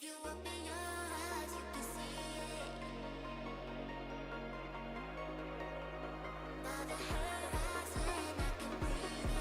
you open your eyes, you can see it. By the horizon, I can breathe it.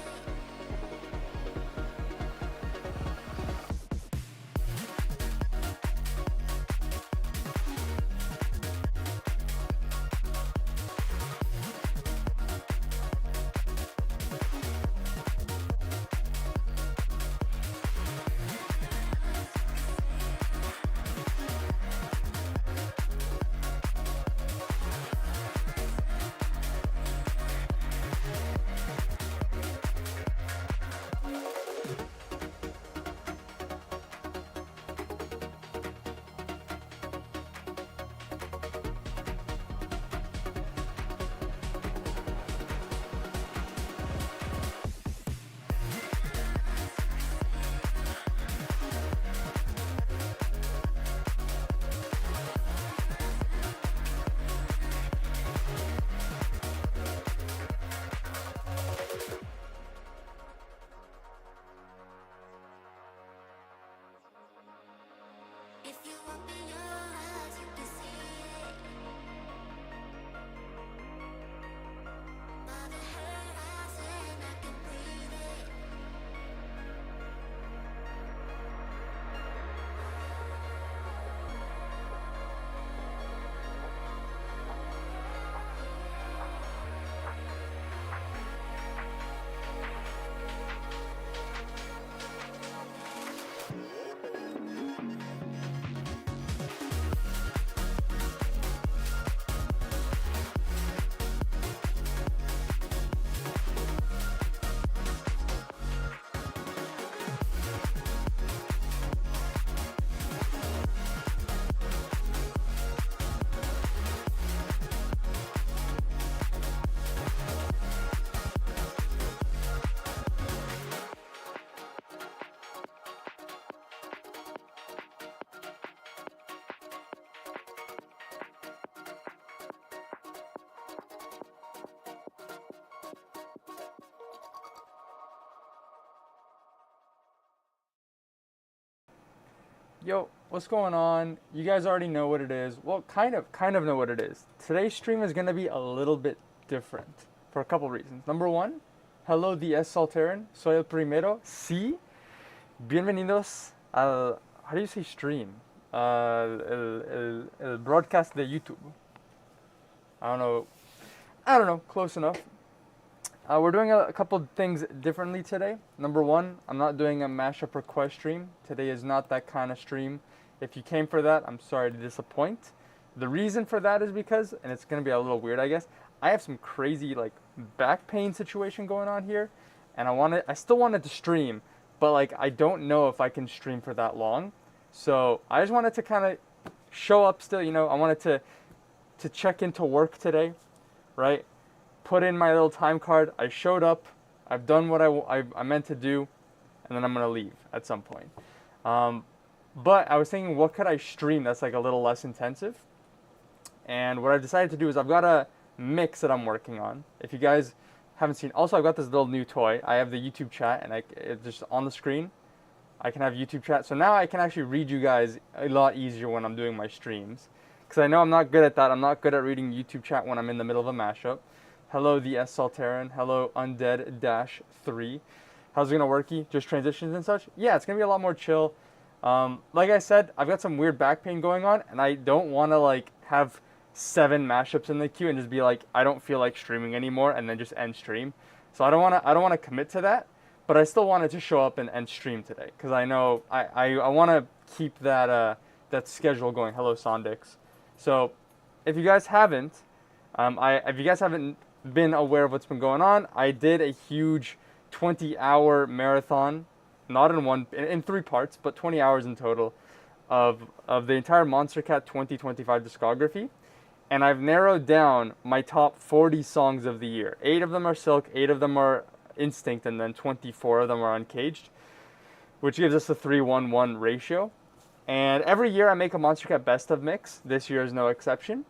If you open your eyes, you can see it. By the horizon, I can breathe it. Yo, what's going on? You guys already know what it is. Well, kind of know what it is. Today's stream is going to be a little bit different for a couple reasons. Number one, hello the S Salteran, soy el primero. Sí, bienvenidos al, how do you say stream? El broadcast de YouTube. I don't know, close enough. We're doing a couple things differently today. Number one, I'm not doing a mashup request stream. Today is not that kind of stream. If you came for that, I'm sorry to disappoint. The reason for that is because, and it's going to be a little weird, I guess, I have some crazy like back pain situation going on here, and I still wanted to stream, but like I don't know if I can stream for that long. So I just wanted to kind of show up still, I wanted to check into work today, right? Put in my little time card. I showed up. I've done what I meant to do, and then I'm gonna leave at some point. But I was thinking, what could I stream that's like a little less intensive? And what I've decided to do is I've got a mix that I'm working on. If you guys haven't seen, also I've got this little new toy. I have the YouTube chat, and it's just on the screen. I can have YouTube chat. So now I can actually read you guys a lot easier when I'm doing my streams, because I know I'm not good at that. I'm not good at reading YouTube chat when I'm in the middle of a mashup. Hello, the S Salteran. Hello, Undead-3. How's it gonna worky? Just transitions and such? Yeah, it's gonna be a lot more chill. Like I said, I've got some weird back pain going on, and I don't want to like have 7 mashups in the queue and just be like, I don't feel like streaming anymore, and then just end stream. So I don't want to commit to that, but I still wanted to show up and stream today because I know I want to keep that that schedule going. Hello, Sondix. So if you guys haven't, if you guys haven't been aware of what's been going on, I did a huge 20-hour marathon, not in 3 parts, but 20 hours in total of the entire Monster Cat 2025 discography. And I've narrowed down my top 40 songs of the year. 8 of them are Silk, 8 of them are Instinct, and then 24 of them are Uncaged, which gives us a 3-1-1 ratio. And every year I make a Monster Cat best of mix. This year is no exception.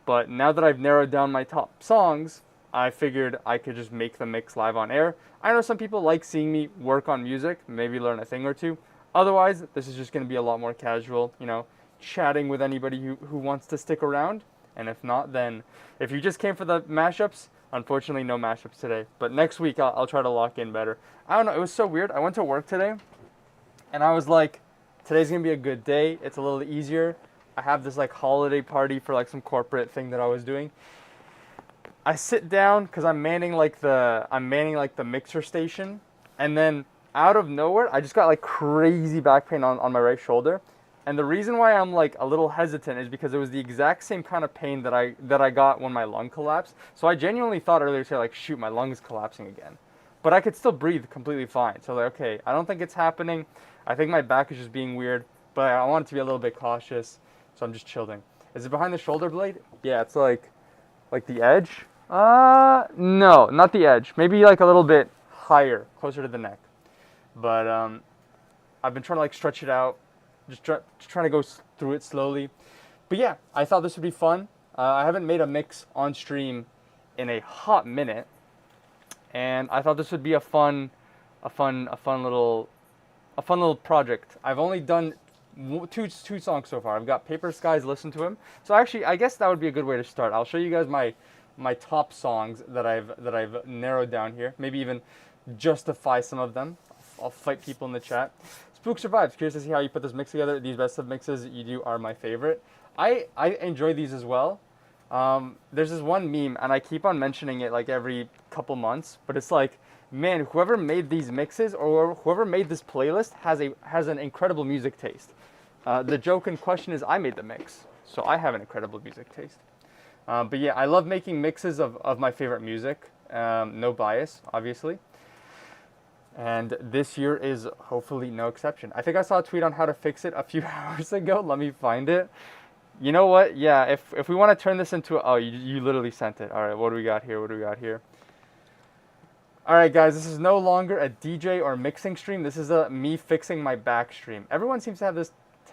But now that I've narrowed down my top songs, I figured I could just make the mix live on air. I know some people like seeing me work on music, maybe learn a thing or two. Otherwise, this is just going to be a lot more casual, chatting with anybody who wants to stick around. And if not, then if you just came for the mashups, unfortunately, no mashups today. But next week, I'll try to lock in better. I don't know. It was so weird. I went to work today, and I was like, today's going to be a good day. It's a little easier. I have this like holiday party for like some corporate thing that I was doing. I sit down because I'm manning like the mixer station, and then out of nowhere, I just got like crazy back pain on my right shoulder. And the reason why I'm like a little hesitant is because it was the exact same kind of pain that I got when my lung collapsed. So I genuinely thought earlier today, like, shoot, my lung is collapsing again. But I could still breathe completely fine. So like, okay, I don't think it's happening. I think my back is just being weird, but I want it to be a little bit cautious. So I'm just chilling. Is it behind the shoulder blade? Yeah, it's like the edge. No, not the edge. Maybe like a little bit higher, closer to the neck. But I've been trying to like stretch it out. Just trying to go through it slowly. But yeah, I thought this would be fun. I haven't made a mix on stream in a hot minute, and I thought this would be a fun little project. I've only done two songs so far. I've got Paper Skies, Listen to Him. So actually, I guess that would be a good way to start. I'll show you guys my top songs that I've narrowed down here. Maybe even justify some of them. I'll fight people in the chat. Spook Survives. Curious to see how you put this mix together. These best of mixes you do are my favorite. I enjoy these as well. There's this one meme, and I keep on mentioning it like every couple months, but it's like, man, whoever made these mixes or whoever made this playlist has an incredible music taste. The joke in question is I made the mix, so I have an incredible music taste. But yeah, I love making mixes of my favorite music. No bias, obviously. And this year is hopefully no exception. I think I saw a tweet on how to fix it a few hours ago. Let me find it. You know what? Yeah, if we want to turn this into you literally sent it. All right, what do we got here? All right, guys, this is no longer a DJ or mixing stream. This is a me fixing my back stream. Everyone seems to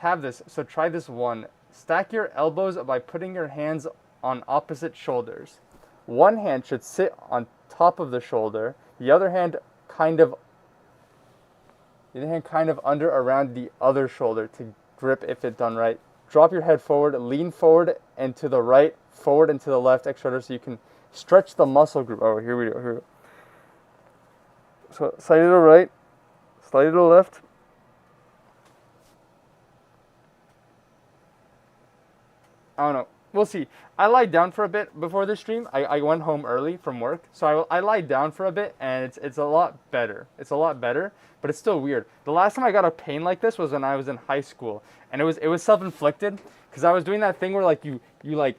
have this, so try this one. Stack your elbows by putting your hands on opposite shoulders. One hand should sit on top of the shoulder. The other hand kind of under around the other shoulder to grip if it's done right. Drop your head forward, lean forward and to the right, forward and to the left, extra so you can stretch the muscle group. Oh, here we go. So slightly to the right, slightly to the left. I don't know. We'll see. I lied down for a bit before the stream. I went home early from work, so I lied down for a bit, and it's a lot better. It's a lot better, but it's still weird. The last time I got a pain like this was when I was in high school, and it was self-inflicted because I was doing that thing where like you like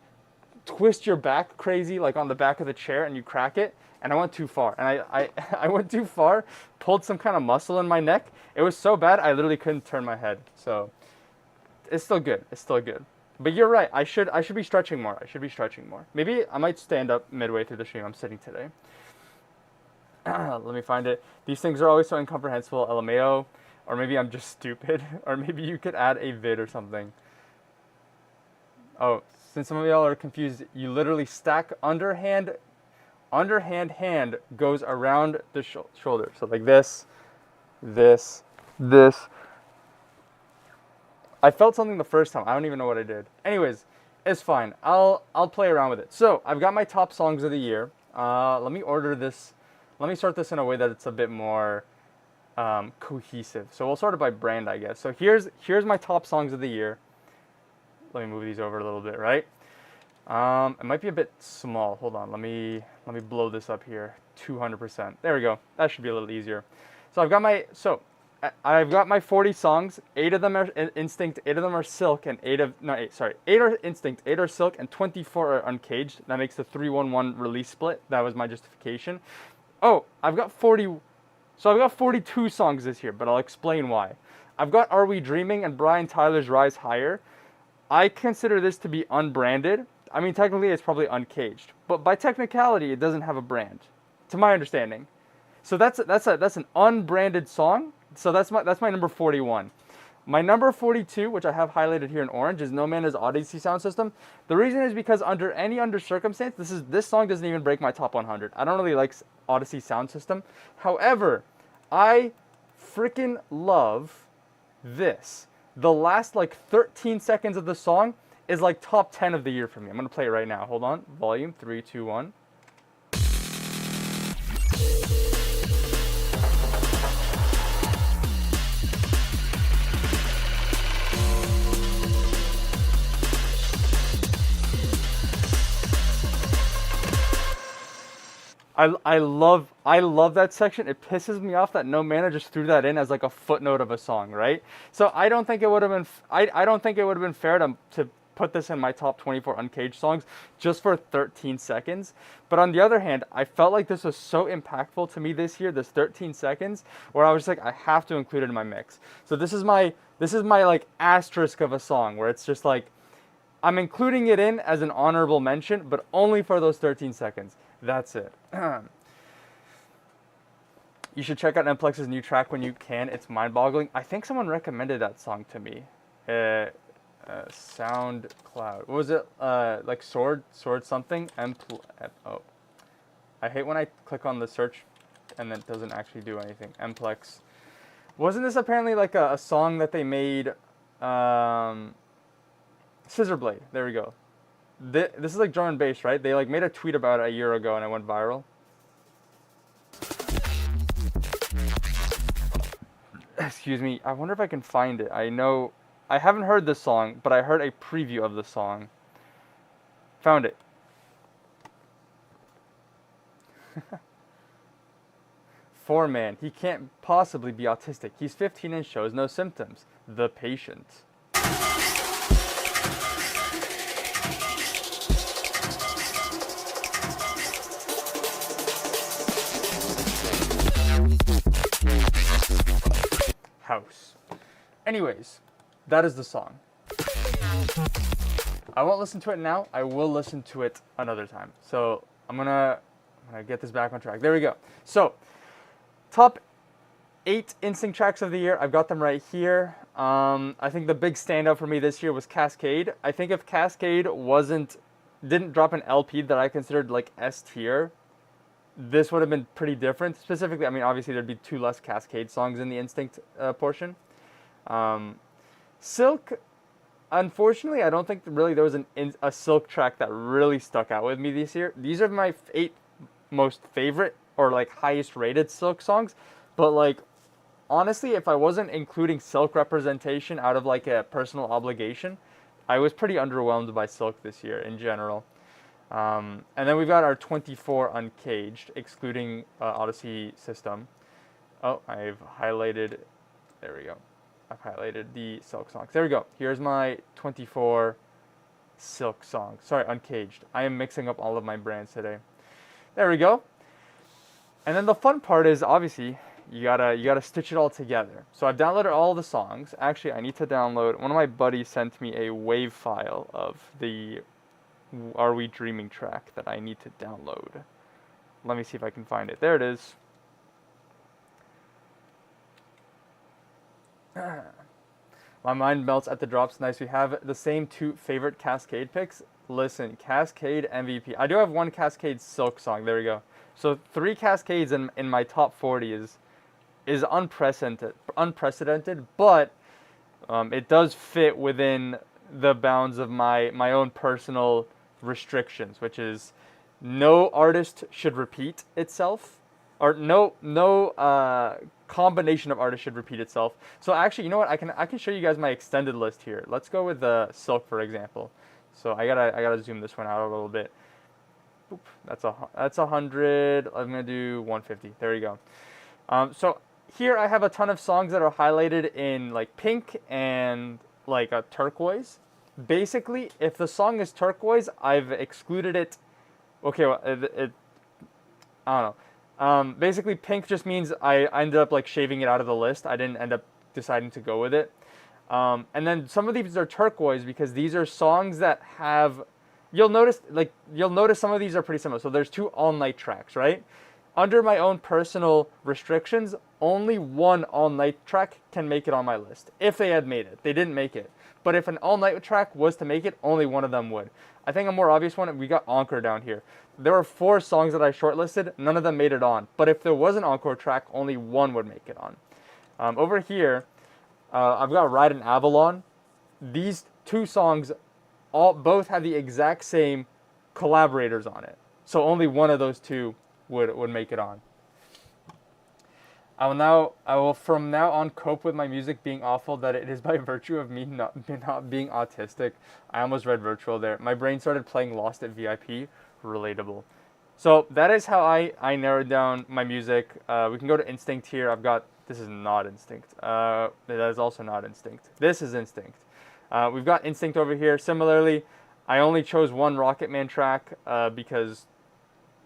twist your back crazy like on the back of the chair and you crack it, and I went too far, and I went too far, pulled some kind of muscle in my neck. It was so bad I literally couldn't turn my head. So it's still good. It's still good. But you're right. I should be stretching more. Maybe I might stand up midway through the stream. I'm sitting today. Let me find it. These things are always so incomprehensible. LMAO. Or maybe I'm just stupid. Or maybe you could add a vid or something. Oh, since some of y'all are confused, you literally stack underhand goes around the shoulder. So like this. I felt something the first time. I don't even know what I did. Anyways, it's fine. I'll play around with it. So I've got my top songs of the year. Let me order this. Let me start this in a way that it's a bit more cohesive. So we'll sort it by brand, I guess. So here's my top songs of the year. Let me move these over a little bit, right? It might be a bit small. Hold on. Let me blow this up here. 200%. There we go. That should be a little easier. So I've got my 40 songs. 8 of them are Instinct, 8 of them are Silk, and 8 are Instinct, 8 are Silk, and 24 are Uncaged. That makes the 3-1-1 release split. That was my justification. Oh, I've got 42 songs this year, but I'll explain why. I've got Are We Dreaming and Brian Tyler's Rise Higher. I consider this to be unbranded. I mean, technically it's probably Uncaged, but by technicality it doesn't have a brand, to my understanding. So that's an unbranded song. So that's my number 41. My number 42, which I have highlighted here in orange, is No Man's Odyssey Sound System. The reason is because under any circumstance, this song doesn't even break my top 100. I don't really like Odyssey Sound System. However, I freaking love this. The last like 13 seconds of the song is like top 10 of the year for me. I'm gonna play it right now. Hold on. Volume 3, 2, 1. I love that section. It pisses me off that No Mana just threw that in as like a footnote of a song, right? So I don't think it would have been I don't think it would have been fair to put this in my top 24 Uncaged songs just for 13 seconds. But on the other hand, I felt like this was so impactful to me this year, this 13 seconds, where I was just like, I have to include it in my mix. So this is my like asterisk of a song where it's just like I'm including it in as an honorable mention, but only for those 13 seconds. That's it. You should check out Mplex's new track when you can. It's mind-boggling. I think someone recommended that song to me. SoundCloud. What was it? Like sword something? Oh. I hate when I click on the search and it doesn't actually do anything. Mplex. Wasn't this apparently like a song that they made? Scissor Blade. There we go. This is like drum and bass, right? They like made a tweet about it a year ago and it went viral. Excuse me. I wonder if I can find it. I haven't heard this song, but I heard a preview of the song. Found it. Four-man. He can't possibly be autistic. He's 15 and shows no symptoms. The Patient. House. Anyways, that is the song. I won't listen to it now. I will listen to it another time. So I'm gonna get this back on track. There we go. So top 8 Instinct tracks of the year. I've got them right here. I think the big standout for me this year was Cascade. I think if Cascade didn't drop an LP that I considered like S tier, this would have been pretty different. Specifically, I mean, obviously there'd be 2 less Cascade songs in the Instinct portion. Silk, unfortunately, I don't think really there was a Silk track that really stuck out with me this year. These are my 8 most favorite or like highest rated Silk songs. But like, honestly, if I wasn't including Silk representation out of like a personal obligation, I was pretty underwhelmed by Silk this year in general. And then we've got our 24 Uncaged, excluding Odyssey System. Oh, I've highlighted, there we go. I've highlighted the Silk songs. There we go. Here's my 24 Silk songs. Sorry, Uncaged. I am mixing up all of my brands today. There we go. And then the fun part is, obviously, you gotta stitch it all together. So I've downloaded all the songs. Actually, I need to download, one of my buddies sent me a WAV file of the Are We Dreaming track that I need to download. Let me see if I can find it. There it is. My mind melts at the drops. Nice. We have the same 2 favorite Cascade picks. Listen, Cascade MVP. I do have 1 Cascade Silk song. There we go. So 3 Cascades in my top 40 is unprecedented, but it does fit within the bounds of my own personal restrictions, which is no artist should repeat itself, or no combination of artists should repeat itself. So actually, you know what? I can show you guys my extended list here. Let's go with the Silk, for example. So I gotta zoom this one out a little bit. Oop, that's 100. I'm gonna do 150. There you go. So here I have a ton of songs that are highlighted in like pink and like a turquoise. Basically, if the song is turquoise, I've excluded it. Okay, well, I don't know. Basically, pink just means I ended up like shaving it out of the list. I didn't end up deciding to go with it. And then some of these are turquoise because these are songs that have. You'll notice some of these are pretty similar. So there's 2 all-night tracks, right? Under my own personal restrictions, only 1 all-night track can make it on my list. If they had made it. They didn't make it. But if an all-night track was to make it, only 1 of them would. I think a more obvious one, we got Encore down here. There were 4 songs that I shortlisted. None of them made it on. But if there was an Encore track, only 1 would make it on. Over here, I've got Ride and Avalon. These two songs both have the exact same collaborators on it. So only one of those two would make it on. I will from now on cope with my music being awful that it is by virtue of me not being autistic. I almost read virtual there. My brain started playing Lost at VIP. Relatable. So that is how I narrowed down my music. We can go to Instinct here. This is not Instinct. That is also not Instinct. This is Instinct. We've got Instinct over here. Similarly, I only chose one Rocket Man track because,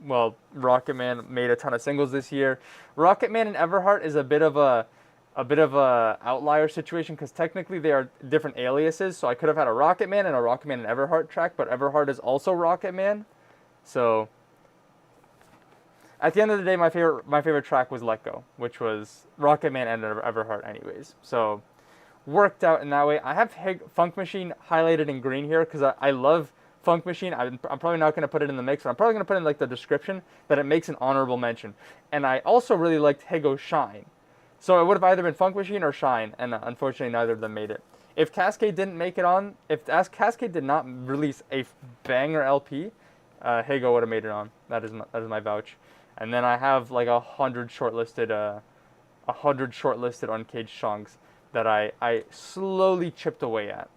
well, Rocket Man made a ton of singles this year. Rocket Man and Everheart is a bit of a outlier situation because technically they are different aliases. So I could have had a Rocket Man and Everheart track, but Everheart is also Rocket Man. So at the end of the day, my favorite track was Let Go, which was Rocket Man and Everheart anyways. So worked out in that way. I have Funk Machine highlighted in green here because I love Funk Machine. I'm probably not going to put it in the mix, but I'm probably going to put in like the description that it makes an honorable mention. And I also really liked Higo Shine. So it would have either been Funk Machine or Shine, and unfortunately neither of them made it. If Cascade didn't make it on, if Cascade did not release a banger LP, Higo would have made it on. That is my vouch. And then I have like 100 shortlisted uncaged songs that I slowly chipped away at.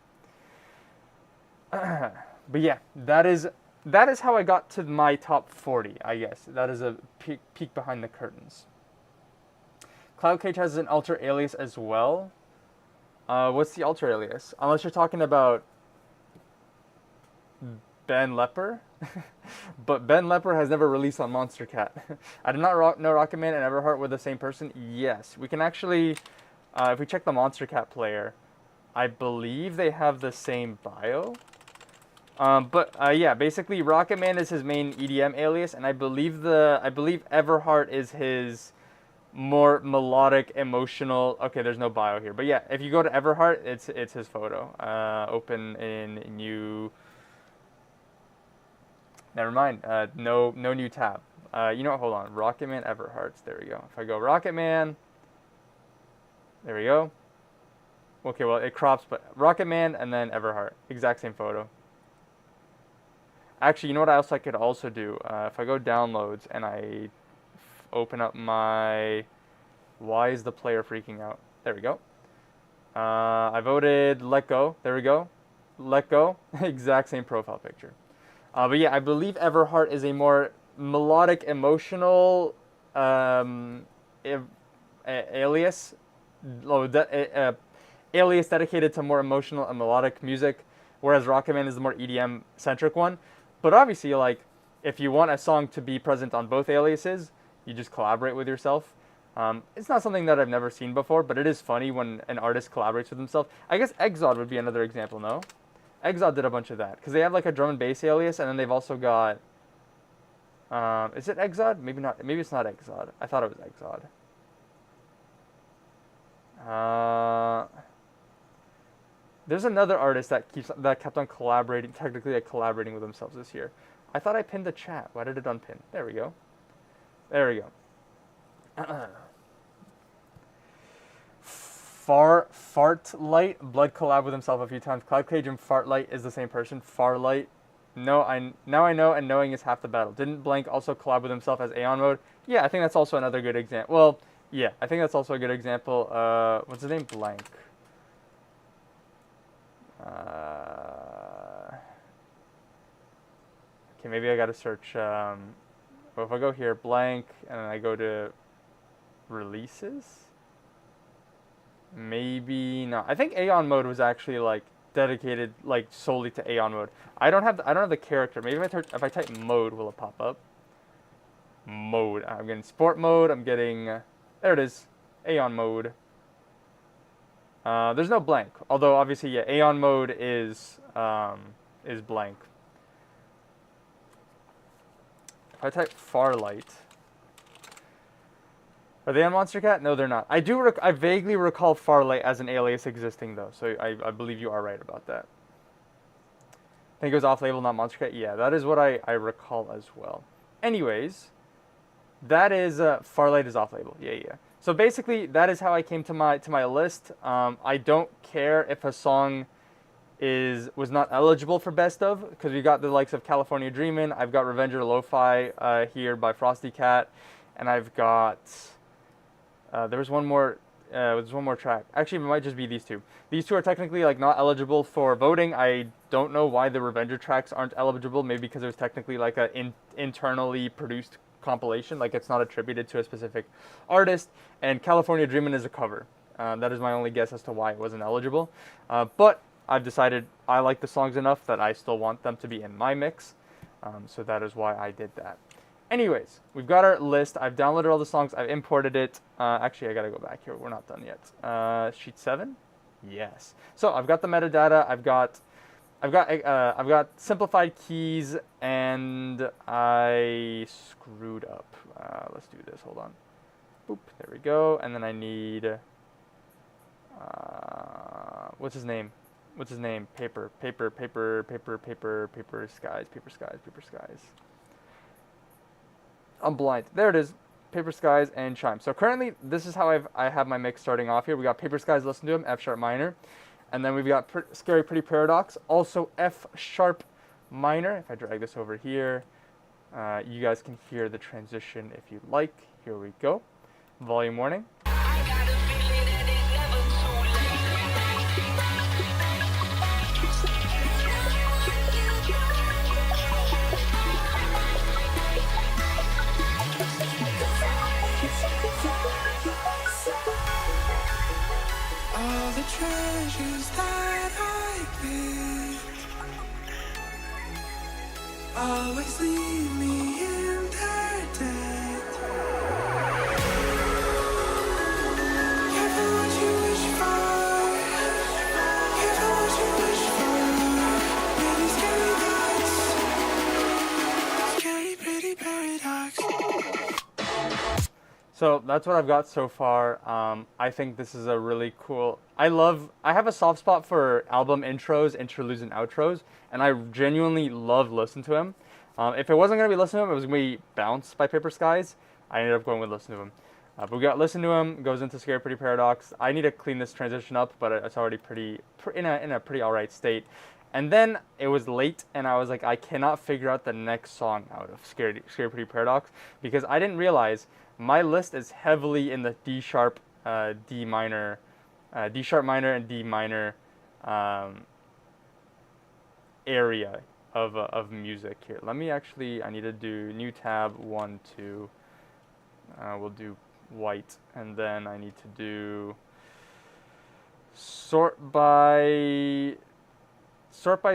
But yeah, that is how I got to my top 40, I guess. That is a peek behind the curtains. Cloud Cage has an alter alias as well. What's the alter alias? Unless you're talking about Ben Lepper. But Ben Lepper has never released on Monster Cat. I did not know Rocket Man and Everheart were the same person. Yes, we can actually, if we check the Monster Cat player, I believe they have the same bio. Yeah, basically Rocket Man is his main EDM alias, and I believe Everheart is his more melodic, emotional. Okay, there's no bio here, but yeah, if you go to Everheart, it's his photo. Open in new. Never mind. No new tab. You know what? Hold on. Rocket Man Everhearts. There we go. If I go Rocket Man, there we go. Okay, well it crops, but Rocket Man and then Everheart, exact same photo. Actually, you know what else I could also do? If I go downloads and I open up my, why is the player freaking out? There we go. I voted Let Go. There we go. Let Go. Exact same profile picture. But yeah, I believe Everheart is a more melodic, emotional alias, alias dedicated to more emotional and melodic music, whereas Rocket Man is the more EDM-centric one. But obviously, like, if you want a song to be present on both aliases, you just collaborate with yourself. It's not something that I've never seen before, but it is funny when an artist collaborates with himself. I guess Exod would be another example, no? Exod did a bunch of that because they have like a drum and bass alias, and then they've also got. Is it Exod? Maybe not. Maybe it's not Exod. I thought it was Exod. There's another artist that kept on collaborating, technically like collaborating with themselves this year. I thought I pinned the chat. Why did it unpin? There we go. There we go. Fartlight, Blood collab with himself a few times. Cloud Cage and Fartlight is the same person. Farlight. No, now I know, and knowing is half the battle. Didn't Blank also collab with himself as Aeon Mode? Yeah, I think that's also another good example. Well, yeah, I think that's also a good example. What's his name? Blank. Okay, maybe I gotta search. Well, if I go here, Blank, and then I go to releases. Maybe not. I think Aeon Mode was actually like dedicated like solely to Aeon Mode. I don't have the character. Maybe if I type mode, will it pop up? Mode. I'm getting sport mode. I'm getting there it is. Aeon Mode. There's no Blank. Although obviously, yeah, Aeon Mode is Blank. If I type Farlight. Are they on Monster Cat? No, they're not. I vaguely recall Farlight as an alias existing, though, so I believe you are right about that. I think it was off-label, not Monster Cat. Yeah, that is what I recall as well. Anyways, That is Far Light is off label. Yeah, yeah. So basically, that is how I came to my list. I don't care if a song was not eligible for best of, because we got the likes of California Dreamin'. I've got Revenger Lo-Fi here by Frosty Cat, and I've got there's one more. There's one more track. Actually, it might just be these two. These two are technically like not eligible for voting. I don't know why the Revenger tracks aren't eligible. Maybe because it was technically like a internally produced compilation, like it's not attributed to a specific artist. And California Dreamin' is a cover. That is my only guess as to why it wasn't eligible. But I've decided I like the songs enough that I still want them to be in my mix. So that is why I did that. Anyways, we've got our list. I've downloaded all the songs. I've imported it. Actually, I gotta go back here. We're not done yet. Sheet 7? Yes. So I've got the metadata. I've got simplified keys, and I screwed up. Let's do this. Hold on. Boop. There we go. And then I need. What's his name? What's his name? Paper skies. I'm blind. There it is. Paper Skies and Chime. So currently, this is how I have my mix starting off here. We got Paper Skies, listen to him, F sharp minor. And then we've got Scary Pretty Paradox, also F sharp minor. If I drag this over here, you guys can hear the transition if you'd like. Here we go. Volume warning. All the treasures that I get always leave me in their debt. Careful what you wish for, careful what you wish for. Maybe scary thoughts, scary pretty paradox. So that's what I've got so far. I think this is a really cool. I have a soft spot for album intros, interludes, and outros, and I genuinely love listening to him. If it wasn't gonna be Listen to Him, it was gonna be Bounce by Paper Skies. I ended up going with Listen to Him. But we got Listen to Him, goes into Scary Pretty Paradox. I need to clean this transition up, but it's already in a pretty alright state. And then it was late, and I was like, I cannot figure out the next song out of Scary Pretty Paradox, because I didn't realize my list is heavily in the D sharp, D minor, D sharp minor, and D minor area of music here. Let me actually, I need to do new tab 1, 2. We'll do white, and then I need to do sort by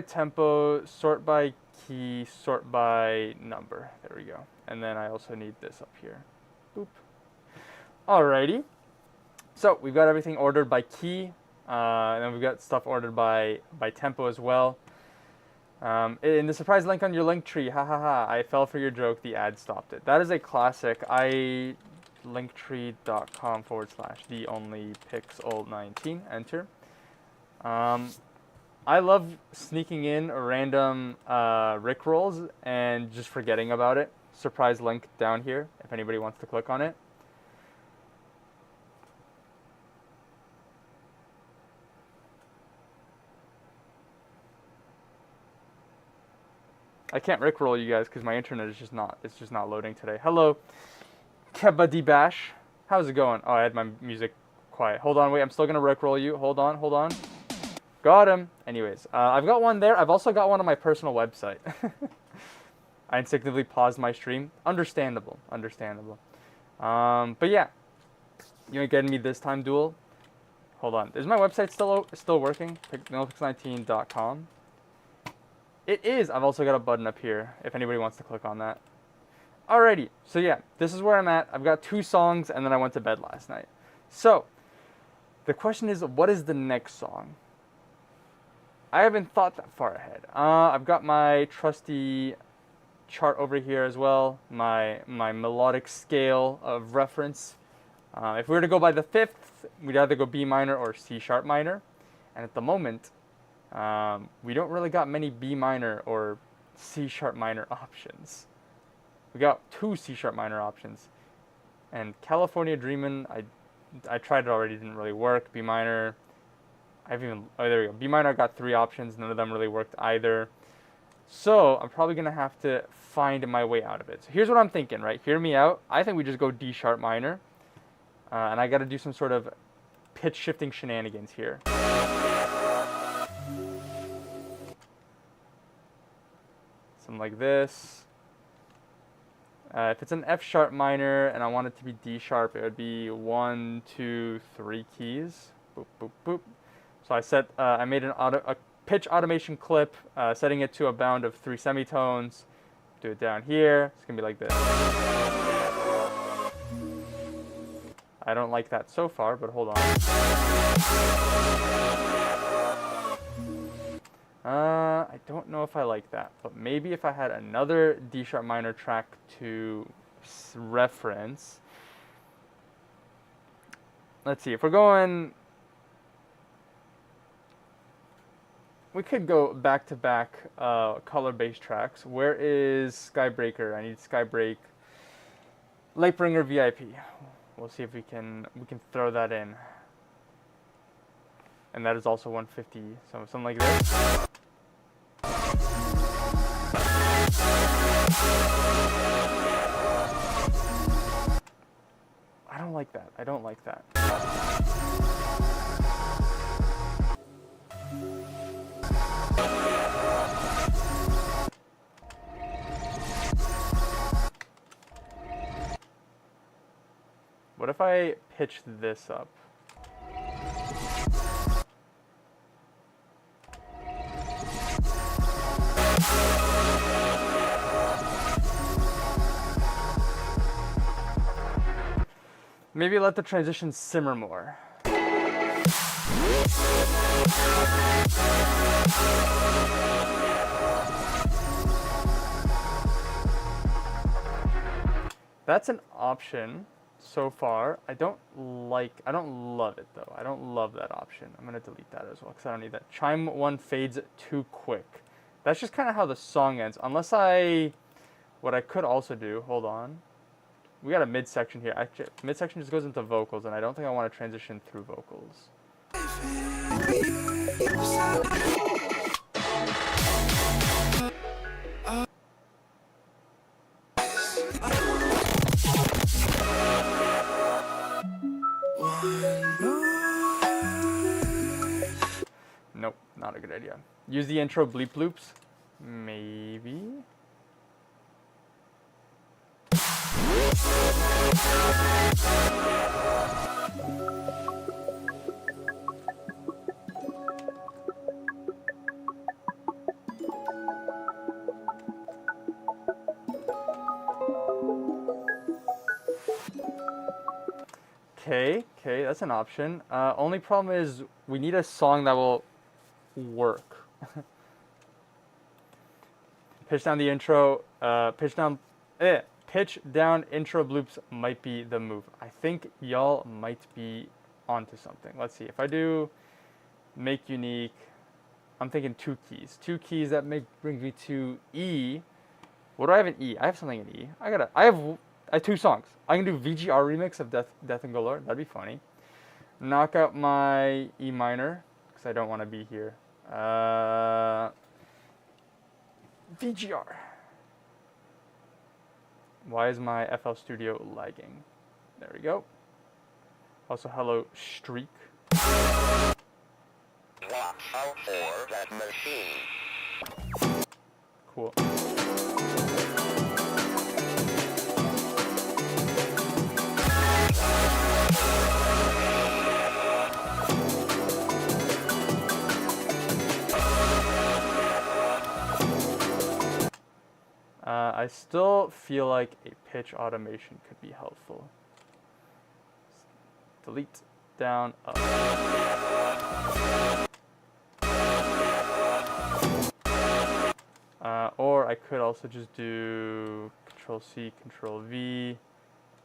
tempo, sort by key, sort by number. There we go. And then I also need this up here. Boop. Alrighty. So we've got everything ordered by key, and then we've got stuff ordered by tempo as well. In the surprise link on your link tree, ha ha ha, I fell for your joke, the ad stopped it. That is a classic. Linktree.com/the only pixel 19, enter. I love sneaking in random Rickrolls and just forgetting about it. Surprise link down here if anybody wants to click on it. I can't Rickroll you guys because my internet is just not loading today. Hello, Kebadi Bash. How's it going? Oh, I had my music quiet. Hold on, wait, I'm still gonna Rickroll you. Hold on. Got him. Anyways, I've got one there. I've also got one on my personal website. I instinctively paused my stream. Understandable. But yeah, you ain't getting me this time, Duel. Hold on. Is my website still working? Pixel19.com. It is. I've also got a button up here if anybody wants to click on that. Alrighty. So yeah, this is where I'm at. I've got 2 songs, and then I went to bed last night. So the question is, what is the next song? I haven't thought that far ahead. I've got my trusty chart over here as well, my melodic scale of reference. If we were to go by the 5th, we'd either go B minor or C sharp minor. And at the moment, we don't really got many B minor or C sharp minor options. We got 2 C sharp minor options. And California Dreamin', I tried it already, didn't really work. B minor, oh, there we go. B minor got 3 options, none of them really worked either. So I'm probably gonna have to find my way out of it. So here's what I'm thinking, right? Hear me out. I think we just go D sharp minor, and I gotta do some sort of pitch shifting shenanigans here. Something like this. If it's an F sharp minor and I want it to be D sharp, it would be 1, 2, 3 keys. Boop, boop, boop. So I made a pitch automation clip, setting it to a bound of 3 semitones. Do it down here. It's gonna be like this. I don't like that so far, but hold on. I don't know if I like that, but maybe if I had another D sharp minor track to reference. Let's see, if we're going, we could go back to back color based tracks. Where is Skybreaker? I need Skybreak. Lightbringer VIP. We'll see if we can throw that in. And that is also 150, so something like this. I don't like that. I don't like that. What if I pitch this up? Maybe let the transition simmer more. That's an option so far. I don't love it though. I don't love that option. I'm gonna delete that as well because I don't need that. Chime 1 fades too quick. That's just kind of how the song ends. What I could also do, hold on. We got a midsection here. Actually, midsection just goes into vocals, and I don't think I want to transition through vocals. Nope, not a good idea. Use the intro bleep loops. Maybe. Okay, that's an option. Only problem is we need a song that will work. Pitch down the intro, pitch down intro bloops might be the move. I think y'all might be onto something. Let's see. If I do make unique, I'm thinking 2 keys. 2 keys that brings me to E. What do I have in E? I have something in E. I have 2 songs. I can do VGR remix of Death and Galore. That'd be funny. Knock out my E minor because I don't want to be here. VGR. Why is my FL Studio lagging? There we go. Also, hello, Streak. Watch out for that machine. Cool. I still feel like a pitch automation could be helpful. Delete, down, up. Or I could also just do Control C, Control V,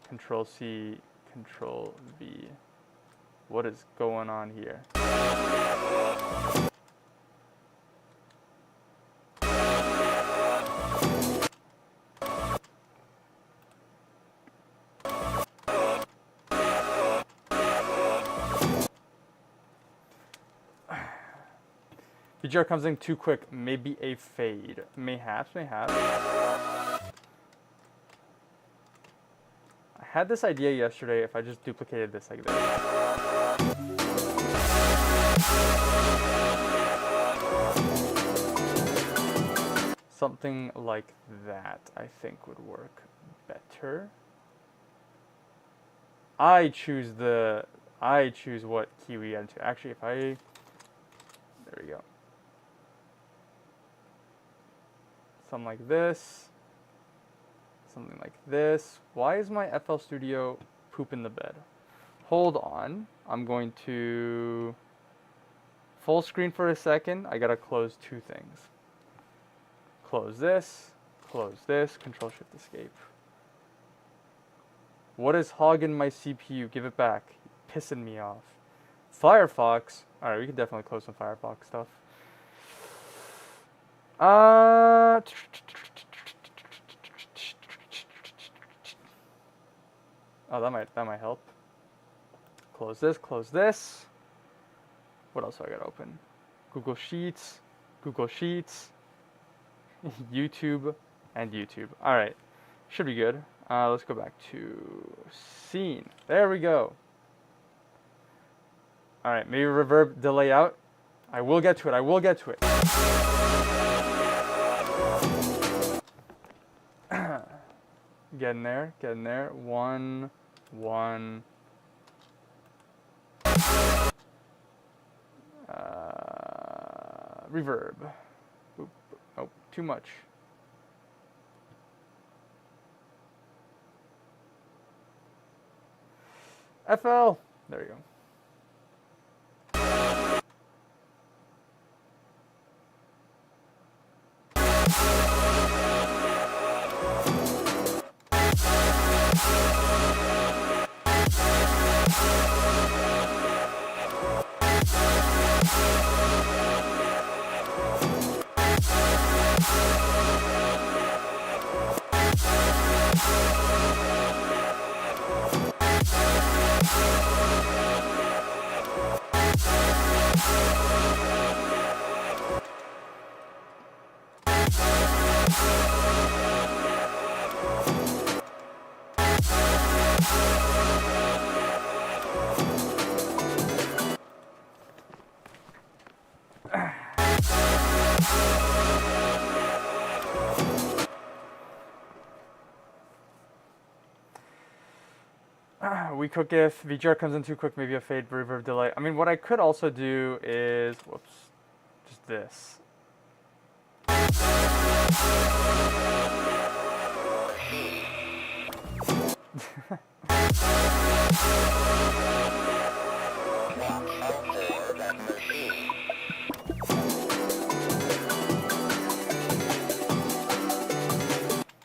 Control C, Control V. What is going on here? VGR comes in too quick. Maybe a fade. Mayhaps, mayhaps. I had this idea yesterday if I just duplicated this like this. Something like that, I think, would work better. I choose what key we get into. Actually, if I, there we go. Something like this. Something like this. Why is my FL Studio poop in the bed? Hold on. I'm going to full screen for a second. I gotta close two things. Close this, Control Shift Escape. What is hogging my CPU? Give it back. Pissing me off. Firefox. Alright, we can definitely close some Firefox stuff. Oh, that might help. Close this, close this. What else do I got open? Google Sheets, YouTube, and YouTube. Alright, should be good. Let's go back to scene. There we go. Alright, maybe reverb delay out. I will get to it. Getting there. 1, 1. Reverb. Oop. Oh, too much. FL. There you go. We cook if VGR comes in too quick, maybe a fade, reverb delay. I mean, what I could also do is, whoops, just this.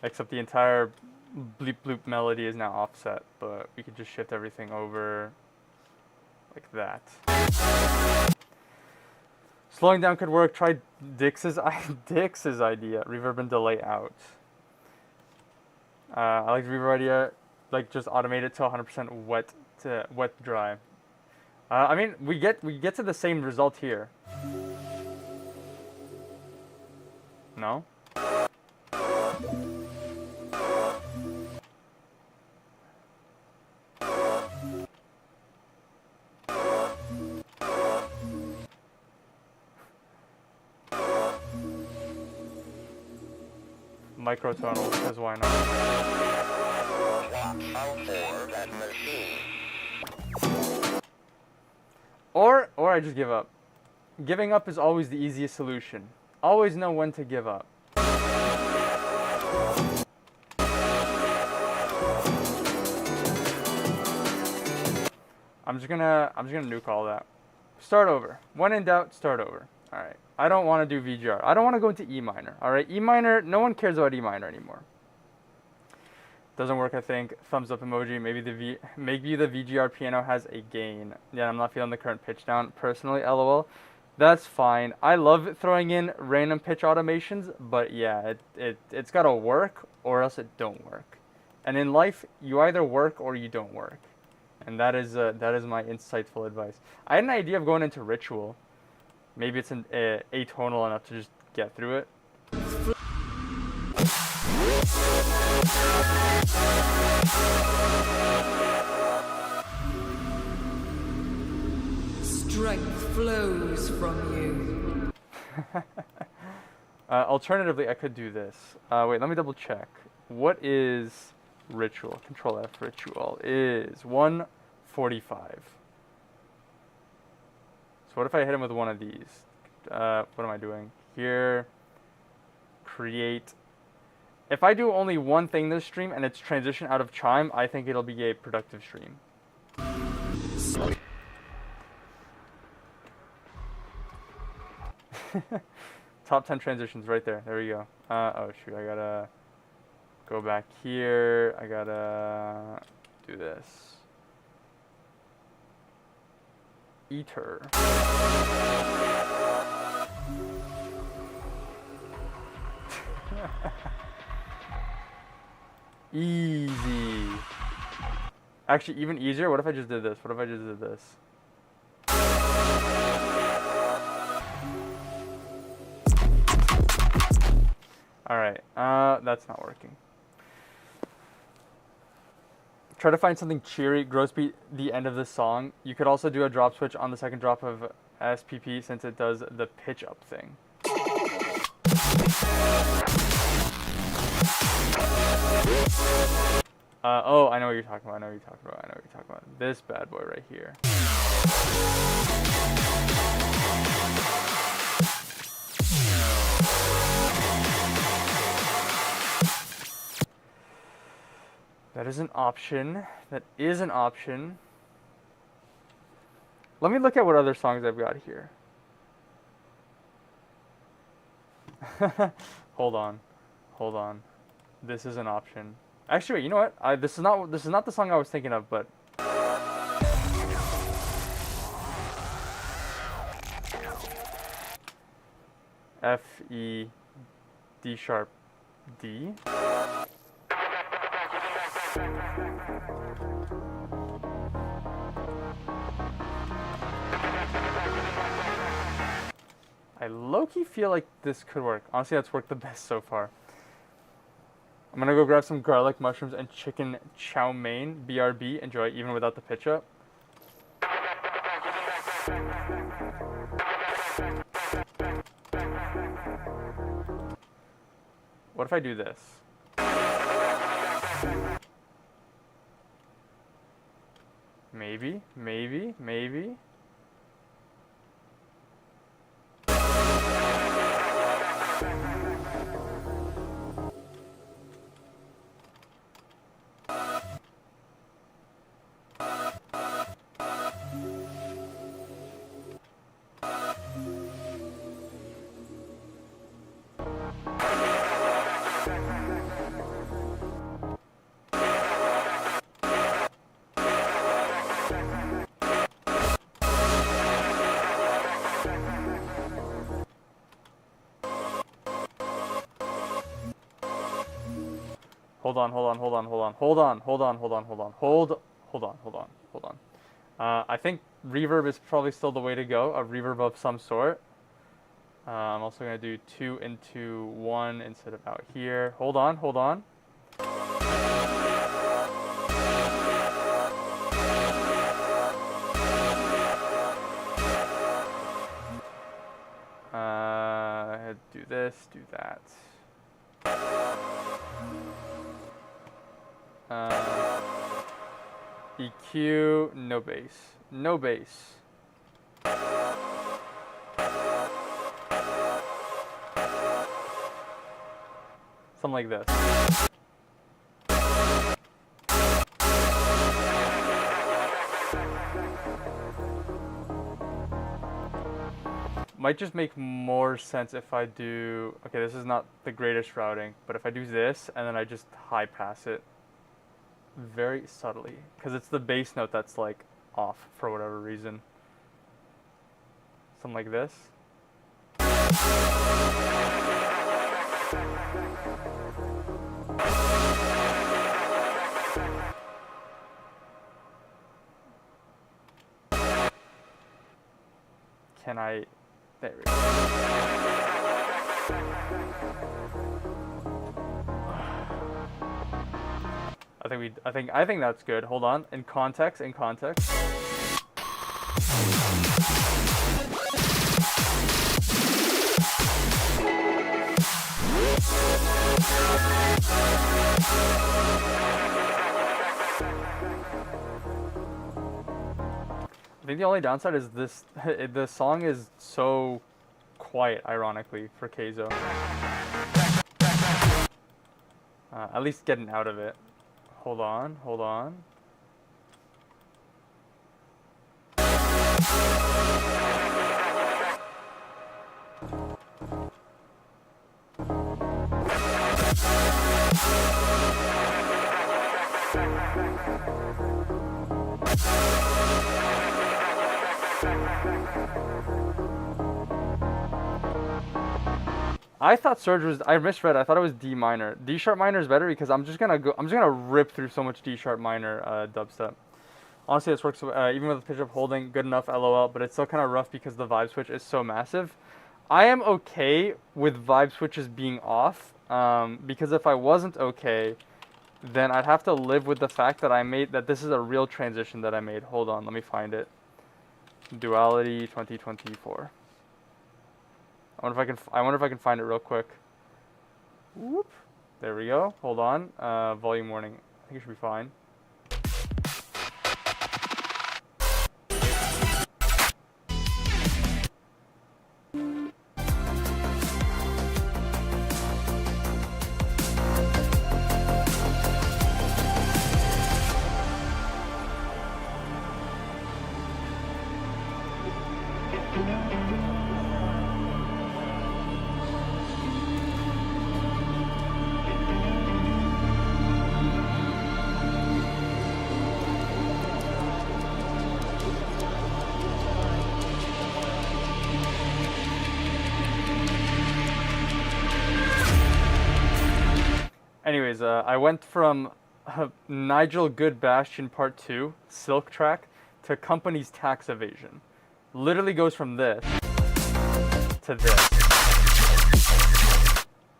Except the entire bleep bloop melody is now offset, but we could just shift everything over like that. Slowing down could work. Try Dix's idea. Reverb and delay out. I like the reverb idea. Like just automate it to 100% wet to wet dry. I mean, we get to the same result here. No? Microtonal, because why not? Or I just give up. Giving up is always the easiest solution. Always know when to give up. I'm just gonna nuke all that. Start over. When in doubt, start over. Alright. I don't want to do VGR. I don't want to go into E minor. Alright, E minor, no one cares about E minor anymore. Doesn't work, I think. Thumbs up emoji. Maybe the VGR piano has a gain. Yeah, I'm not feeling the current pitch down. Personally, LOL. That's fine. I love throwing in random pitch automations, but yeah, it's gotta work or else it don't work. And in life, you either work or you don't work. And that is my insightful advice. I had an idea of going into ritual. Maybe it's atonal enough to just get through it. Strength flows from you. Alternatively, I could do this. Wait, let me double check. What is ritual? Control F ritual is 145. So what if I hit him with one of these? What am I doing? Here, create. If I do only one thing this stream and it's transition out of chime, I think it'll be a productive stream. Top 10 transitions right there. There we go. Oh shoot, I gotta go back here. I gotta do this. Eater. Easy. Actually, even easier. What if I just did this? What if I just did this? Alright, that's not working. Try to find something cheery, gross beat the end of the song. You could also do a drop switch on the second drop of SPP since it does the pitch up thing. Oh, I know what you're talking about. I know what you're talking about. I know what you're talking about. This bad boy right here. That is an option. That is an option. Let me look at what other songs I've got here. Hold on. Hold on. This is an option. Actually, wait, you know what? This is not the song I was thinking of, but F E D sharp D. I low-key feel like this could work. Honestly, that's worked the best so far. I'm gonna go grab some garlic mushrooms and chicken chow mein, BRB. Enjoy, even without the pitch up. What if I do this? Maybe, maybe, maybe. Hold on. I think reverb is probably still the way to go, a reverb of some sort. I'm also going to do 2 into 1 instead of out here. Hold on. Do this, do that. EQ, no bass. No bass. Something like this. Might just make more sense if I do... Okay, this is not the greatest routing, but if I do this and then I just high pass it very subtly, because it's the bass note that's like off for whatever reason. Something like this. Can I There we go. I think that's good. Hold on. In context. I think the only downside is this. The song is so quiet, ironically, for Keizo. At least getting out of it. Hold on. I thought Surge was. I misread. I thought it was D minor. D sharp minor is better because I'm just gonna rip through so much D sharp minor dubstep. Honestly, this works even with the pitch up holding good enough. LOL, but it's still kind of rough because the vibe switch is so massive. I am okay with vibe switches being off because if I wasn't okay, then I'd have to live with the fact that this is a real transition that I made. Hold on, let me find it. Duality 2024. I wonder if I can find it real quick. Whoop. There we go. Hold on. Volume warning. I think it should be fine. Anyways, I went from Nigel Good Bastion Part 2, Silk Track, to Company's Tax Evasion. Literally goes from this to this.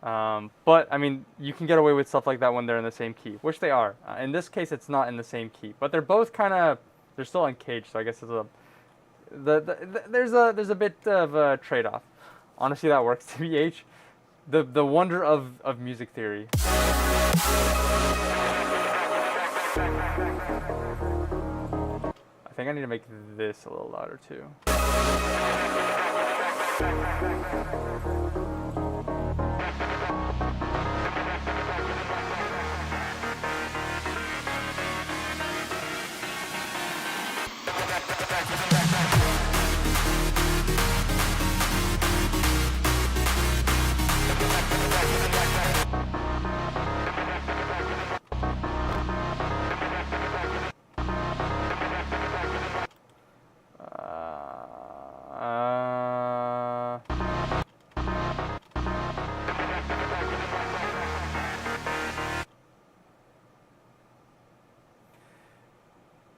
But, I mean, you can get away with stuff like that when they're in the same key, which they are. In this case, it's not in the same key. But they're both kind of, they're still uncaged, so I guess there's a bit of a trade-off. Honestly, that works, TBH. The wonder of music theory. I think I need to make this a little louder too.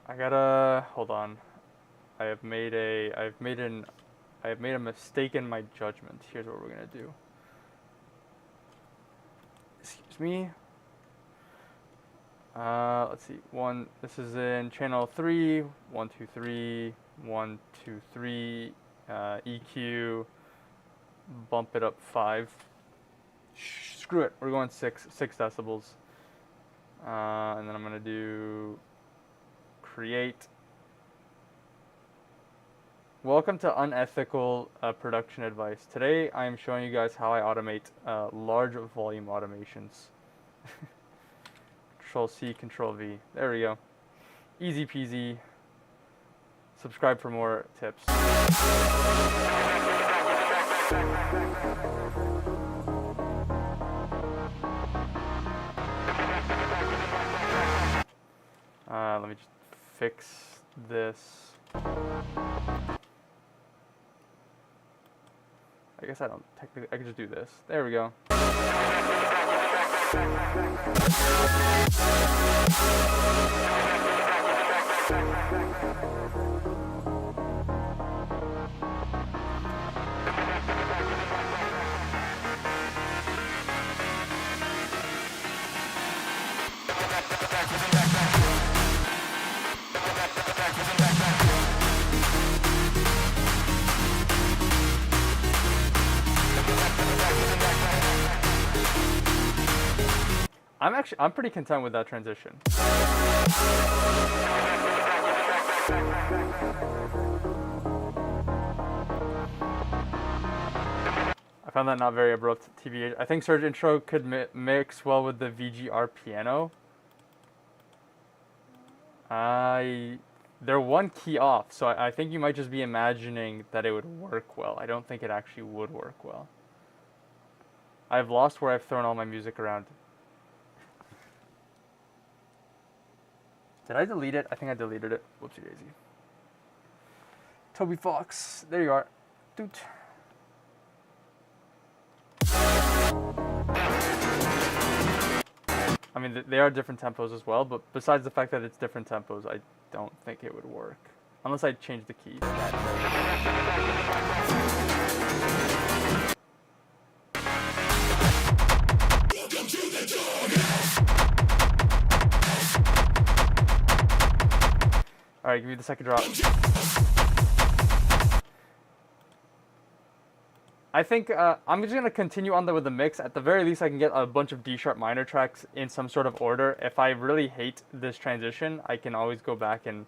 I gotta hold on. I have made a mistake in my judgment. Here's what we're gonna do. Excuse me. Let's see. This is in channel 3. 1, 2, 3. 1, 2, 3. EQ. Bump it up 5. Screw it. We're going 6 decibels. And then I'm gonna do create. Welcome to unethical production advice. Today I am showing you guys how I automate large volume automations. Control C, Control V. There we go. Easy peasy. Subscribe for more tips. Let me just fix this. I guess I don't technically, I can just do this. There we go. I'm pretty content with that transition. I found that not very abrupt, TBH. I think Surge intro could mix well with the VGR piano. They're one key off, so I think you might just be imagining that it would work well. I don't think it actually would work well. I've lost where I've thrown all my music around. Did I delete it? I think I deleted it. Whoopsie daisy. Toby Fox. There you are. Doot. I mean, they are different tempos as well, but besides the fact that it's different tempos, I don't think it would work. Unless I change the key. Alright, give me the second drop. I think I'm just going to continue on with the mix. At the very least, I can get a bunch of D-sharp minor tracks in some sort of order. If I really hate this transition, I can always go back and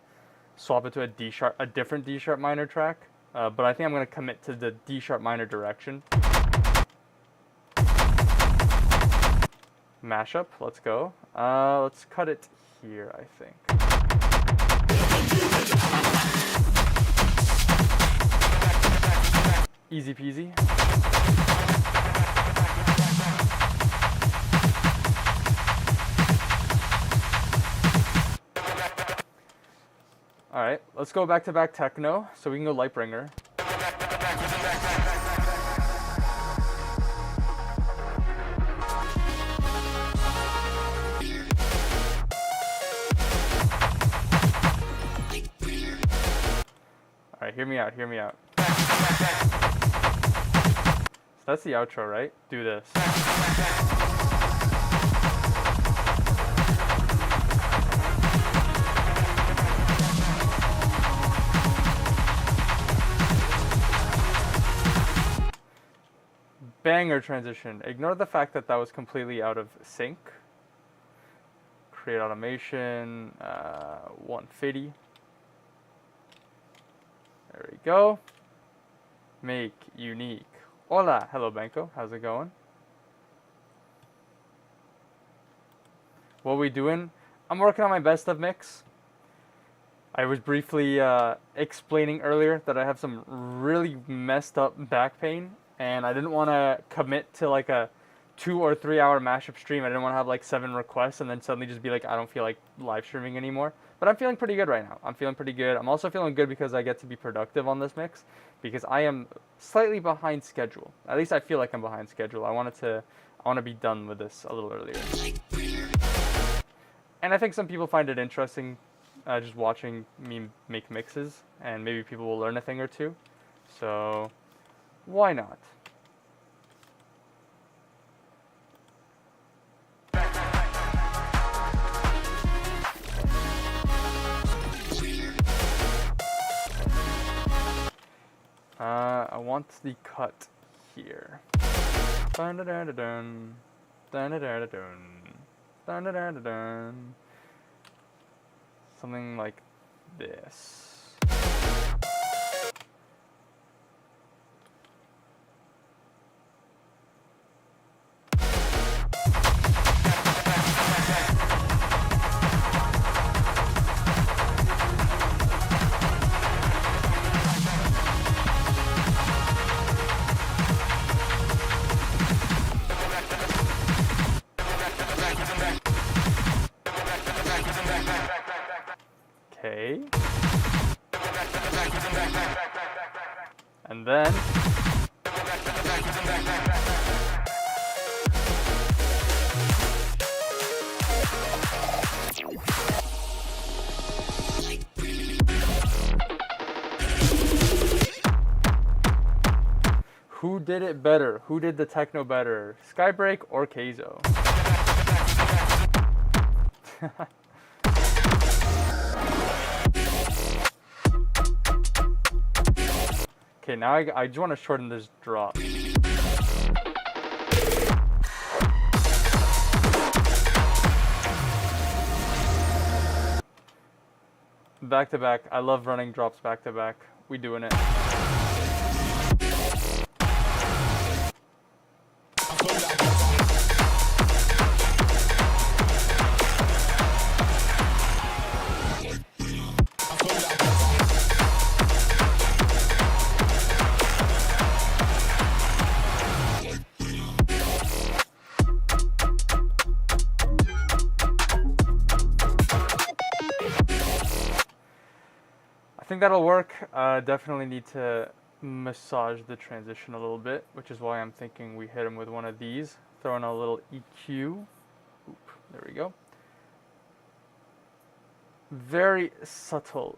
swap it to a different D-sharp minor track. But I think I'm going to commit to the D-sharp minor direction. Mashup, let's go. Let's cut it here, I think. Easy peasy. Alright, let's go back-to-back techno, so we can go Lightbringer. Alright, hear me out, hear me out. So that's the outro, right? Do this. Banger transition. Ignore the fact that that was completely out of sync. Create automation, 150. There we go. Make unique. Hola, hello Banco. How's it going? What we doing? I'm working on my best of mix. I was briefly explaining earlier that I have some really messed up back pain, and I didn't want to commit to like a 2 or 3 hour mashup stream. I didn't want to have like 7 requests and then suddenly just be like, I don't feel like live streaming anymore. But I'm feeling pretty good right now. I'm feeling pretty good. I'm also feeling good because I get to be productive on this mix, because I am slightly behind schedule. At least I feel like I'm behind schedule. I want to be done with this a little earlier. And I think some people find it interesting just watching me make mixes, and maybe people will learn a thing or two. So why not? I want the cut here. Dun dun dun dun dun dun dun dun dun dun dun. Something like this. Okay. And then who did it better? Who did the techno better? Skybreak or Keizo? Okay, now I just want to shorten this drop. Back to back. I love running drops back to back. We doing it. I think that'll work. Definitely need to massage the transition a little bit, which is why I'm thinking we hit him with one of these. Throw in a little EQ. Oop, there we go. Very subtle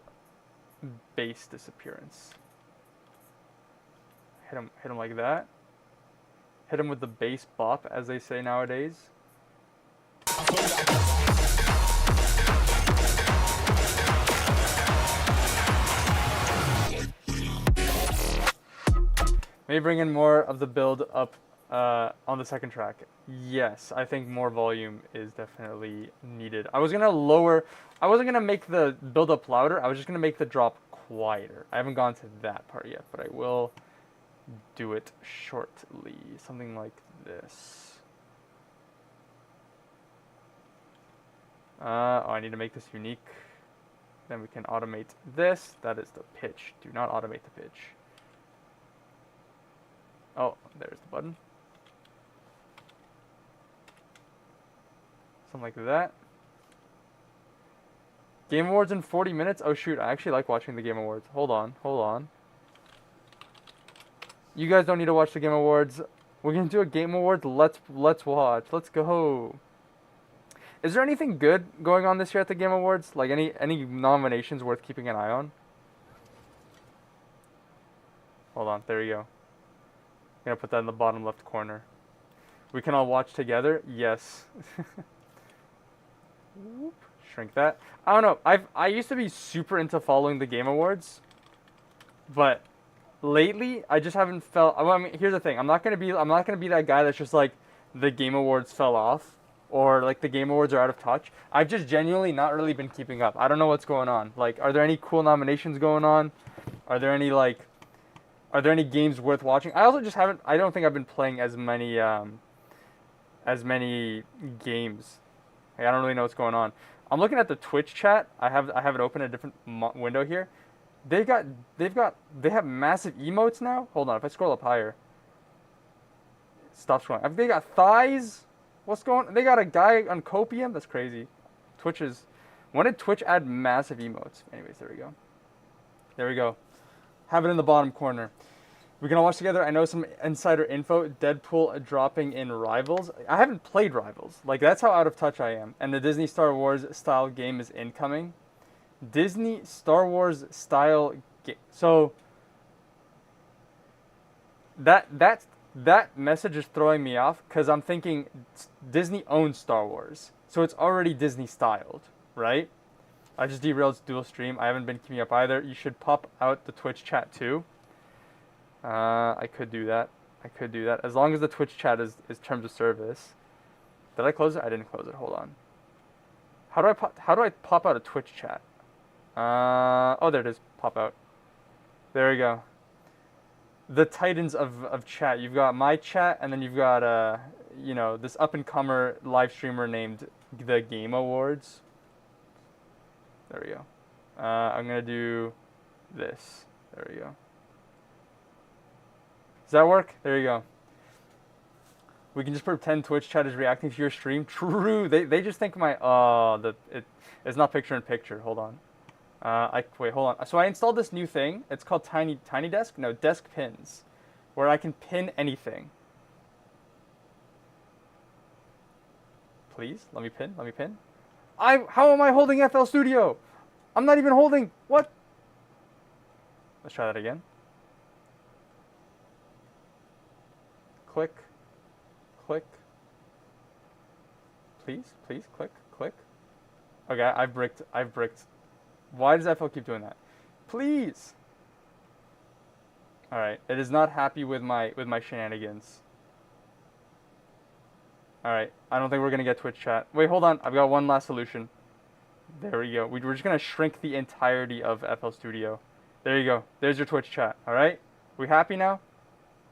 bass disappearance. Hit him like that. Hit him with the bass bop, as they say nowadays. Maybe bring in more of the build up on the second track. Yes, I think more volume is definitely needed. I wasn't gonna make the build up louder, I was just gonna make the drop quieter. I haven't gone to that part yet, but I will do it shortly. Something like this. Oh, I need to make this unique. Then we can automate this. That is the pitch. Do not automate the pitch. Oh, there's the button. Something like that. Game Awards in 40 minutes? Oh shoot, I actually like watching the Game Awards. Hold on. You guys don't need to watch the Game Awards. We're gonna do a Game Awards. Let's watch. Let's go. Is there anything good going on this year at the Game Awards? Like any nominations worth keeping an eye on? Hold on, there you go. I'm gonna put that in the bottom left corner. We can all watch together. Yes. Whoop. Shrink that. I don't know. I used to be super into following the Game Awards, but lately I just haven't felt. Well, I mean, here's the thing. I'm not gonna be that guy that's just like the Game Awards fell off or like the Game Awards are out of touch. I've just genuinely not really been keeping up. I don't know what's going on. Like, are there any cool nominations going on? Are there any games worth watching? I also just haven't. I don't think I've been playing as many games. Like, I don't really know what's going on. I'm looking at the Twitch chat. I have it open in a different window here. They have massive emotes now. Hold on, if I scroll up higher. Stop scrolling. They got thighs. What's going on? They got a guy on copium. That's crazy. When did Twitch add massive emotes? Anyways, there we go. Have it in the bottom corner. We're gonna watch together. I know some insider info. Deadpool dropping in Rivals. I haven't played Rivals. Like, that's how out of touch I am. And the Disney Star Wars style game is incoming. Disney Star Wars style game. So that message is throwing me off because I'm thinking Disney owns Star Wars, so it's already Disney styled, right? I just derailed dual stream. I haven't been keeping up either. You should pop out the Twitch chat too. I could do that. As long as the Twitch chat is terms of service. Did I close it? I didn't close it. Hold on. How do I pop out a Twitch chat? Oh, there it is. Pop out. There we go. The titans of chat. You've got my chat, and then you've got this up and comer live streamer named the Game Awards. There we go. I'm gonna do this. There we go. Does that work? There you go. We can just pretend Twitch chat is reacting to your stream. True. They just think it's not picture in picture. Hold on. Wait, hold on. So I installed this new thing. It's called Tiny Desk. No, Desk Pins, where I can pin anything. Please, let me pin. How am I holding FL Studio? I'm not even holding. What? Let's try that again. Click. Please, click. Okay, I've bricked. Why does FL keep doing that? Please. All right, it is not happy with my shenanigans. All right, I don't think we're gonna get Twitch chat. Wait, hold on. I've got one last solution. There we go. We're just gonna shrink the entirety of FL Studio. There you go. There's your Twitch chat. All right. We happy now?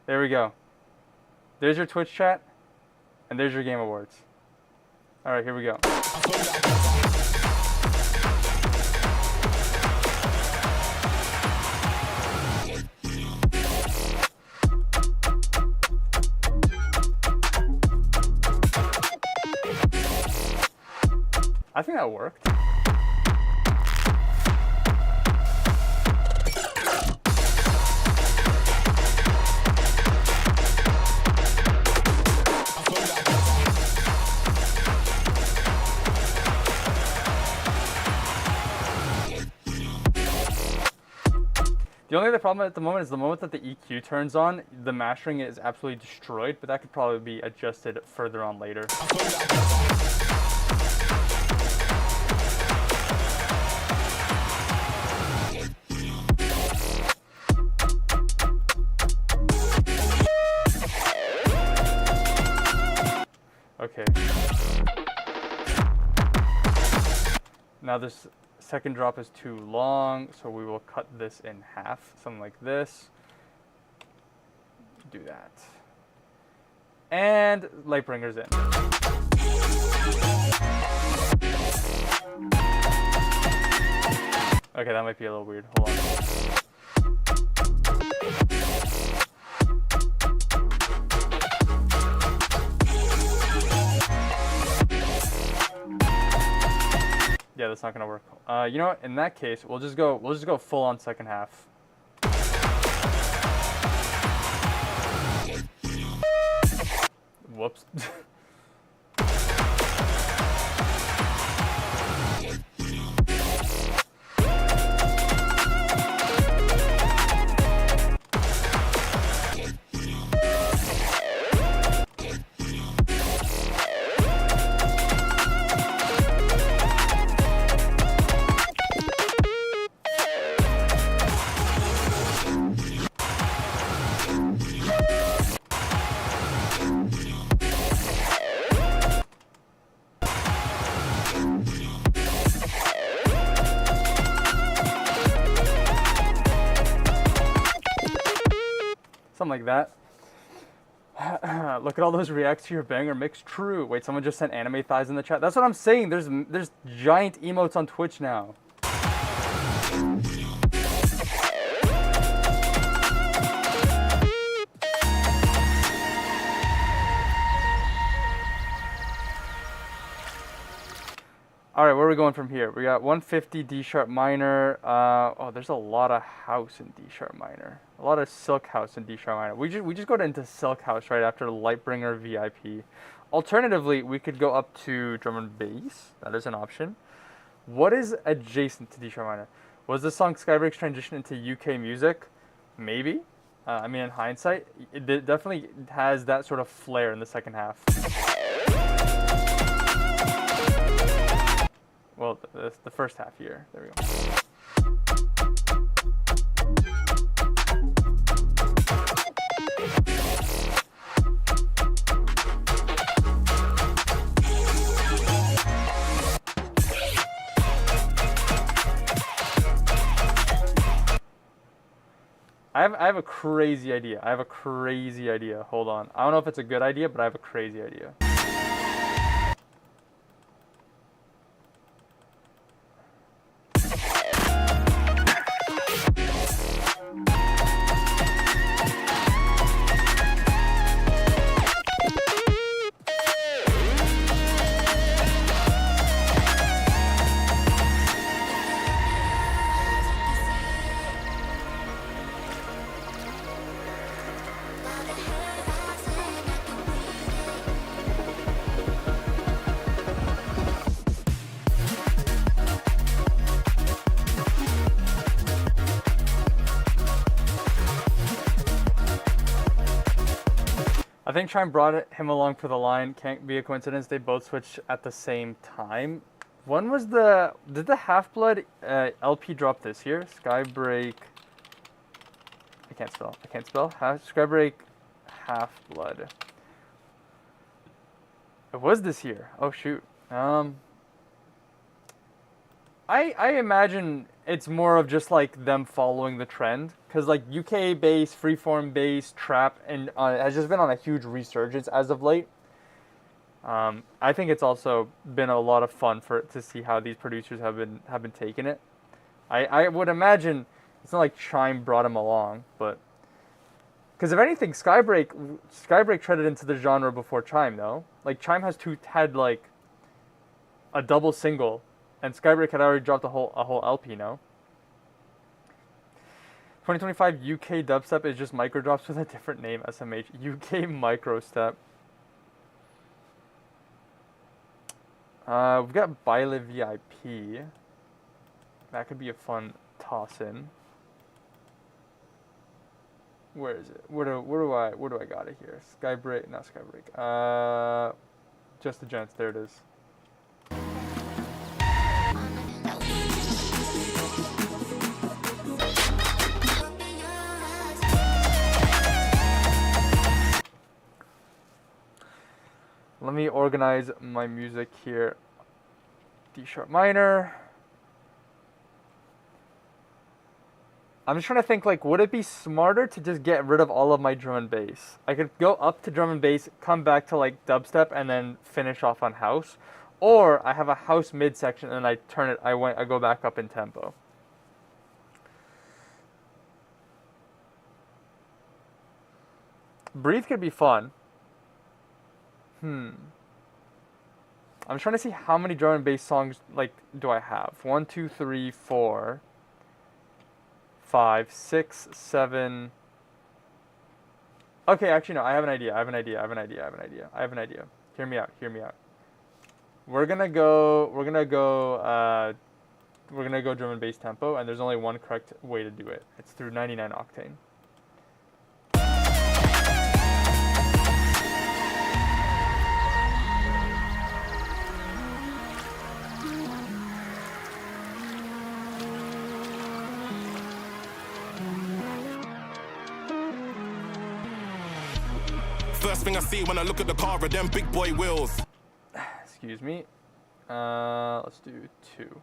There we go. There's your Twitch chat, and there's your Game Awards. All right, here we go. I think that worked. The only other problem at the moment is the moment that the EQ turns on, the mastering is absolutely destroyed, but that could probably be adjusted further on later. Okay. Now this second drop is too long, so we will cut this in half, something like this. Do that. And Lightbringer's in. Okay, that might be a little weird. Hold on. Yeah, that's not gonna work. You know what? In that case, we'll just go full on second half. Whoops. Something like that. Look at all those reacts to your banger mix. True. Wait, someone just sent anime thighs in the chat. That's what I'm saying. There's giant emotes on Twitch now. All right, where are we going from here? We got 150 D sharp minor. Oh, there's a lot of house in D sharp minor. A lot of silk house in D sharp minor. We just go into silk house right after Lightbringer VIP. Alternatively, we could go up to drum and bass. That is an option. What is adjacent to D sharp minor? Was the song Skybreak's transition into UK music? Maybe. I mean, in hindsight, it definitely has that sort of flair in the second half. Well, the first half here. There we go. I have a crazy idea. I have a crazy idea. Hold on. I don't know if it's a good idea, but I have a crazy idea. I think Chime brought him along for the line. Can't be a coincidence. They both switched at the same time. When was did the Half-Blood LP drop this year? Skybreak. I can't spell. Skybreak Half-Blood. It was this year. Oh shoot. I imagine it's more of just like them following the trend, because like UK bass, freeform bass, trap, and has just been on a huge resurgence as of late. I think it's also been a lot of fun to see how these producers have been taking it. I would imagine it's not like Chime brought him along, but because if anything, Skybreak treaded into the genre before Chime, though. Like Chime had like a double single, and Skybreak had already dropped a whole LP, no? 2025 UK dubstep is just microdrops with a different name, SMH. UK microstep. We've got Baile VIP. That could be a fun toss-in. Where is it? Where do I got it here? Skybreak, not Skybreak. Just the Gents. There it is. Let me organize my music here. D sharp minor. I'm just trying to think, like, would it be smarter to just get rid of all of my drum and bass? I could go up to drum and bass, come back to like dubstep, and then finish off on house. Or I have a house midsection and I go back up in tempo. Breathe could be fun. I'm trying to see how many drum and bass songs like do I have. 1, 2, 3, 4, 5, 6, 7. Okay, actually no, I have an idea. Hear me out. We're gonna go drum and bass tempo, and there's only one correct way to do it. It's through 99 octane. First thing I see when I look at the car are them big boy wheels. Excuse me. Let's do 2.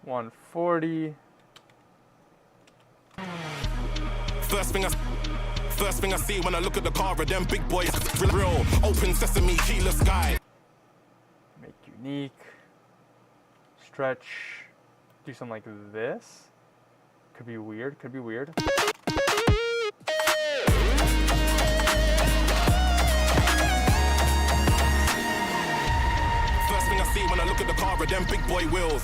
140. First thing I see when I look at the car are them big boys. Real open sesame, keyless sky. Make unique. Stretch. Do something like this. Could be weird. When I look at the car with them big boy wheels.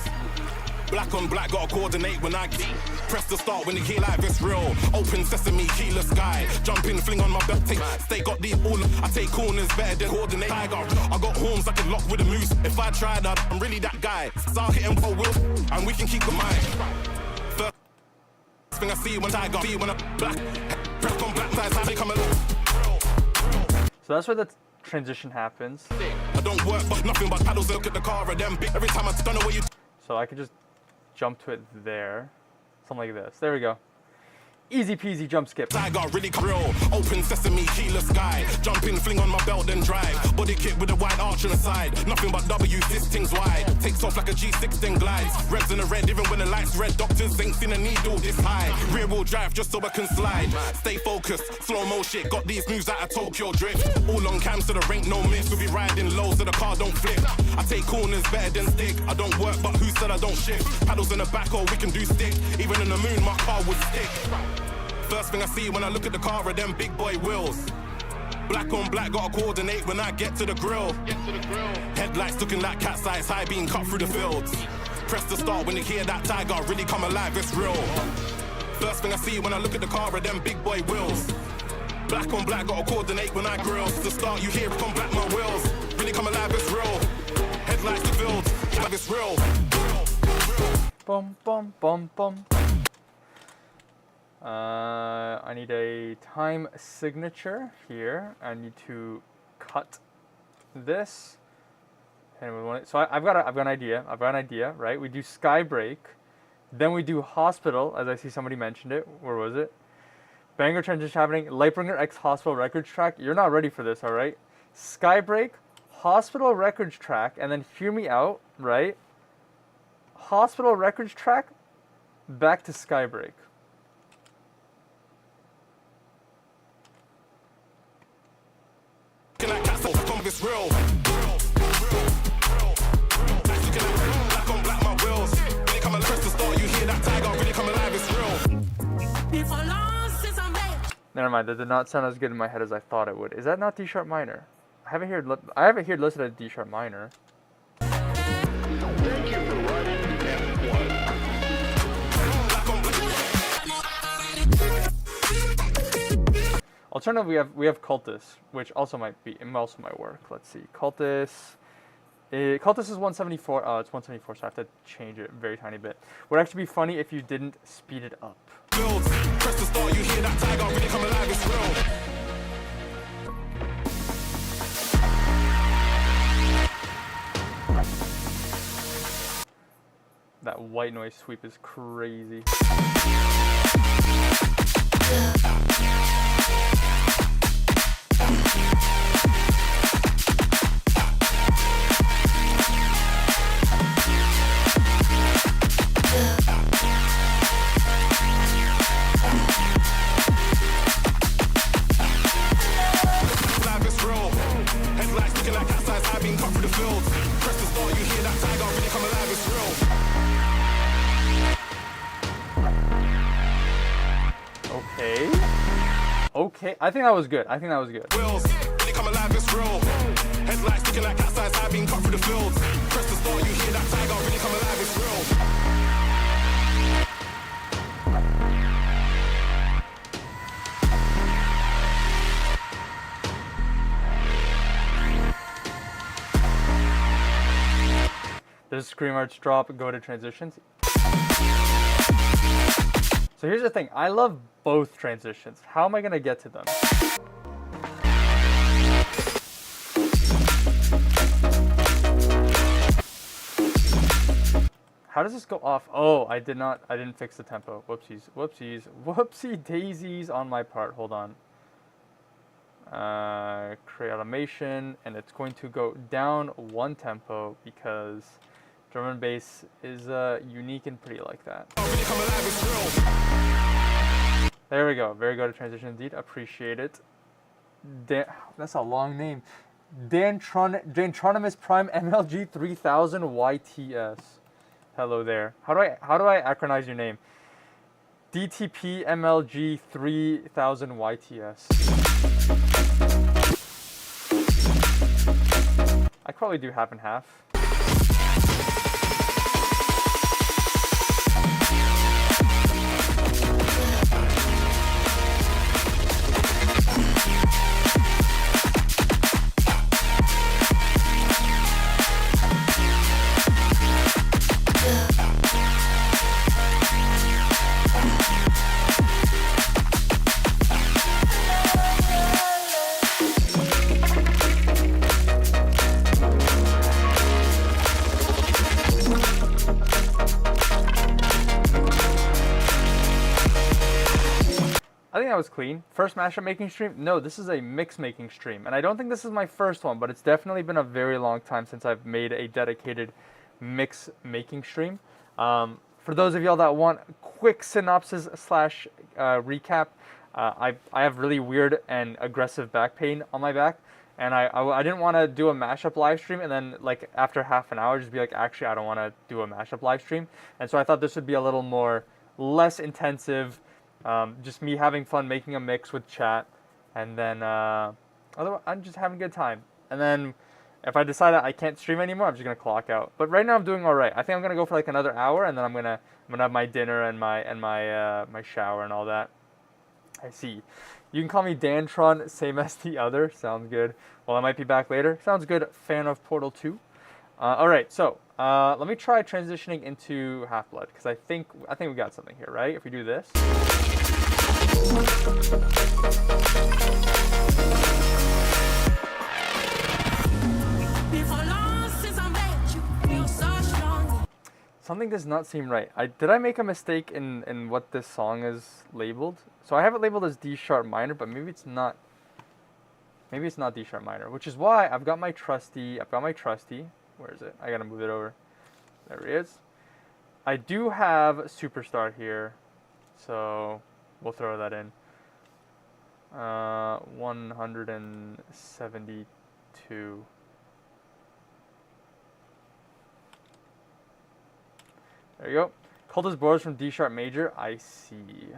Black on black, gotta coordinate when I get. Press the start when you hear like this real. Open sesame, keyless sky. Jump in, fling on my belt, stay got these all. I take corners better than coordinate. I got horns I can lock with a moose. If I tried that, I'm really that guy. Start hitting for wheels, and we can keep the mind. First thing I see when I got when I black. Press on black sides, I think I'm a. So that's where the transition happens. I don't work but nothing but paddles. Look at the car and them big. Every time I don't know where you. So I could just jump to it there. Something like this. There we go. Easy peasy jump skip. I got really real. Open sesame, keyless sky. Jump in, fling on my belt, then drive. Body kit with a wide arch on the side. Nothing but W, this thing's wide. Takes off like a G6, then glides. Reds in the red, even when the lights red. Doctors ain't seen a needle this high. Rear wheel drive just so I can slide. Stay focused, slow mo shit. Got these moves out of Tokyo drift. All on cam so there ain't no miss. We'll be riding low so the car don't flip. I take corners better than stick. I don't work but who said I don't shift? Paddles in the back or we can do stick. Even in the moon my car would stick. First thing I see when I look at the car are them big boy wheels. Black on black, gotta coordinate when I get to the grill. Headlights looking like cat's eyes, high being cut through the fields. Press the start when you hear that tiger really come alive, it's real. First thing I see when I look at the car are them big boy wheels. Black on black, gotta coordinate when I grill. The start you hear come back my wheels. Really come alive, it's real. Headlights the fields, like it's real. Bum bum bum bum. I need a time signature here. I need to cut this. So I've got an idea. Right? We do Skybreak, then we do Hospital, as I see somebody mentioned it. Where was it? Banger transition happening. Lightbringer X Hospital records track. You're not ready for this, all right? Skybreak, Hospital Records track, and then hear me out, right? Hospital Records track, back to Skybreak. Like castle, come this real. Black on black, my wheels. When you come and press the start, you hear that tiger really come alive, it's real. Never mind, that did not sound as good in my head as I thought it would. Is that not D sharp minor? I have it here listed as D sharp minor. Alternatively, we have Cultus, which also might work. Let's see, Cultus. Cultus is 174. Oh, it's 174, so I have to change it a very tiny bit. Would actually be funny if you didn't speed it up. Press the start, you hear that tiger really come alive, it's real. That white noise sweep is crazy. Live is real. Headlights looking like outside, I've been cut through the field. Press the start, you hear that tiger really come alive, it's real. Okay, I think that was good. Wheels, really come alive, it's real. Headlights looking like outside, I've been cut through the field. Press the start, you hear that tiger really come alive, it's real. Does Scream Arts drop, go to transitions? So here's the thing, I love both transitions. How am I gonna get to them? How does this go off? Oh, I didn't fix the tempo. Whoopsie daisies on my part, hold on. Create automation, and it's going to go down one tempo because drum and bass is unique and pretty like that. There we go. Very good transition indeed. Appreciate it. That's a long name. Dantronimus Prime MLG 3000 YTS. Hello there. How do I acronize your name? DTP MLG 3000 YTS. I probably do half and half. I think that was clean. First mashup making stream? No, this is a mix making stream. And I don't think this is my first one, but it's definitely been a very long time since I've made a dedicated mix making stream. For those of y'all that want quick synopsis slash recap, I have really weird and aggressive back pain on my back. And I didn't want to do a mashup live stream and then like after half an hour just be like, actually I don't want to do a mashup live stream. And so I thought this would be a little more, less intensive, just me having fun making a mix with chat, and then otherwise I'm just having a good time. And then if I decide that I can't stream anymore, I'm just gonna clock out. But right now I'm doing all right. I think I'm gonna go for like another hour, and then I'm gonna have my dinner and my shower and all that. I see. You can call me Dantron, same as the other. Sounds good. Well, I might be back later. Sounds good. Fan of Portal 2. All right, so let me try transitioning into Half-Blood because I think we got something here, right? If we do this. Something does not seem right. Did I make a mistake in what this song is labeled? So I have it labeled as D sharp minor, but maybe it's not. Maybe it's not D sharp minor, which is why I've got my trusty. Where is it? I gotta move it over. There he is. I do have Superstar here, so we'll throw that in. 172. There you go. Cultist borders from D sharp major. I see.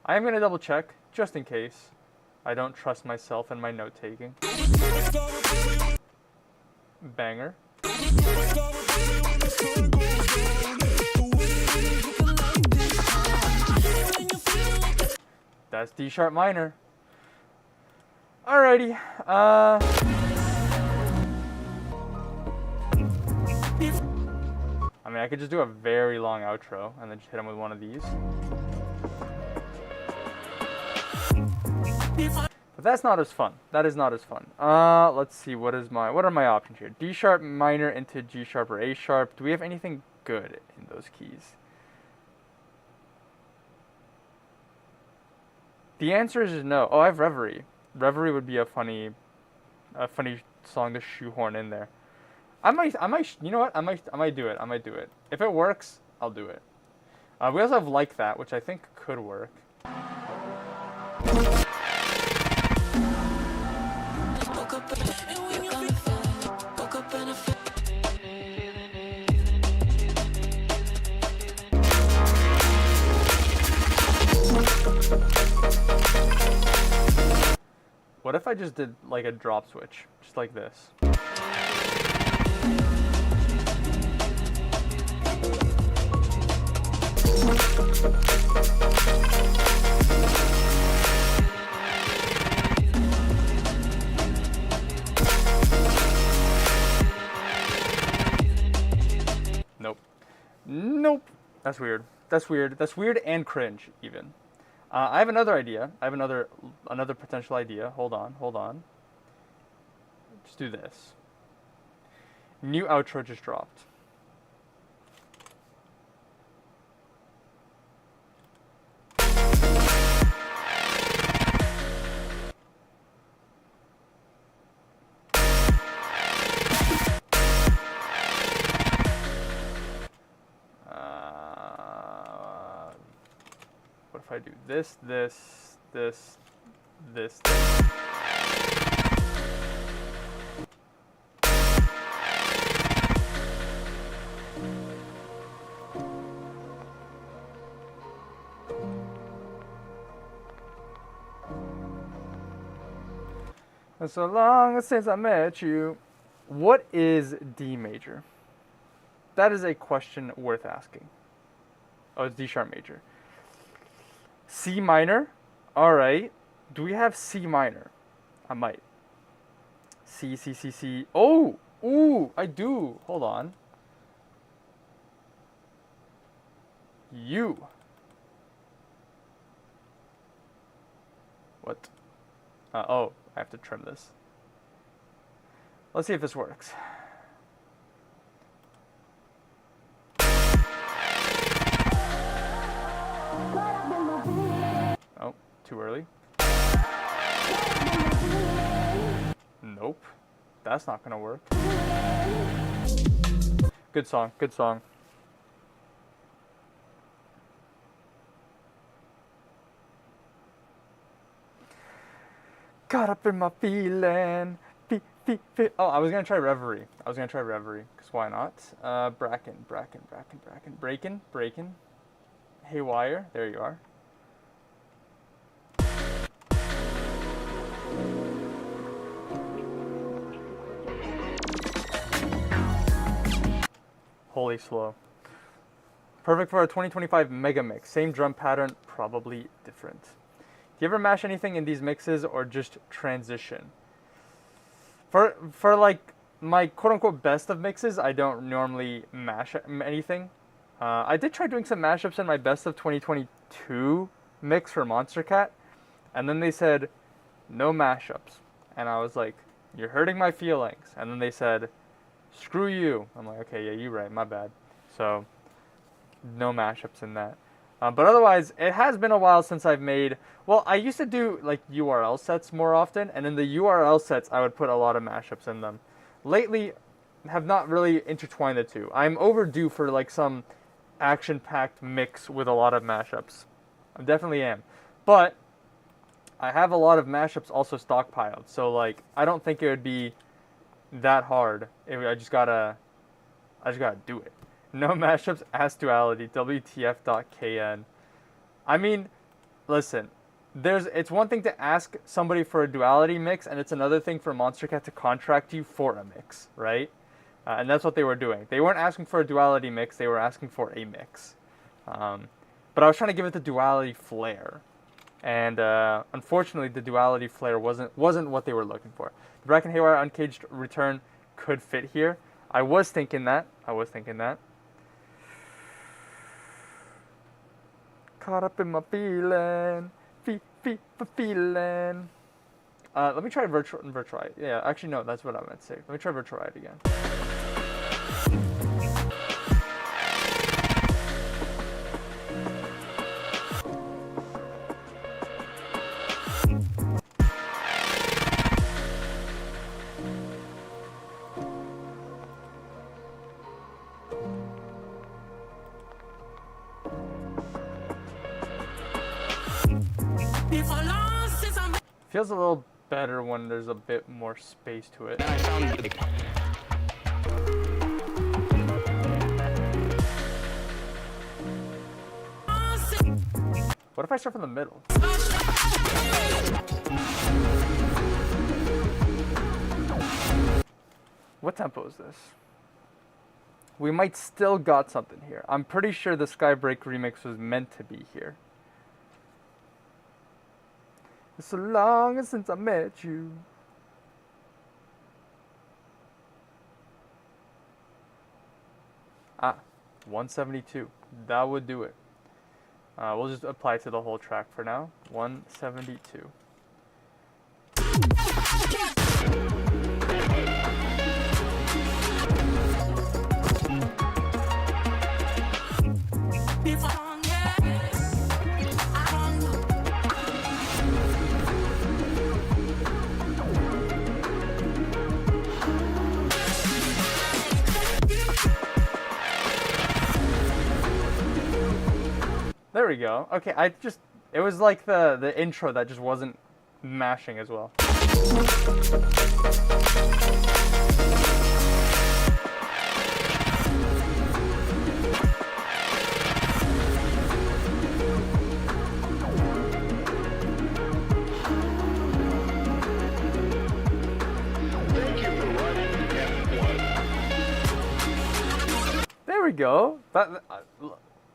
I am gonna double check just in case. I don't trust myself in my note taking. Banger. That's D sharp minor. Alrighty. I mean, I could just do a very long outro and then just hit him with one of these. But that's not as fun. That is not as fun. Let's see. What are my options here? D sharp minor into G sharp or A sharp. Do we have anything good in those keys? The answer is no. Oh, I have Reverie. Reverie would be a funny song to shoehorn in there. I might, you know what? I might do it. If it works, I'll do it. We also have Like That, which I think could work. What if I just did like a drop switch, just like this? Nope. Nope. That's weird. That's weird. That's weird and cringe even. I have another idea. I have another potential idea. Hold on. Just do this. New outro just dropped. What if I do this. And so long since I met you. What is D major? That is a question worth asking. Oh, it's D sharp major. C minor? Alright. Do we have C minor? I might. C. Oh! Ooh! I do! Hold on. U. What? Oh, I have to trim this. Let's see if this works. Oh, too early. Nope. That's not gonna work. Good song, good song. Caught up in my feeling. Oh, I was gonna try Reverie. Cause why not? Bracken. Breakin. Haywire. There you are. Holy slow. Perfect for a 2025 mega mix. Same drum pattern, probably different. Do you ever mash anything in these mixes or just transition? For like my quote unquote best of mixes, I don't normally mash anything. I did try doing some mashups in my best of 2022 mix for Monster Cat, and then they said no mashups, and I was like, you're hurting my feelings. And then they said, screw you. I'm like, okay, yeah, you're right, my bad. So no mashups in that. But otherwise, it has been a while since I've made. Well, I used to do like URL sets more often, and in the URL sets, I would put a lot of mashups in them. Lately, have not really intertwined the two. I'm overdue for like some action-packed mix with a lot of mashups. I definitely am, but I have a lot of mashups also stockpiled. So like, I don't think it would be that hard. I just gotta do it. No mashups, ask duality, WTF.KN. I mean, listen, it's one thing to ask somebody for a duality mix, and it's another thing for Monster Cat to contract you for a mix, right? And that's what they were doing. They weren't asking for a duality mix, they were asking for a mix. But I was trying to give it the duality flair. And unfortunately, the duality flair wasn't what they were looking for. The Bracken Haywire Uncaged return could fit here. I was thinking that. Caught up in my feeling. Feeling. Let me try virtual ride. Yeah, actually no, that's what I meant to say. Let me try virtual ride again. Feels a little better when there's a bit more space to it. What if I start from the middle? What tempo is this? We might still got something here. I'm pretty sure the Skybreak remix was meant to be here. It's so long since I met you. Ah, 172. That would do it. We'll just apply it to the whole track for now. 172. There we go. Okay, it was like the intro that just wasn't mashing as well. There we go.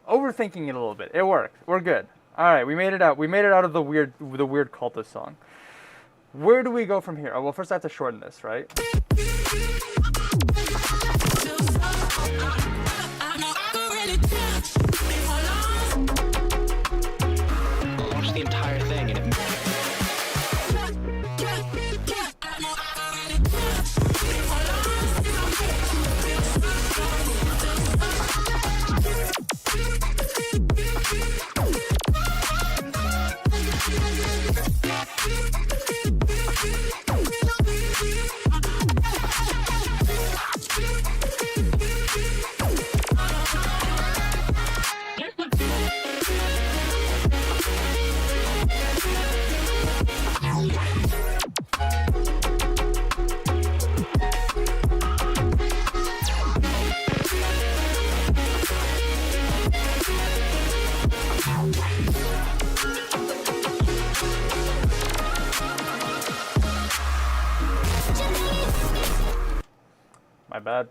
Overthinking it a little bit. It worked. We're good. All right, we made it out. We made it out of the weird cultist song. Where do we go from here? Oh, well, first I have to shorten this, right? Watch the entire thing and it... My bad.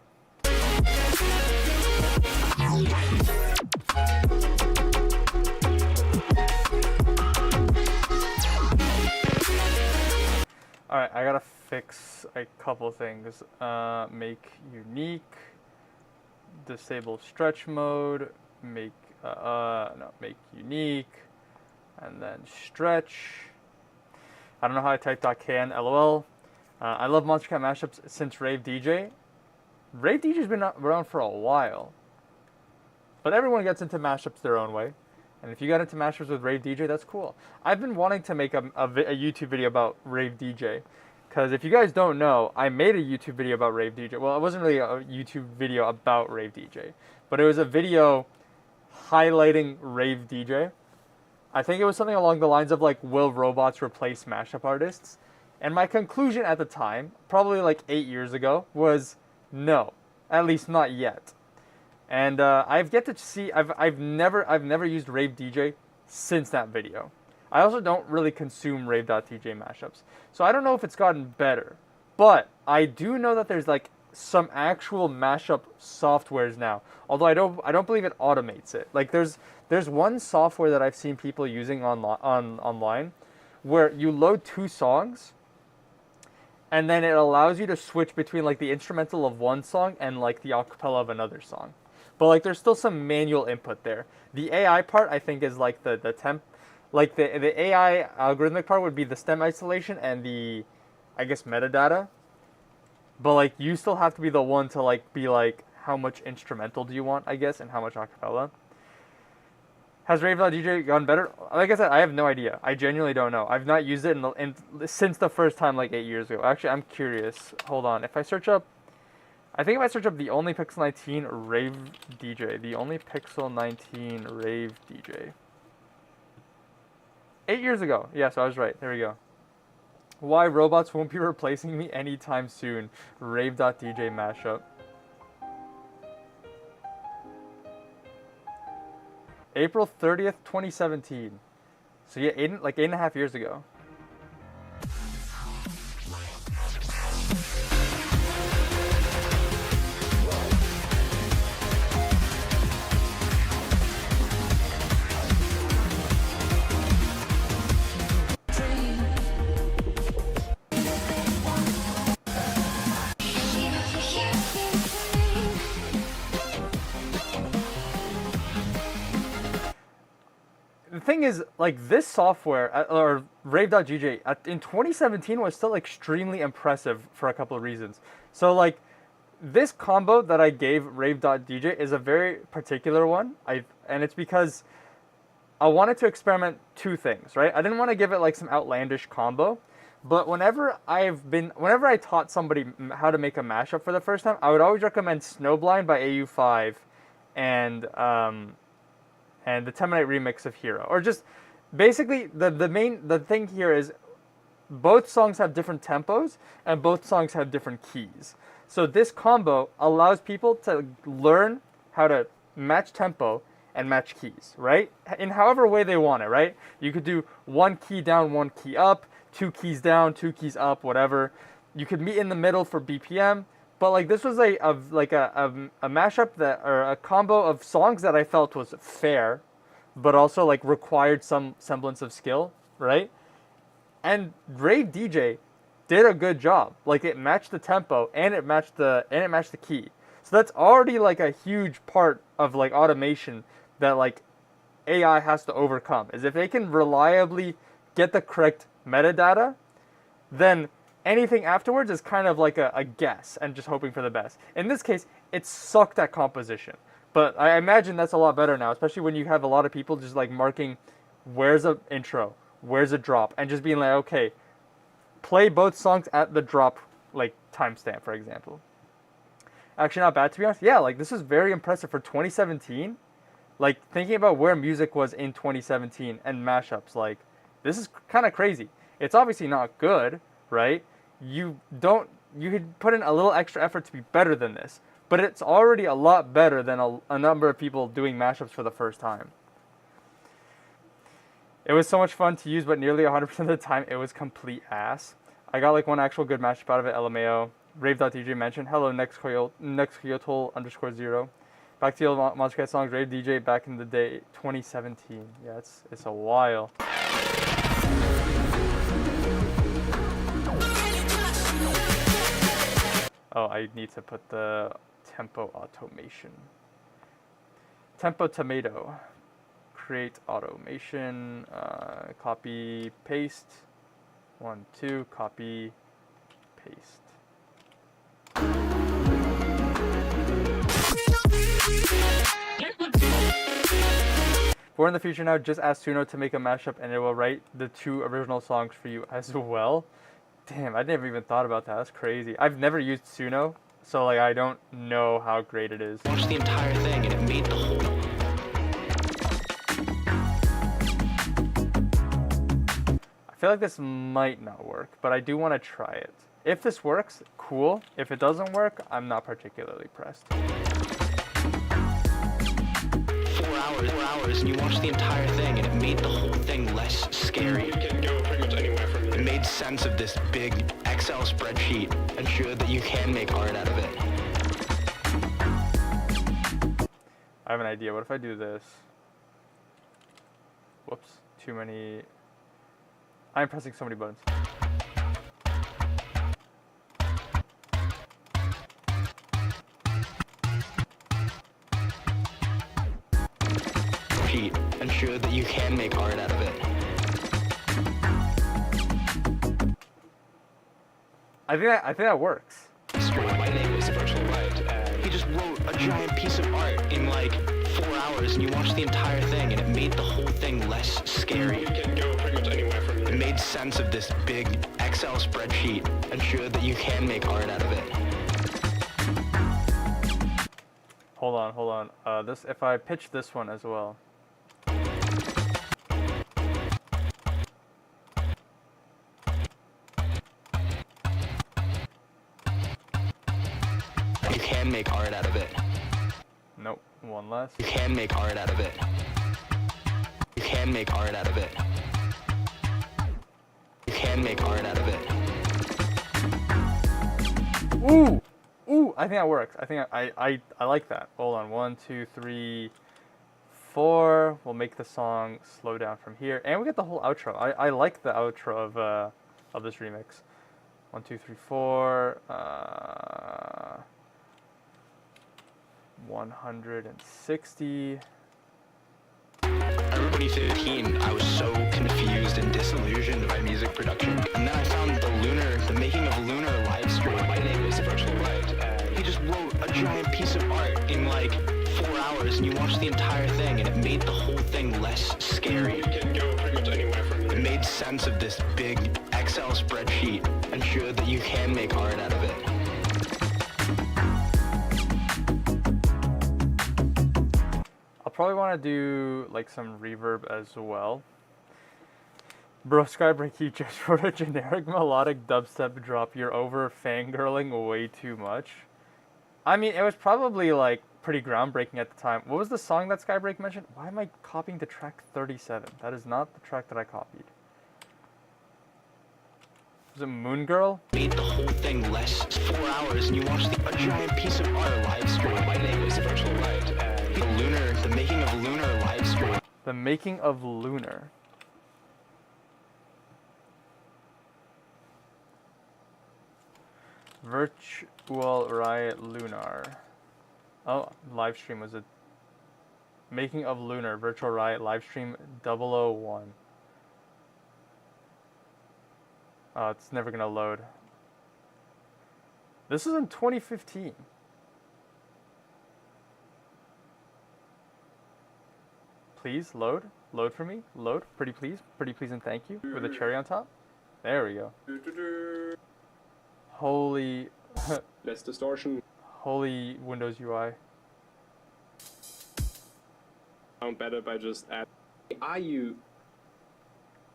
Alright, I gotta fix a couple things. Make unique, disable stretch mode, make unique, and then stretch. I don't know how I type .kn, lol. I love Monster Cat mashups since Rave DJ. Rave DJ's been around for a while. But everyone gets into mashups their own way. And if you got into mashups with Rave DJ, that's cool. I've been wanting to make a YouTube video about Rave DJ. Because if you guys don't know, I made a YouTube video about Rave DJ. Well, it wasn't really a YouTube video about Rave DJ. But it was a video highlighting Rave DJ. I think it was something along the lines of like, will robots replace mashup artists? And my conclusion at the time, probably like 8 years ago, was no. At least not yet. And I've yet to see, I've never used Rave DJ since that video. I also don't really consume Rave.dj mashups. So I don't know if it's gotten better. But I do know that there's like some actual mashup softwares now. Although I don't believe it automates it. Like there's one software that I've seen people using online where you load 2 songs and then it allows you to switch between like the instrumental of one song and like the acapella of another song. But like there's still some manual input there. The AI part I think is like the temp, like the AI algorithmic part would be the stem isolation and the, I guess, metadata. But like you still have to be the one to like be like how much instrumental do you want, I guess, and how much acapella. Has Rave.dj gotten better? Like I said, I have no idea. I genuinely don't know. I've not used it since the first time like 8 years ago. Actually, I'm curious. Hold on. If I search up, I think if I search up the only Pixel 19 Rave DJ, the only Pixel 19 Rave DJ. 8 years ago. Yeah, so I was right. There we go. Why robots won't be replacing me anytime soon. Rave.dj mashup. April 30th, 2017. So yeah, 8.5 years ago. The thing is, like, this software, or Rave.dj, in 2017 was still extremely impressive for a couple of reasons. So, like, this combo that I gave Rave.dj is a very particular one, and it's because I wanted to experiment 2 things, right? I didn't want to give it, like, some outlandish combo, but whenever I taught somebody how to make a mashup for the first time, I would always recommend Snowblind by AU5 and the Temanite remix of Hero. Or just, basically, the thing here is both songs have different tempos, and both songs have different keys. So this combo allows people to learn how to match tempo and match keys, right? In however way they want it, right? You could do 1 key down, 1 key up, 2 keys down, 2 keys up, whatever. You could meet in the middle for BPM. But like this was a mashup or a combo of songs that I felt was fair, but also like required some semblance of skill, right? And Rave DJ did a good job. Like it matched the tempo and it matched the key. So that's already like a huge part of like automation that like AI has to overcome. Is if they can reliably get the correct metadata, then anything afterwards is kind of like a guess and just hoping for the best. In this case, it sucked at composition. But I imagine that's a lot better now, especially when you have a lot of people just like marking where's a intro, where's a drop, and just being like, okay, play both songs at the drop like timestamp, for example. Actually, not bad to be honest. Yeah, like this is very impressive for 2017. Like thinking about where music was in 2017 and mashups, like this is kind of crazy. It's obviously not good, right? You could put in a little extra effort to be better than this, but it's already a lot better than a number of people doing mashups for the first time. It was so much fun to use, but nearly 100% of the time it was complete ass. I got like one actual good mashup out of it, LMAO. Rave.dj mentioned, hello, nextcoyotl _0. Back to the old Monstercat songs, Rave DJ back in the day, 2017. Yeah, it's a while. Oh, I need to put the tempo automation. Tempo tomato. Create automation. Copy, paste. 1, 2, copy, paste. For in the future now, just ask Suno to make a mashup and it will write the 2 original songs for you as well. Damn, I never even thought about that. That's crazy. I've never used Suno, so like I don't know how great it is. Watched the entire thing and it made the whole. I feel like this might not work, but I do want to try it. If this works, cool. If it doesn't work, I'm not particularly pressed. 4 hours, and you watched the entire thing, and it made the whole thing less scary. You can go pretty much anywhere from It here. made sense of this big Excel spreadsheet and showed that you can make art out of it. I have an idea. What if I do this? Whoops. Too many. I'm pressing so many buttons. Sheet and showed that you can make art out of it. I think that works. My name is Virtual Light, and He just wrote a giant piece of art in like 4 hours, and you watched the entire thing, and it made the whole thing less scary. you can go pretty much anywhere from It here. made sense of this big Excel spreadsheet and showed that you can make art out of it. Hold on. This if I pitch this one as well. You can make art out of it. Nope. One less. You can make art out of it. You can make art out of it. You can make art out of it. Ooh! Ooh! I think that works. I think I like that. Hold on. 1, 2, 3, 4. We'll make the song slow down from here, and we get the whole outro. I like the outro of this remix. 1, 2, 3, 4. 160. I remember 2015, I was so confused and disillusioned by music production. And then I found the making of Lunar live stream. My name is Virtual Light, and He just wrote a giant piece of art in like 4 hours, and you watched the entire thing, and it made the whole thing less scary. you can go pretty much anywhere from It here. made sense of this big Excel spreadsheet and showed that you can make art out of it. I'll probably want to do like some reverb as well. Bro, Skybreak, you just wrote a generic melodic dubstep drop. You're over fangirling way too much. I mean, it was probably like pretty groundbreaking at the time. What was the song that Skybreak mentioned? Why am I copying the track 37? That is not the track that I copied. Was it Moon Girl? Made the whole thing less 4 hours, and you watched a giant piece of art live stream. My name is Virtual Light, and The making of Lunar live stream. The Making of Lunar. Virtual Riot Lunar. Oh, live stream was it? Making of Lunar, Virtual Riot live stream 001. Oh, it's never gonna load. This is in 2015. Please load. Load for me. Load. Pretty please. Pretty please and thank you. With a cherry on top. There we go. Holy, less distortion. holy Windows UI. Sound better by just add. Are you?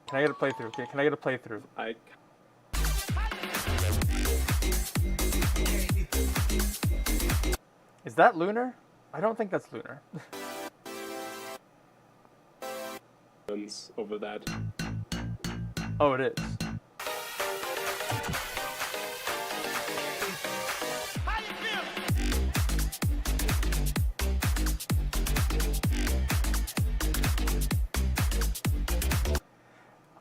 Can I get a playthrough? Okay, can I get a playthrough? I Is that Lunar? I don't think that's Lunar. can't over that. Oh, it is.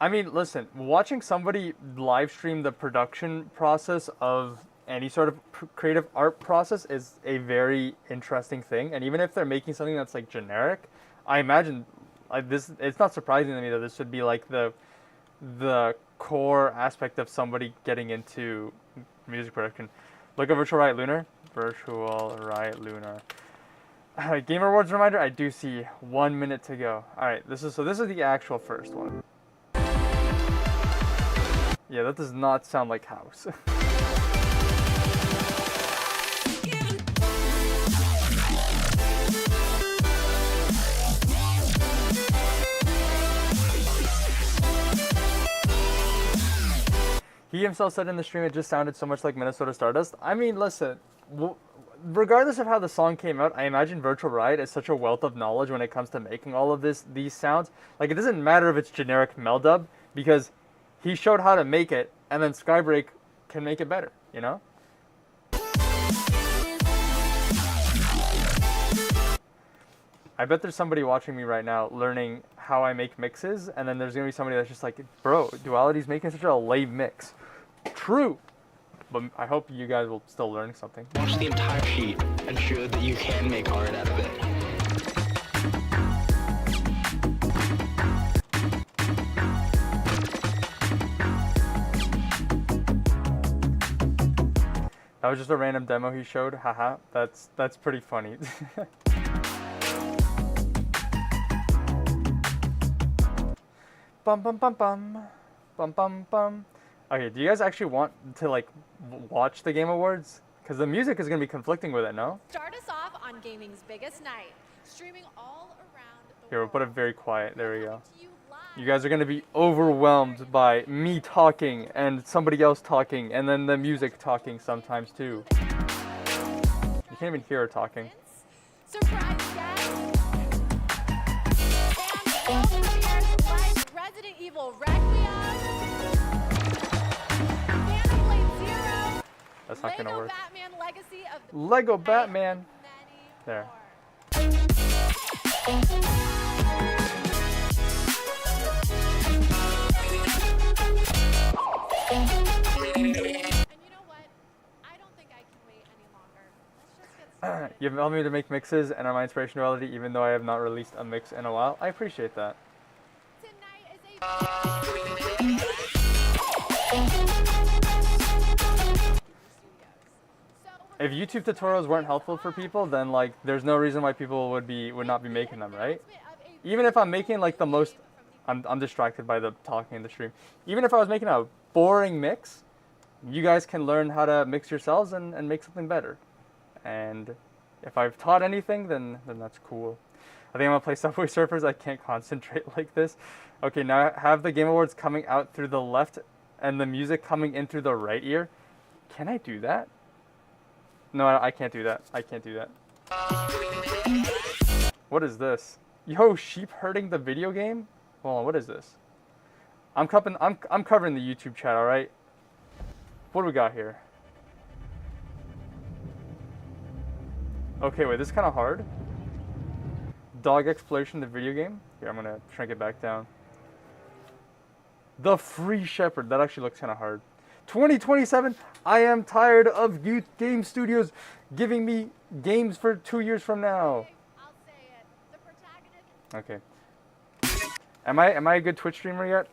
I mean, listen, watching somebody live stream the production process of any sort of creative art process is a very interesting thing. And even if they're making something that's like generic, I imagine like this. It's not surprising to me that this would be like the core aspect of somebody getting into music production. Look at Virtual Riot Lunar. Virtual Riot Lunar. Game Awards reminder. I do see 1 minute to go. All right, this is the actual first one. Yeah, that does not sound like house. He himself said in the stream it just sounded so much like Minnesota Stardust. I mean, listen, regardless of how the song came out, I imagine Virtual Riot is such a wealth of knowledge when it comes to making all of these sounds. Like, it doesn't matter if it's generic Meldub, because he showed how to make it, and then Skybreak can make it better, you know? I bet there's somebody watching me right now learning how I make mixes, and then there's gonna be somebody that's just like, bro, Duality's making such a lame mix. True. But I hope you guys will still learn something. Watch the entire sheet and show that you can make art out of it. That was just a random demo he showed. Haha, that's pretty funny. Bum bum bum bum. Bum bum bum. Okay, do you guys actually want to like watch the Game Awards? Because the music is gonna be conflicting with it, no? Start us off on gaming's biggest night, streaming all around the Here, we'll world. put it very quiet. There we go. Coming to you live. You guys are gonna be overwhelmed by me talking and somebody else talking, and then the music talking sometimes too. You can't even hear her talking. Surprise guests. And world premieres like Resident Evil Requiem, Phantom Blade Zero, That's not gonna Lego work. Batman Legacy of the Lego and Batman. many There. more. And you know what? I don't think I can wait any longer. Let's just get started. You've helped me to make mixes and are my inspiration reality, even though I have not released a mix in a while. I appreciate that. Tonight is a If YouTube tutorials weren't helpful for people, then like there's no reason why people would not be making them, right? Even if I'm making like the most, I'm distracted by the talking in the stream. Even if I was making a boring mix, you guys can learn how to mix yourselves and make something better. And if I've taught anything, then that's cool. I think I'm gonna play Subway Surfers. I can't concentrate like this. Okay, now I have the Game Awards coming out through the left and the music coming in through the right ear. Can I do that? No, I can't do that. I can't do that. What is this? Yo, sheep herding the video game? Hold on, what is this? I'm covering the YouTube chat, all right? What do we got here? Okay, wait, this is kind of hard. Dog Exploration, the video game. Here, I'm gonna shrink it back down. The Free Shepherd. That actually looks kind of hard. 2027. I am tired of youth game studios giving me games for 2 years from now. I'll say it. The protagonist. Okay. Am I a good Twitch streamer yet?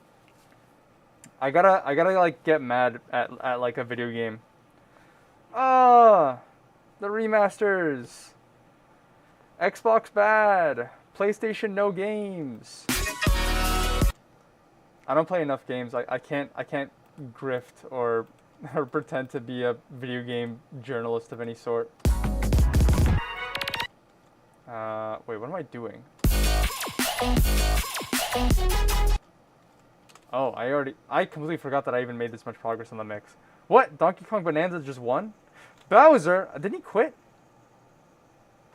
I gotta like get mad at like a video game. Ah, the remasters. Xbox bad. PlayStation no games. I don't play enough games. I can't grift or pretend to be a video game journalist of any sort. Wait, what am I doing? Oh, I completely forgot that I even made this much progress on the mix. What? Donkey Kong Bonanza just won? Bowser? Didn't he quit?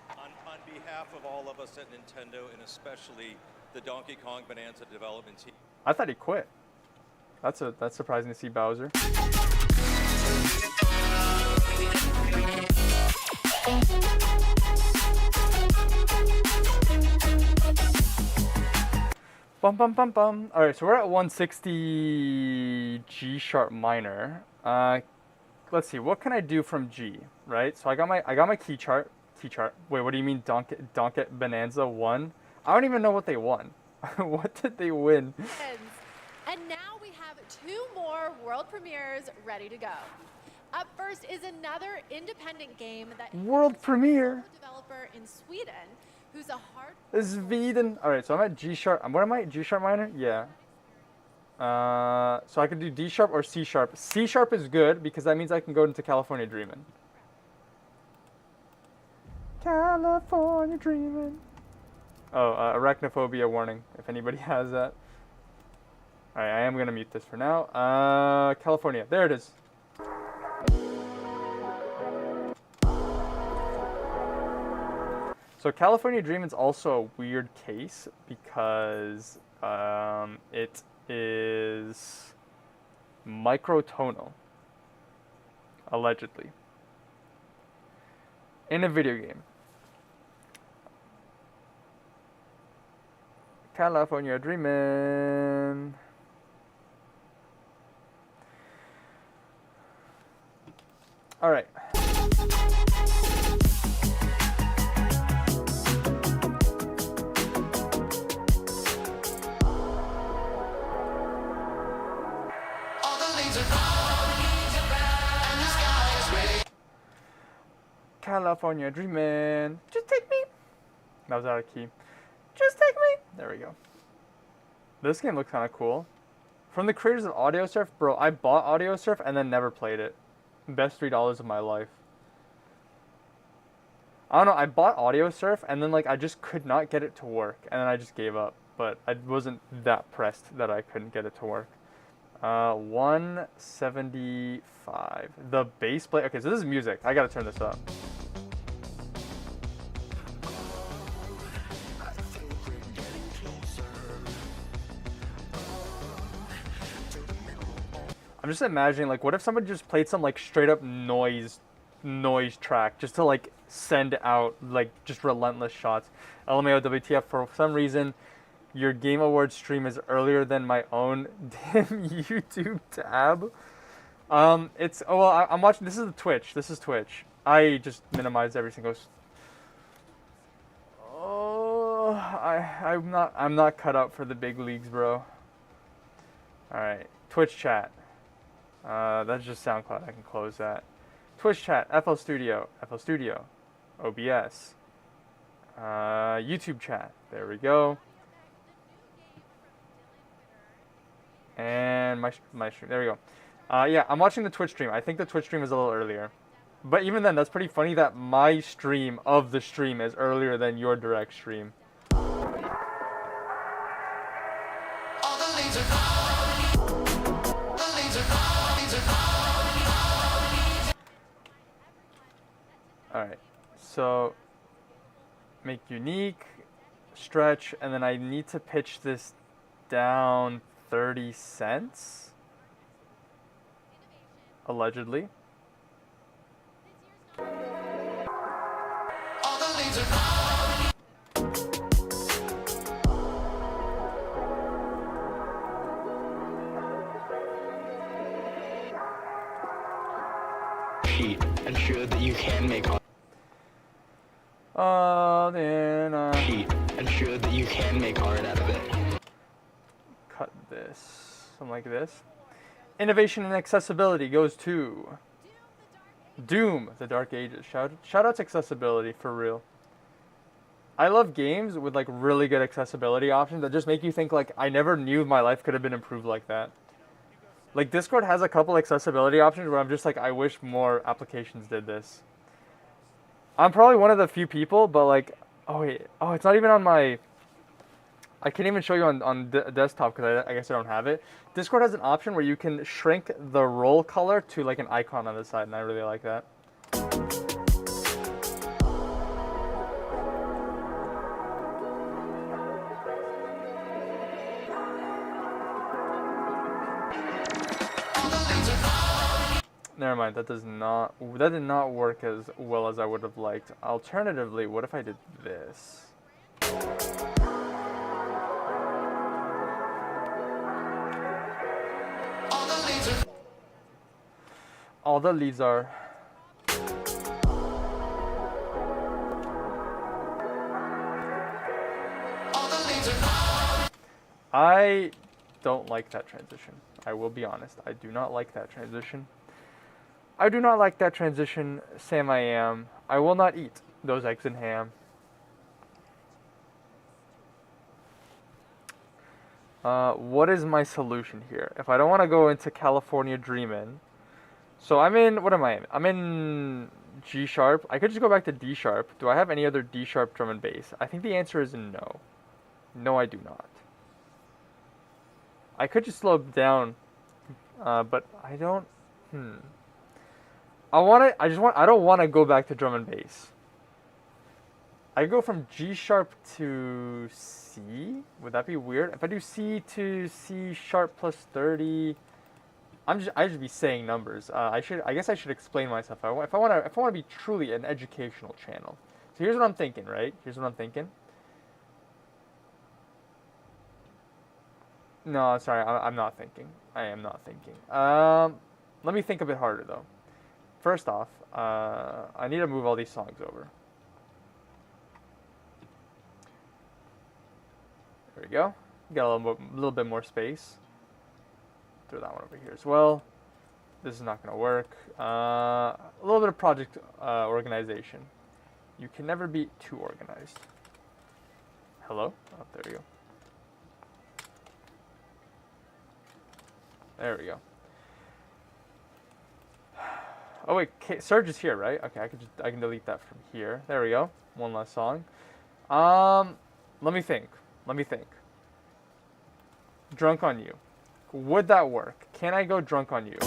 On behalf of all of us at Nintendo, and especially the Donkey Kong Bonanza development team, I thought he quit. That's surprising to see Bowser. Bum bum bum bum. All right, so we're at 160 G sharp minor. Let's see, what can I do from G? Right. So I got my key chart. Wait, what do you mean? Donkey Bonanza won? I don't even know what they won. What did they win? And now we have 2 more world premieres ready to go. Up first is another independent game that World is premiere. a developer in Sweden who's a hard Sweden. All right, so I'm at G sharp. What am I? G sharp minor? Yeah. So I can do D sharp or C sharp. C sharp is good because that means I can go into California Dreamin'. California Dreamin'. Oh, arachnophobia warning, if anybody has that. Alright, I am gonna mute this for now. California, there it is. So California Dreamin' is also a weird case because it is microtonal, allegedly, in a video game. California Dreamin'. All right. California Dreamin'. Just take me. That was out of key. Just take me. There we go. This game looks kind of cool. From the creators of Audio Surf, bro, I bought Audio Surf and then never played it. Best $3 of my life. I don't know, I bought Audio Surf and then like I just could not get it to work and then I just gave up. But I wasn't that pressed that I couldn't get it to work. 175. The bass play. Okay, so this is music. I gotta turn this up. I'm just imagining, like, what if somebody just played some, like, straight up noise track just to, like, send out, like, just relentless shots. LMAO WTF, for some reason, your Game Awards stream is earlier than my own damn YouTube tab. I'm watching, this is Twitch. I just minimized every single... Oh, I'm not cut out for the big leagues, bro. Alright, Twitch chat. That's just SoundCloud. I can close that. Twitch chat, FL Studio, OBS, YouTube chat. There we go. And my stream. There we go. Yeah, I'm watching the Twitch stream. I think the Twitch stream is a little earlier. But even then, that's pretty funny that my stream of the stream is earlier than your direct stream. Alright, so make unique, stretch, and then I need to pitch this down 30 cents, allegedly. Ensure that you can make art. Ensure that you can make art out of it. Cut this, something like this. Innovation and accessibility goes to Doom, the Dark Ages. Shout out to accessibility, for real. I love games with like really good accessibility options that just make you think like I never knew my life could have been improved like that. Like Discord has a couple accessibility options where I'm just like, I wish more applications did this. I'm probably one of the few people, but like, it's not even on my, I can't even show you on desktop because I guess I don't have it. Discord has an option where you can shrink the roll color to like an icon on the side, and I really like that. Never mind, that did not work as well as I would have liked. Alternatively, what if I did this? All the leads are... I don't like that transition. I will be honest. I do not like that transition. I do not like that transition, Sam I am. I will not eat those eggs and ham. What is my solution here? If I don't want to go into California Dreamin', so I'm in, what am I in? I'm in G sharp. I could just go back to D sharp. Do I have any other D sharp drum and bass? I think the answer is no. No, I do not. I could just slow it down, but I don't, I don't want to go back to drum and bass. I go from G sharp to C. Would that be weird? If I do C to C sharp plus 30, I should be saying numbers. I guess I should explain myself. If I want to be truly an educational channel. So here's what I'm thinking, right? Here's what I'm thinking. No, sorry, I'm not thinking. I am not thinking. Let me think a bit harder though. First off, I need to move all these songs over. There we go. Got a little bit more space. Throw that one over here as well. This is not going to work. A little bit of project organization. You can never be too organized. Hello? Oh, there we go. There we go. Oh wait, Surge is here, right? Okay, I can delete that from here. There we go. One last song. Let me think. Drunk on You. Would that work? Can I go drunk on you?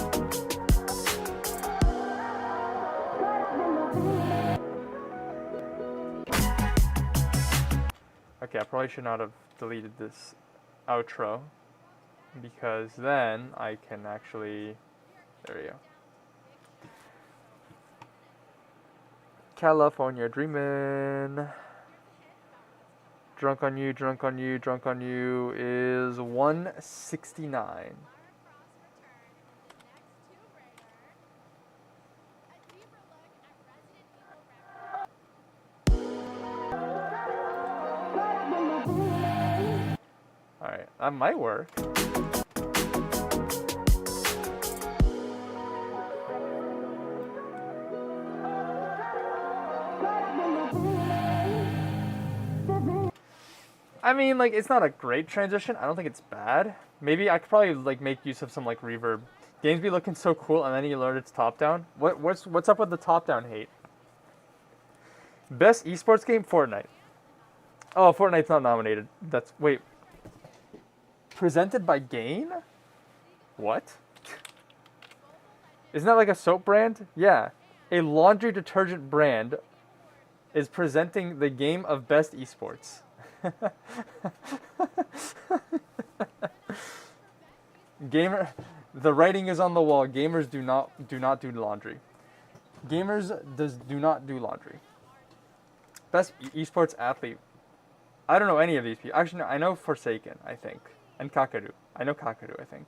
Okay, I probably should not have deleted this outro, because then I can actually, there we go. California Dreamin'. Drunk on You, Drunk on You, Drunk on You is 169. Alright, that might work. I mean, like, it's not a great transition. I don't think it's bad. Maybe I could probably, like, make use of some, like, reverb. Games be looking so cool, and then you learn it's top-down. What's up with the top-down hate? Best esports game? Fortnite. Oh, Fortnite's not nominated. Wait. Presented by Gain? What? Isn't that like a soap brand? Yeah. A laundry detergent brand is presenting the game of best esports. Gamer, the writing is on the wall. Gamers do not do laundry. Gamers do not do laundry. Best esports athlete. I don't know any of these people. Actually, no, I know Forsaken, I think, and Kakaru. I know Kakaru, I think.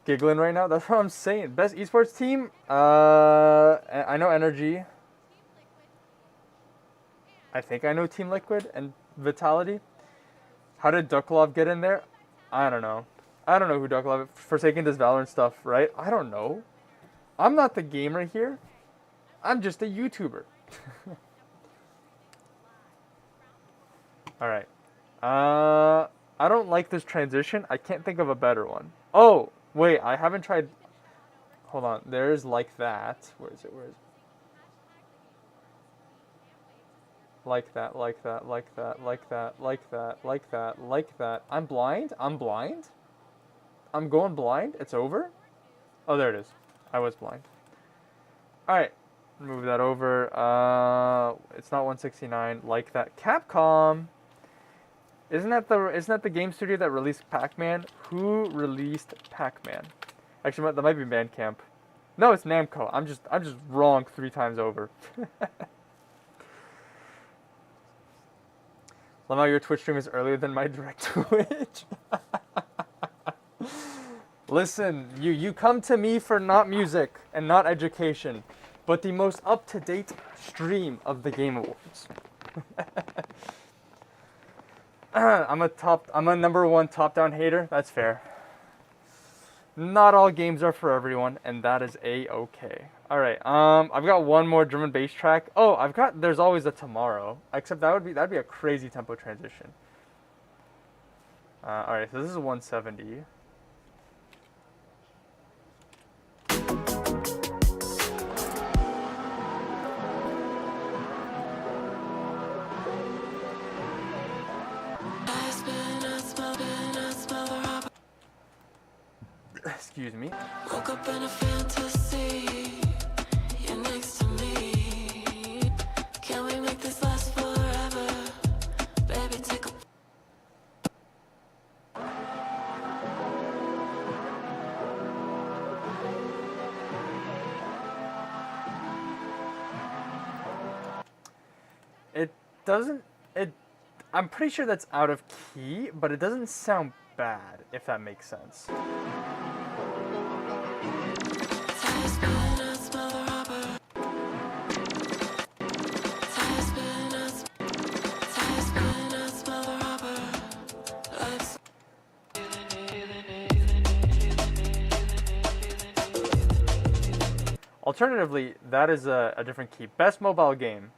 Giggling right now. That's what I'm saying. Best esports team. I know Energy. I think I know Team Liquid and Vitality. How did Duklov get in there? I don't know. I don't know who Duklov is. Forsaken does Valorant stuff, right? I don't know. I'm not the gamer here. I'm just a YouTuber. Alright. I don't like this transition. I can't think of a better one. Oh, wait. I haven't tried... Hold on. There's like that. Where is it? Like that, like that, like that, like that, like that, like that, like that. I'm blind? I'm going blind? It's over? Oh, there it is. I was blind. Alright. Move that over. It's not 169. Like that. Capcom. Isn't that the game studio that released Pac-Man? Who released Pac-Man? Actually, that might be Bandcamp. No, it's Namco. I'm just wrong 3 times over. Lamau, your Twitch stream is earlier than my direct Twitch. Listen, you come to me for not music and not education, but the most up-to-date stream of the Game Awards. I'm a number 1 top-down hater. That's fair. Not all games are for everyone, and that is a-okay. Alright, I've got one more drum and bass track. Oh, There's Always a Tomorrow. Except that'd be a crazy tempo transition. Alright, so this is 170. Excuse me. Woke up in a fantasy. You're next to me. Can we make this last forever? Baby, take a It doesn't. I'm pretty sure that's out of key, but it doesn't sound bad, if that makes sense. Alternatively, that is a different key. Best mobile game.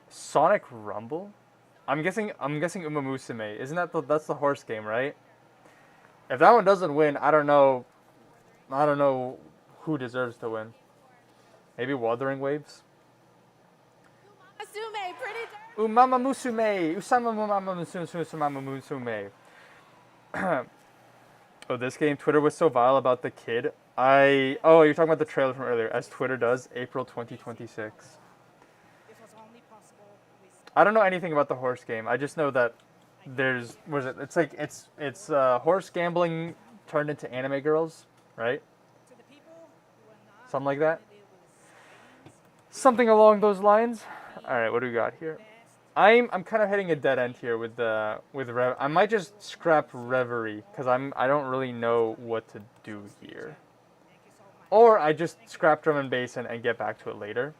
Sonic Rumble? I'm guessing Uma Musume. Isn't that's the horse game, right? If that one doesn't win, I don't know who deserves to win. Maybe Wuthering Waves? Asume, pretty dark. Umama Musume! Usama Mumama Musume. Oh, this game, Twitter was so vile about the kid. Oh, you're talking about the trailer from earlier, as Twitter does, April 2026. I don't know anything about the horse game. I just know that it's horse gambling turned into anime girls, right? Something like that. Something along those lines. All right, what do we got here? I'm kind of hitting a dead end here with Rev. I might just scrap Reverie because I don't really know what to do here. Or I just scrap drum and bass and get back to it later.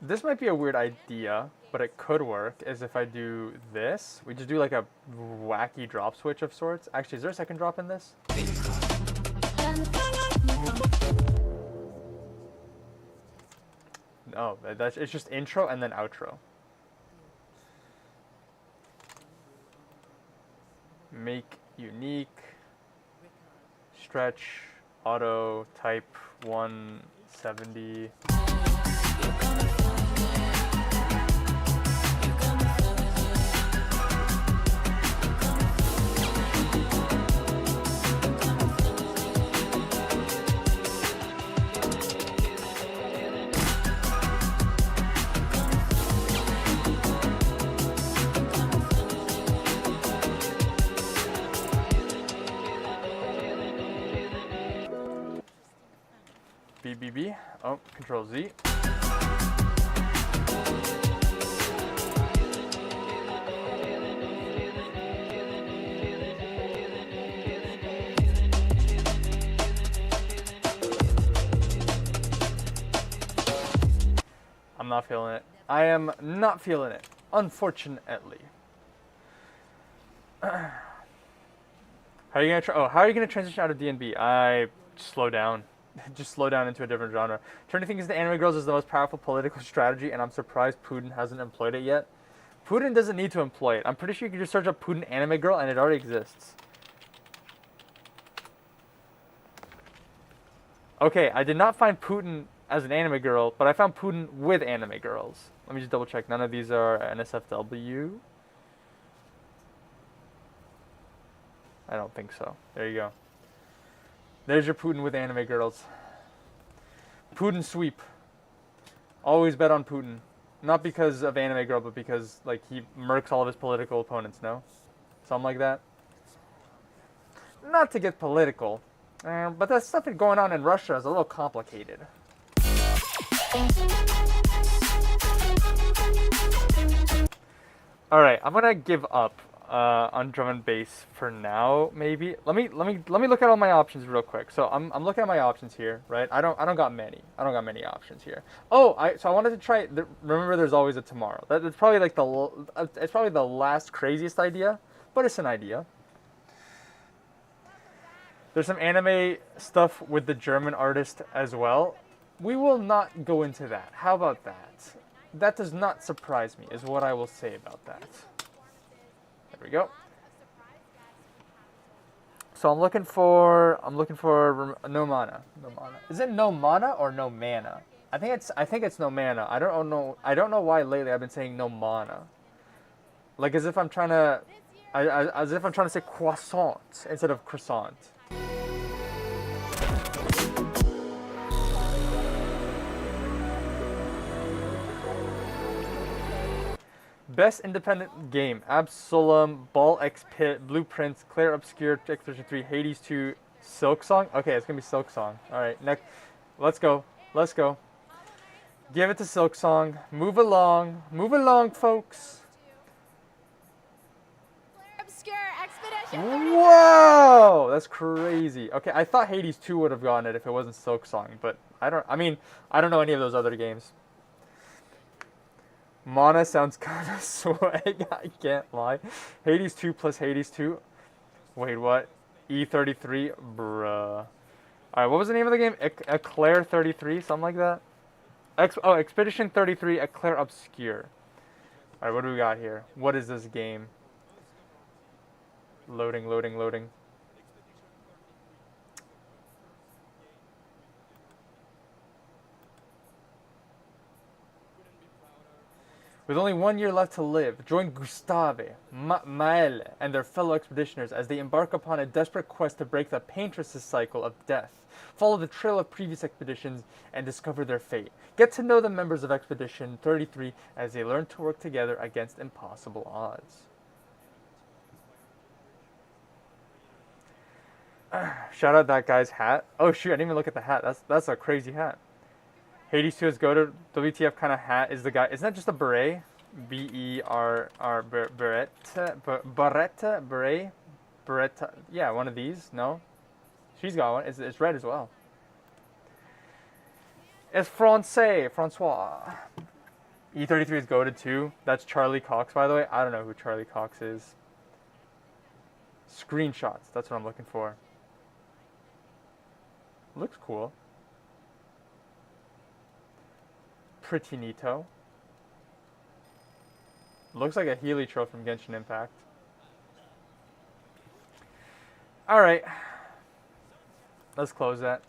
This might be a weird idea, but it could work, is if I do this. We just do like a wacky drop switch of sorts. Actually, is there a second drop in this? No, it's just intro and then outro. Make unique, stretch, auto, type 170. BBB. Oh, Control Z. I'm not feeling it. I am not feeling it, unfortunately. How are you gonna transition out of D&B? I slow down. Just slow down into a different genre. Turning things into anime girls is the most powerful political strategy, and I'm surprised Putin hasn't employed it yet. Putin doesn't need to employ it. I'm pretty sure you can just search up Putin anime girl, and it already exists. Okay, I did not find Putin as an anime girl, but I found Putin with anime girls. Let me just double check. None of these are NSFW. I don't think so. There you go. There's your Putin with anime girls. Putin sweep. Always bet on Putin. Not because of anime girl, but because like he murks all of his political opponents, no? Something like that. Not to get political, but that stuff going on in Russia is a little complicated. Alright, I'm gonna give up. on drum and bass for now. Maybe let me look at all my options real quick. So I'm looking at my options here, right? I don't got many. I don't got many options here. Oh, I wanted to try. Remember, there's always a tomorrow. That's probably like it's probably the last craziest idea, but it's an idea. There's some anime stuff with the German artist as well. We will not go into that. How about that? That does not surprise me, is what I will say about that. There we go. So I'm looking for no mana. No mana. Is it no mana or no mana? I think it's no mana. I don't know why lately I've been saying no mana. Like as if I'm trying to as if I'm trying to say croissant instead of croissant. Best independent game: Absolum, Ball X Pit, Blueprints, Claire Obscure, Expedition 3, Hades 2, Silk Song. Okay, it's gonna be Silk Song. All right, next, let's go. Let's go. Give it to Silk Song. Move along, folks. Obscure Expedition. Whoa, that's crazy. Okay, I thought Hades 2 would have gotten it if it wasn't Silk Song, but I don't know any of those other games. Mana sounds kind of swag, I can't lie. Hades 2 plus Hades 2. Wait, what? E33? Bruh. Alright, what was the name of the game? Eclair 33? Something like that? Expedition 33, Eclair Obscure. Alright, what do we got here? What is this game? Loading. With only 1 year left to live, join Gustave, Maëlle, and their fellow expeditioners as they embark upon a desperate quest to break the paintress's cycle of death. Follow the trail of previous expeditions and discover their fate. Get to know the members of Expedition 33 as they learn to work together against impossible odds. Shout out that guy's hat. Oh shoot, I didn't even look at the hat. That's a crazy hat. Hades 2's go-to WTF kind of hat is the guy. Isn't that just a beret? Beretta. Yeah, one of these. No, she's got one. It's red as well. It's Francois. E33 is goated too. That's Charlie Cox, by the way. I don't know who Charlie Cox is. Screenshots. That's what I'm looking for. Looks cool. Pretty neato. Looks like a heliotrope from Genshin Impact. Alright. Let's close that.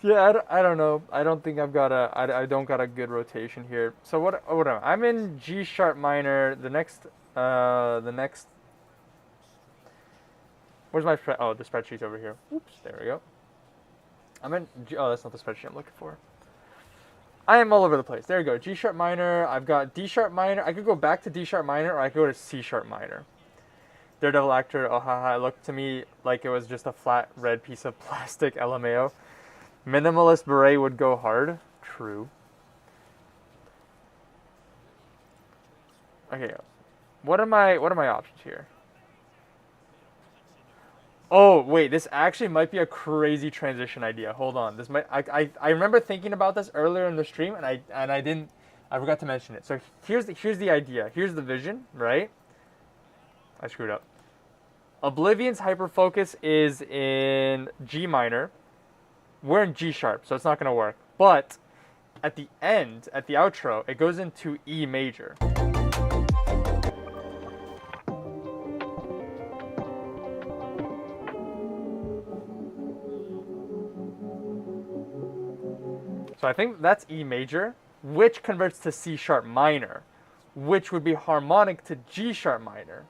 Yeah, I don't know. I don't think I don't got a good rotation here. So what am I? I'm in G sharp minor. The next, where's my spread? Oh, the spreadsheet's over here. Oops, there we go. I'm in oh, that's not the spreadsheet I'm looking for. I am all over the place. There you go. G sharp minor. I've got D sharp minor. I could go back to D sharp minor, or I could go to C sharp minor. Daredevil actor. Oh haha! It looked to me like it was just a flat red piece of plastic. LMAO. Minimalist beret would go hard. True. Okay. What are my options here? Oh wait, this actually might be a crazy transition idea. Hold on. This might I remember thinking about this earlier in the stream and I forgot to mention it. So here's the idea. Here's the vision, right? I screwed up. Oblivion's hyperfocus is in G minor. We're in G sharp, so it's not going to work. But at the end, at the outro, it goes into E major. So I think that's E major, which converts to C sharp minor, which would be harmonic to G sharp minor.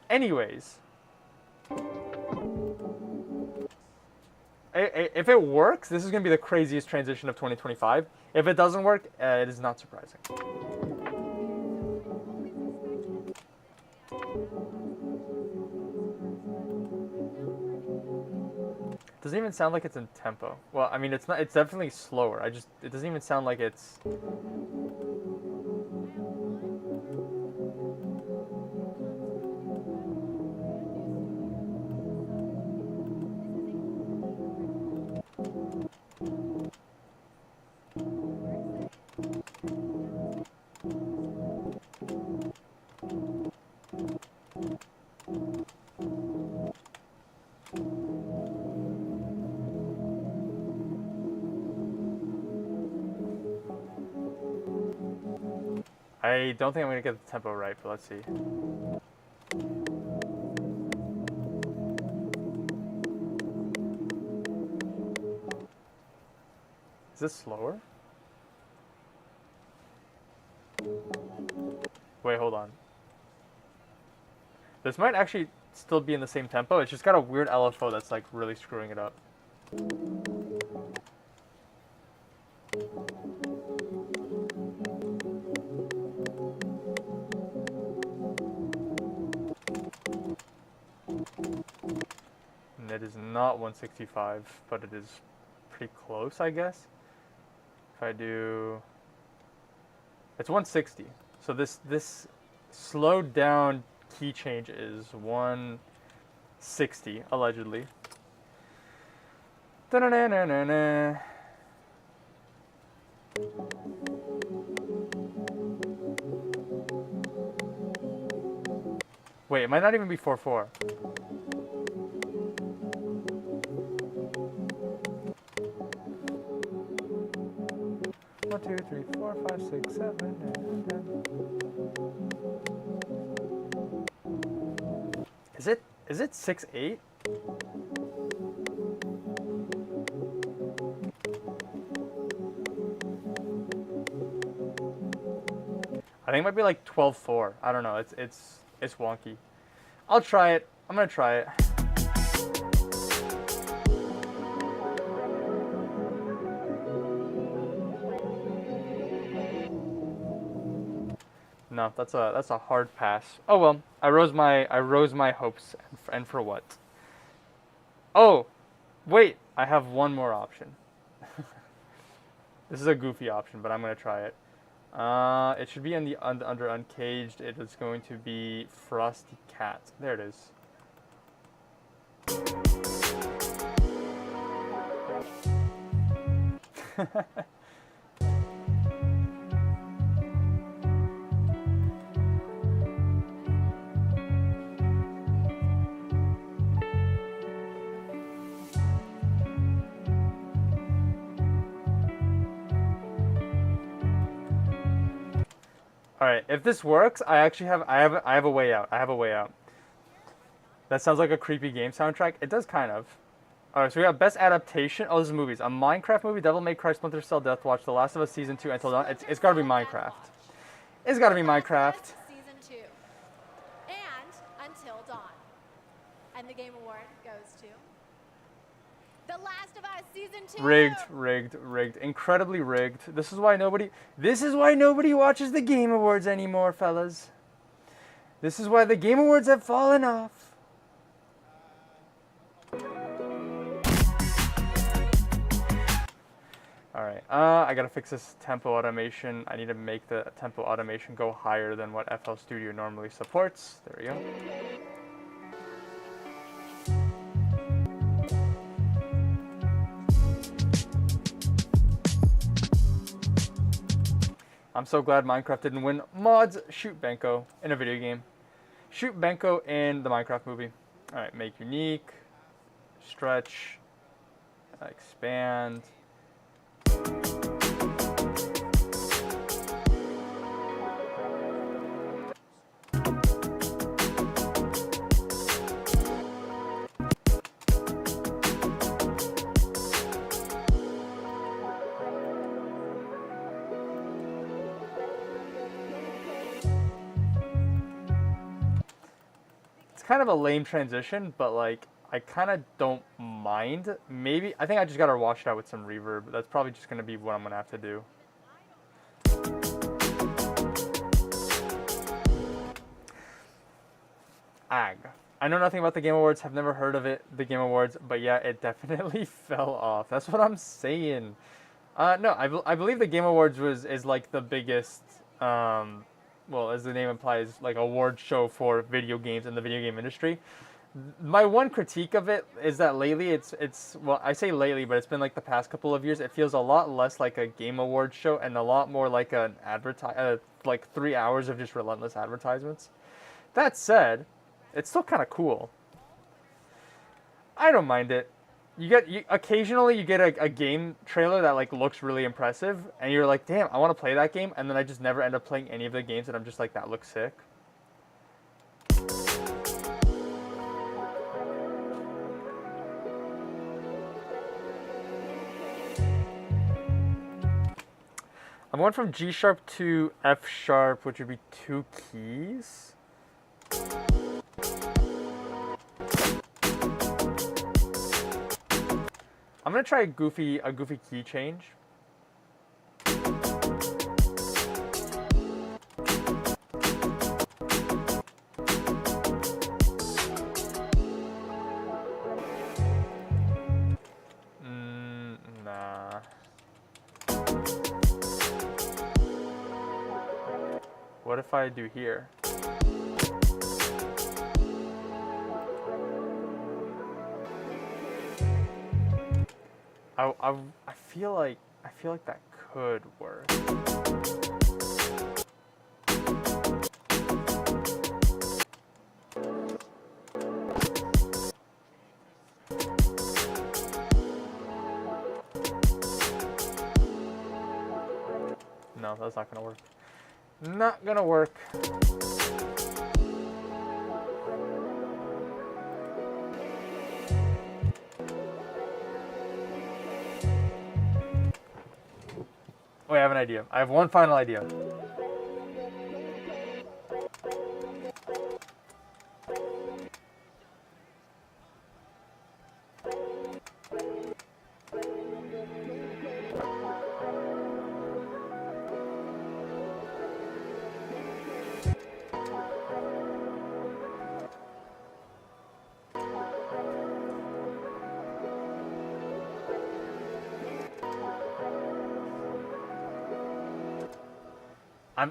Anyways. If it works, this is going to be the craziest transition of 2025. If it doesn't work, it is not surprising. Doesn't even sound like it's in tempo. Well, I mean, it's not. It's definitely slower. It doesn't even sound like it's. I don't think I'm gonna get the tempo right, but let's see. Is this slower? Wait, hold on. This might actually still be in the same tempo. It's just got a weird LFO that's like really screwing it up. And it is not 165, but it is pretty close, I guess. If I do, it's 160. So this slowed down key change is 160 allegedly. Da-na-na-na-na-na. Wait, it might not even be 4/4. One, two, three, four, five, six, 7, 8, 10. Is it 6/8? I think it might be like 12/4. I don't know. It's wonky. I'll try it. I'm gonna try it. No, that's a hard pass. Oh well, I rose my hopes, and for what? Oh, wait, I have one more option. This is a goofy option, but I'm gonna try it. It should be in the under Uncaged. It is going to be Frosty Cat. There it is. All right, if this works, I have a way out. I have a way out. That sounds like a creepy game soundtrack. It does kind of. All right, so we got best adaptation. Oh, this is movies. A Minecraft movie, Devil May Cry, Splinter Cell, Death Watch, The Last of Us Season 2, Until Dawn. It's got to be Minecraft. It's got to be Minecraft. Season 2. And Until Dawn. And the Game Award goes to The Last of Us Season 2. Rigged. Incredibly rigged. This is why nobody watches the Game Awards anymore, fellas. This is why the Game Awards have fallen off. Alright, I gotta fix this tempo automation. I need to make the tempo automation go higher than what FL Studio normally supports. There we go. I'm so glad Minecraft didn't win mods. Shoot Benko in a video game. Shoot Benko in the Minecraft movie. Alright, make unique. Stretch. Expand. It's kind of a lame transition, but like I kind of don't mind. Maybe, I think I just gotta wash it out with some reverb. That's probably just gonna be what I'm gonna have to do. Ag. I know nothing about the Game Awards, have never heard of it, the Game Awards, but yeah, it definitely fell off. That's what I'm saying. No, I believe the Game Awards is like the biggest, well, as the name implies, like award show for video games in the video game industry. My one critique of it is that lately it's well, I say lately, but it's been like the past couple of years. It feels a lot less like a Game Awards show and a lot more like an like 3 hours of just relentless advertisements. That said, it's still kind of cool. I don't mind it. Occasionally you get a game trailer that like looks really impressive, and you're like, damn, I want to play that game, and then I just never end up playing any of the games, and I'm just like, that looks sick. I'm going from G sharp to F sharp, which would be 2 keys. I'm gonna try a goofy key change. Nah. What if I do here? I feel like that could work. No, that's not gonna work. Not gonna work. Oh, I have an idea. I have one final idea.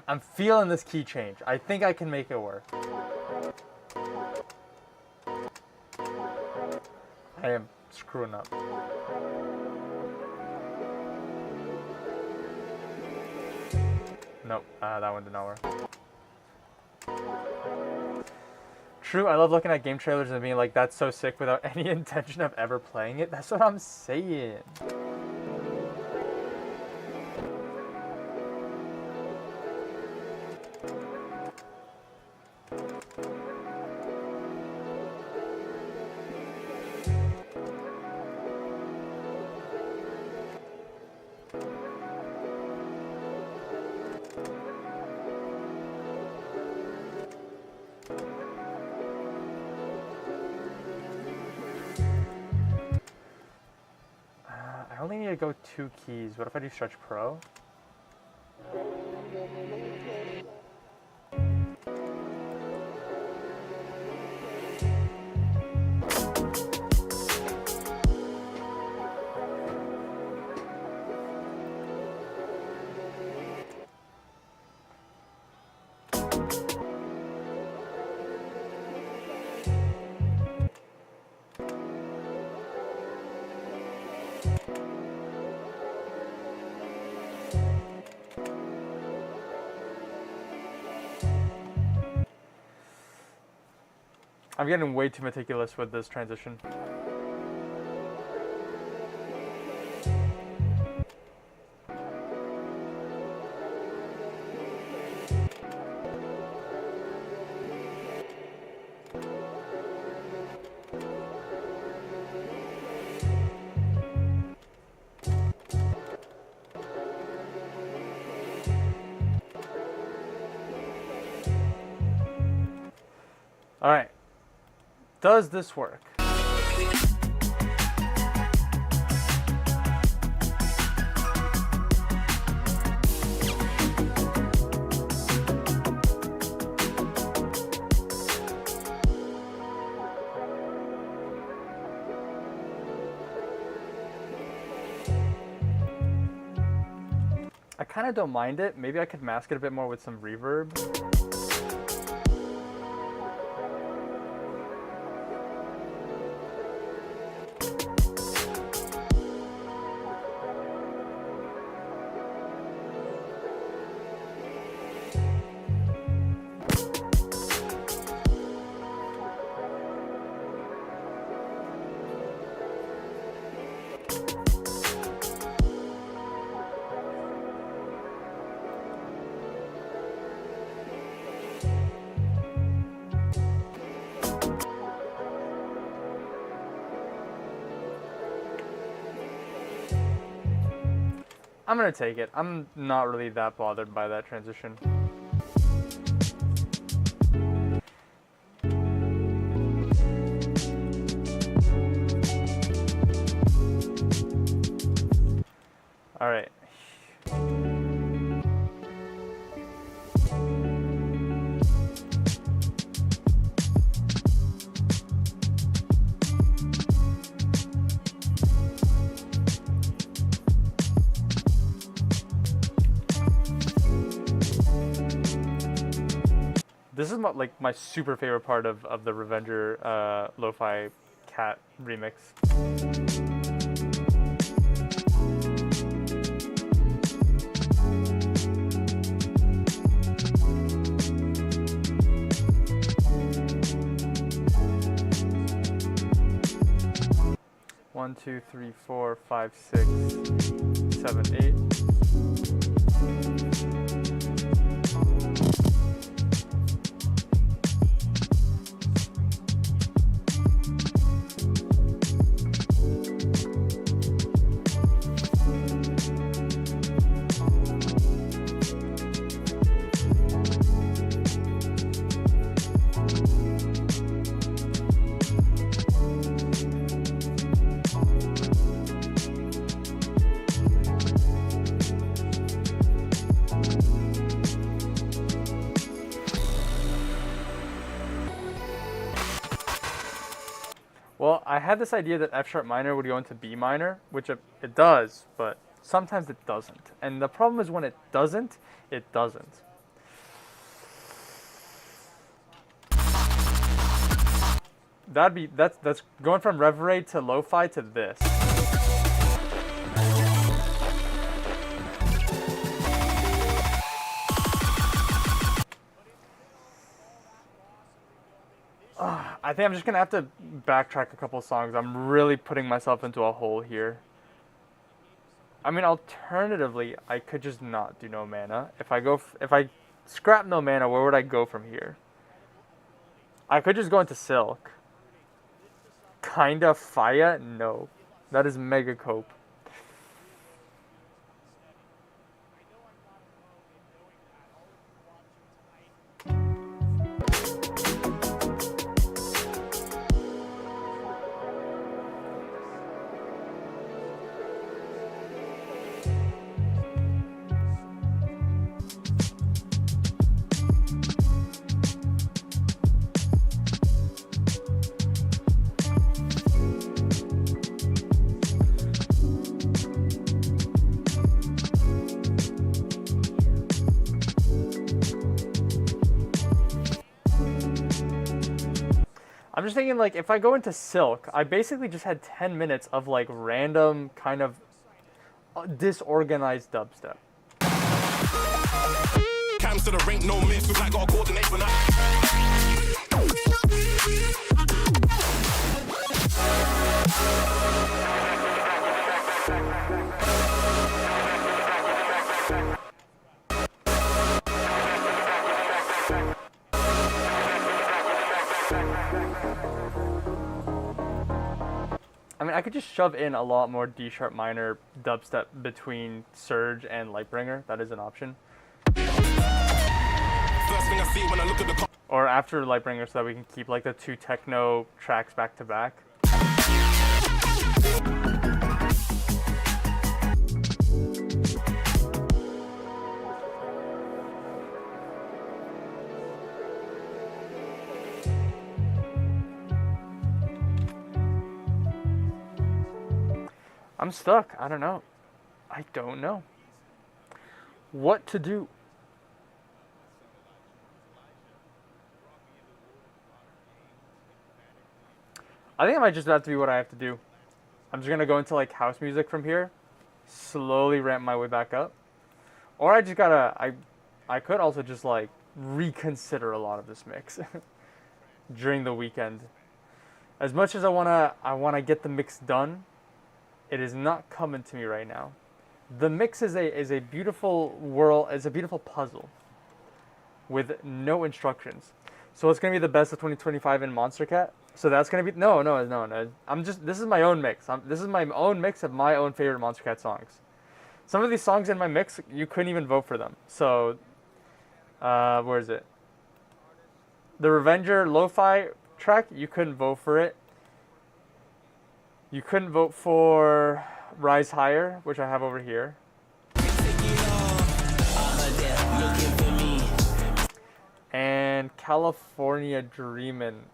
I'm feeling this key change. I think I can make it work. I am screwing up. Nope, that one did not work. True, I love looking at game trailers and being like, that's so sick without any intention of ever playing it. That's what I'm saying. I only need to go 2 keys. What if I do Stretch Pro? I'm getting way too meticulous with this transition. All right. Does this work? kind of don't mind it. Maybe I could mask it a bit more with some reverb. I'm gonna take it. I'm not really that bothered by that transition. All right. This is my super favorite part of the Revenger lo-fi cat remix. One, two, three, four, five, 6, 7, 8. Well, I had this idea that F sharp minor would go into B minor, which it does, but sometimes it doesn't. And the problem is when it doesn't, it doesn't. That's going from reverb to lo-fi to this. I think I'm just gonna have to backtrack a couple songs. I'm really putting myself into a hole here. I mean, alternatively, I could just not do No Mana. If I scrap No Mana, where would I go from here? I could just go into Silk. Kinda Fire? No. That is mega cope. I'm just thinking, like, if I go into Silk, I basically just had 10 minutes of, like, random kind of disorganized dubstep. Cams to the rink, no miss, we like gotta coordinate when I mean, I could just shove in a lot more D sharp minor dubstep between Surge and Lightbringer. That is an option. first thing I see when I look at the Or after Lightbringer, so that we can keep like the 2 techno tracks back to back. I'm stuck. I don't know. I don't know. what to do. I think it might just have to be what I have to do. I'm just gonna go into like house music from here, slowly ramp my way back up. Or I just gotta, I could also just like reconsider a lot of this mix during the weekend. As much as I wanna get the mix done, it is not coming to me right now. The mix is a beautiful world, is a beautiful puzzle with no instructions. So it's gonna be the best of 2025 in Monster Cat. So that's gonna be no. I'm just, this is my own mix. This is my own mix of my own favorite Monster Cat songs. Some of these songs in my mix, you couldn't even vote for them. So, where is it? The Revenger Lo-Fi track, you couldn't vote for it. You couldn't vote for Rise Higher, which I have over here. And California Dreamin'.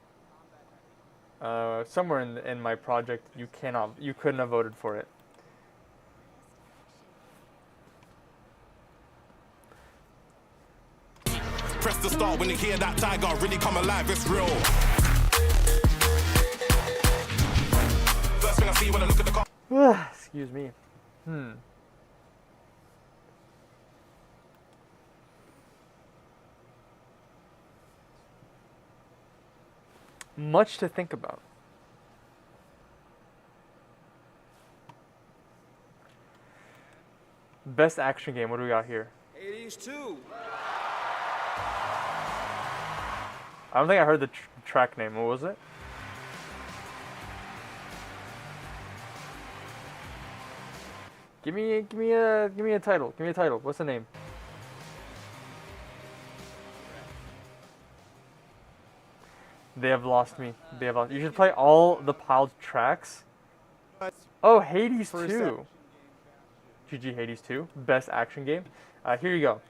Somewhere in my project, you couldn't have voted for it. Press the start when you hear that tiger really come alive, it's real. First thing I see when I look at the car. Excuse me. Much to think about. Best action game, what do we got here? Hades 2. I don't think I heard the track name. What was it? Give me a title. Give me a title. What's the name? They have lost me. They have lost. You should play all the piled tracks. Oh, Hades 2. GG Hades 2. Best action game. Here you go.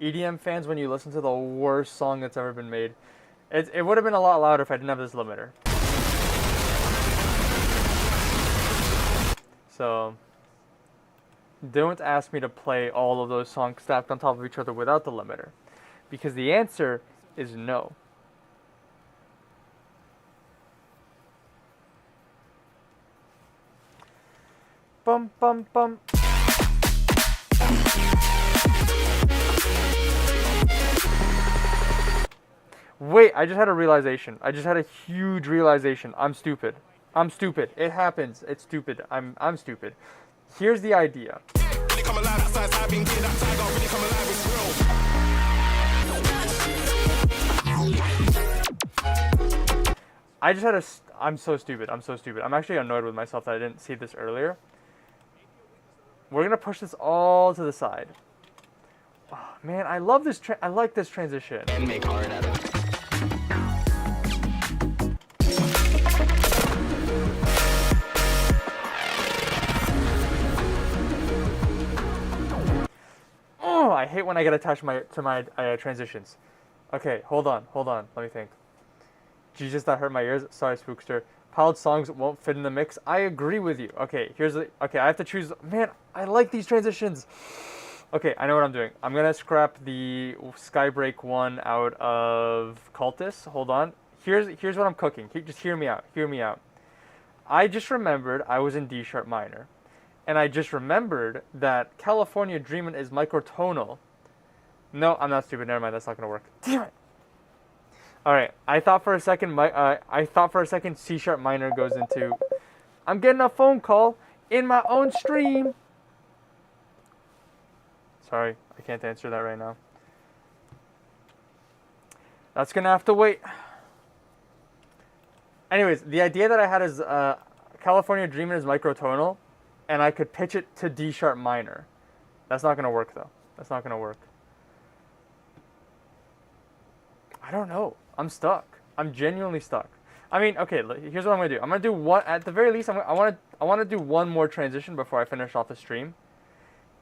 EDM fans, when you listen to the worst song that's ever been made, it would have been a lot louder if I didn't have this limiter. So, don't ask me to play all of those songs stacked on top of each other without the limiter, because the answer is no. Bum bum bum. Wait, I just had a realization. I just had a huge realization. I'm stupid. I'm stupid. It happens. It's stupid. I'm stupid. Here's the idea. Really come alive, that size, I've been getting that tiger really come alive, it's real. I just had a. I'm so stupid. I'm so stupid. I'm actually annoyed with myself that I didn't see this earlier. We're gonna push this all to the side. Oh, man, I love this. I like this transition. And make art out of it. Oh, I hate when I get attached to my transitions. Okay, hold on. Let me think. Jesus, that hurt my ears. Sorry, Spookster. Piled songs won't fit in the mix. I agree with you. Okay, okay, I have to choose. Man, I like these transitions. Okay, I know what I'm doing. I'm gonna scrap the Skybreak one out of Cultist. Hold on. Here's what I'm cooking. Just hear me out. Hear me out. I just remembered I was in D sharp minor, and I just remembered that California Dreamin' is microtonal. No, I'm not stupid. Never mind. That's not gonna work. Damn it. All right. I thought for a second C sharp minor goes into. I'm getting a phone call in my own stream. Sorry, I can't answer that right now. That's gonna have to wait. Anyways, the idea that I had is California Dreamin' is microtonal, and I could pitch it to D sharp minor. That's not gonna work though. That's not gonna work. I don't know. I'm stuck. I'm genuinely stuck. I mean, okay. Here's what I'm gonna do. I'm gonna do one. At the very least, I want to do one more transition before I finish off the stream.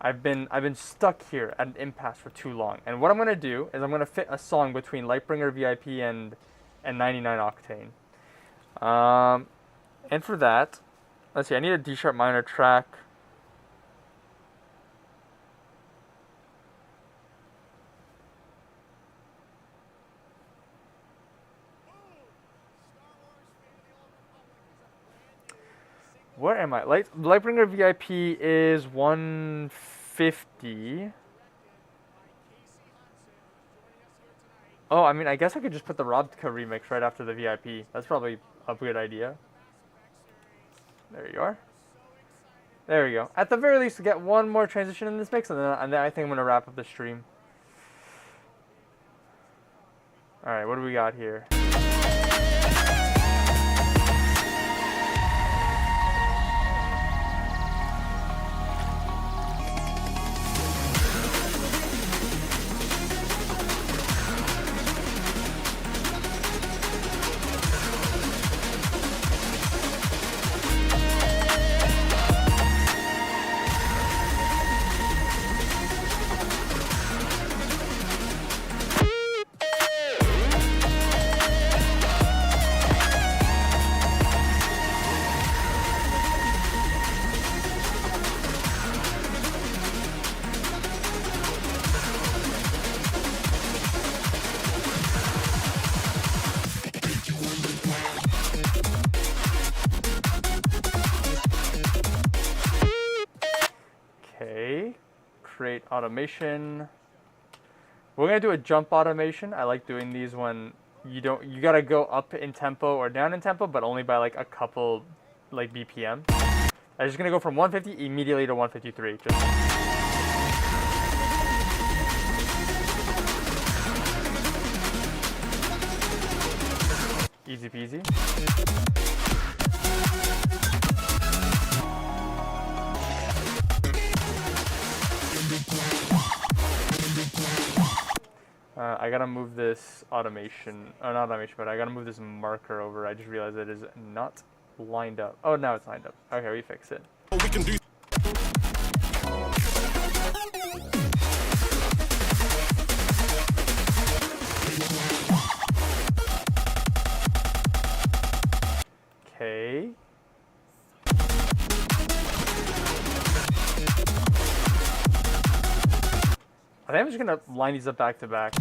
I've been stuck here at an impasse for too long. And what I'm gonna do is I'm gonna fit a song between Lightbringer VIP and 99 Octane. And for that, Let's see, I need a D sharp minor track. Where am I? Lightbringer VIP is 150. Oh, I mean, I guess I could just put the Robka remix right after the VIP. That's probably a good idea. There you are. There we go. At the very least, to get one more transition in this mix, and then I think I'm going to wrap up the stream. Alright, what do we got here? Okay, create automation. We're gonna do a jump automation. I like doing these when you gotta go up in tempo or down in tempo, but only by like a couple like BPM. I'm just gonna go from 150 immediately to 153. Just easy peasy. I gotta move this automation, not automation, but I gotta move this marker over. I just realized it is not lined up. Oh, now it's lined up. Okay, we fixed it. We can do. Okay. I think I'm just gonna line these up back to back.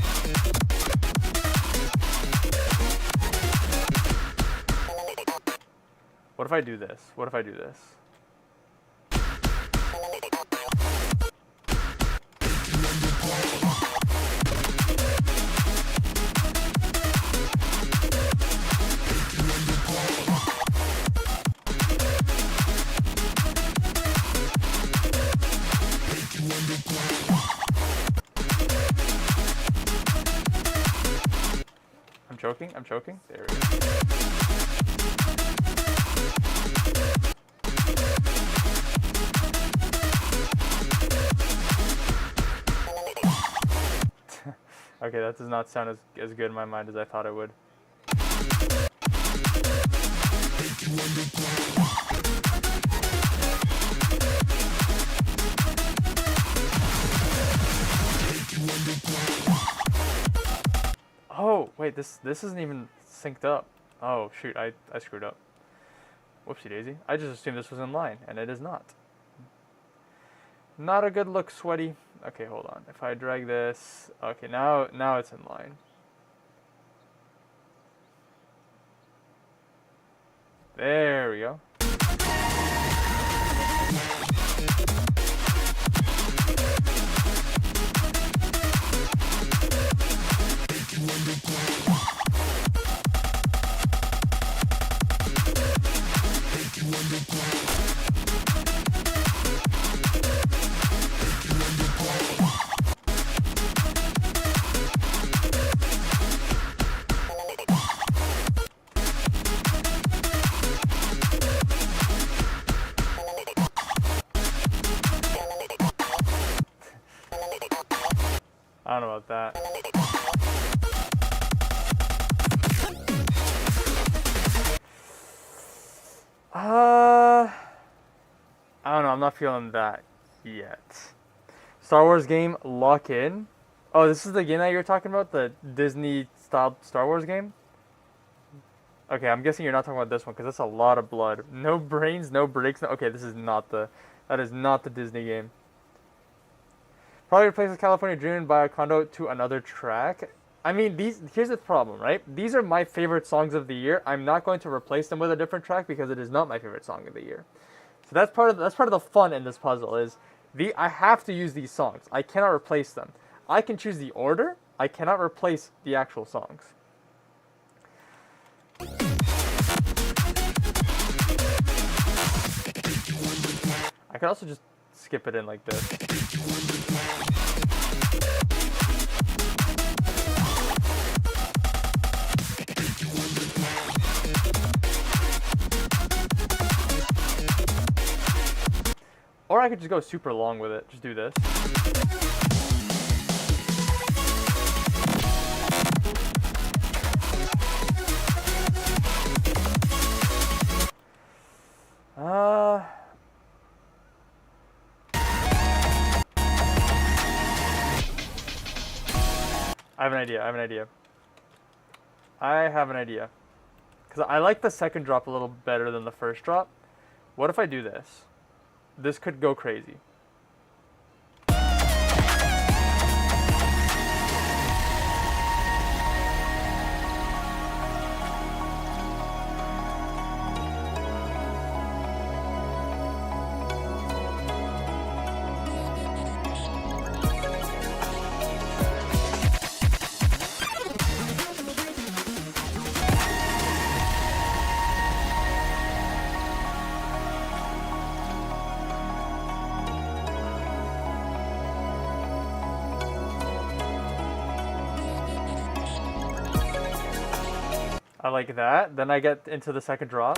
What if I do this? What if I do this? I'm choking, I'm choking. There we go. Okay, that does not sound as good in my mind as I thought it would. Oh, wait, this isn't even synced up. Oh, shoot, I screwed up. Whoopsie daisy. I just assumed this was in line, and it is not. Not a good look, sweaty. Okay, hold on. If I drag this, okay, now it's in line. There we go. I don't know about that. I don't know, I'm not feeling that yet. Star Wars game, lock in. Oh, this is the game that you were talking about? The Disney style Star Wars game? Okay, I'm guessing you're not talking about this one because that's a lot of blood. No brains, no breaks. No, okay, that is not the Disney game. Probably replaces California Dreaming by a condo to another track. I mean, here's the problem, right? These are my favorite songs of the year. I'm not going to replace them with a different track because it is not my favorite song of the year. So that's part of the fun in this puzzle is I have to use these songs. I cannot replace them. I can choose the order. I cannot replace the actual songs. I could also just skip it in like this. Or I could just go super long with it. Just do this. I have an idea. Because I like the second drop a little better than the first drop. What if I do this? This could go crazy. I like that. Then I get into the second drop.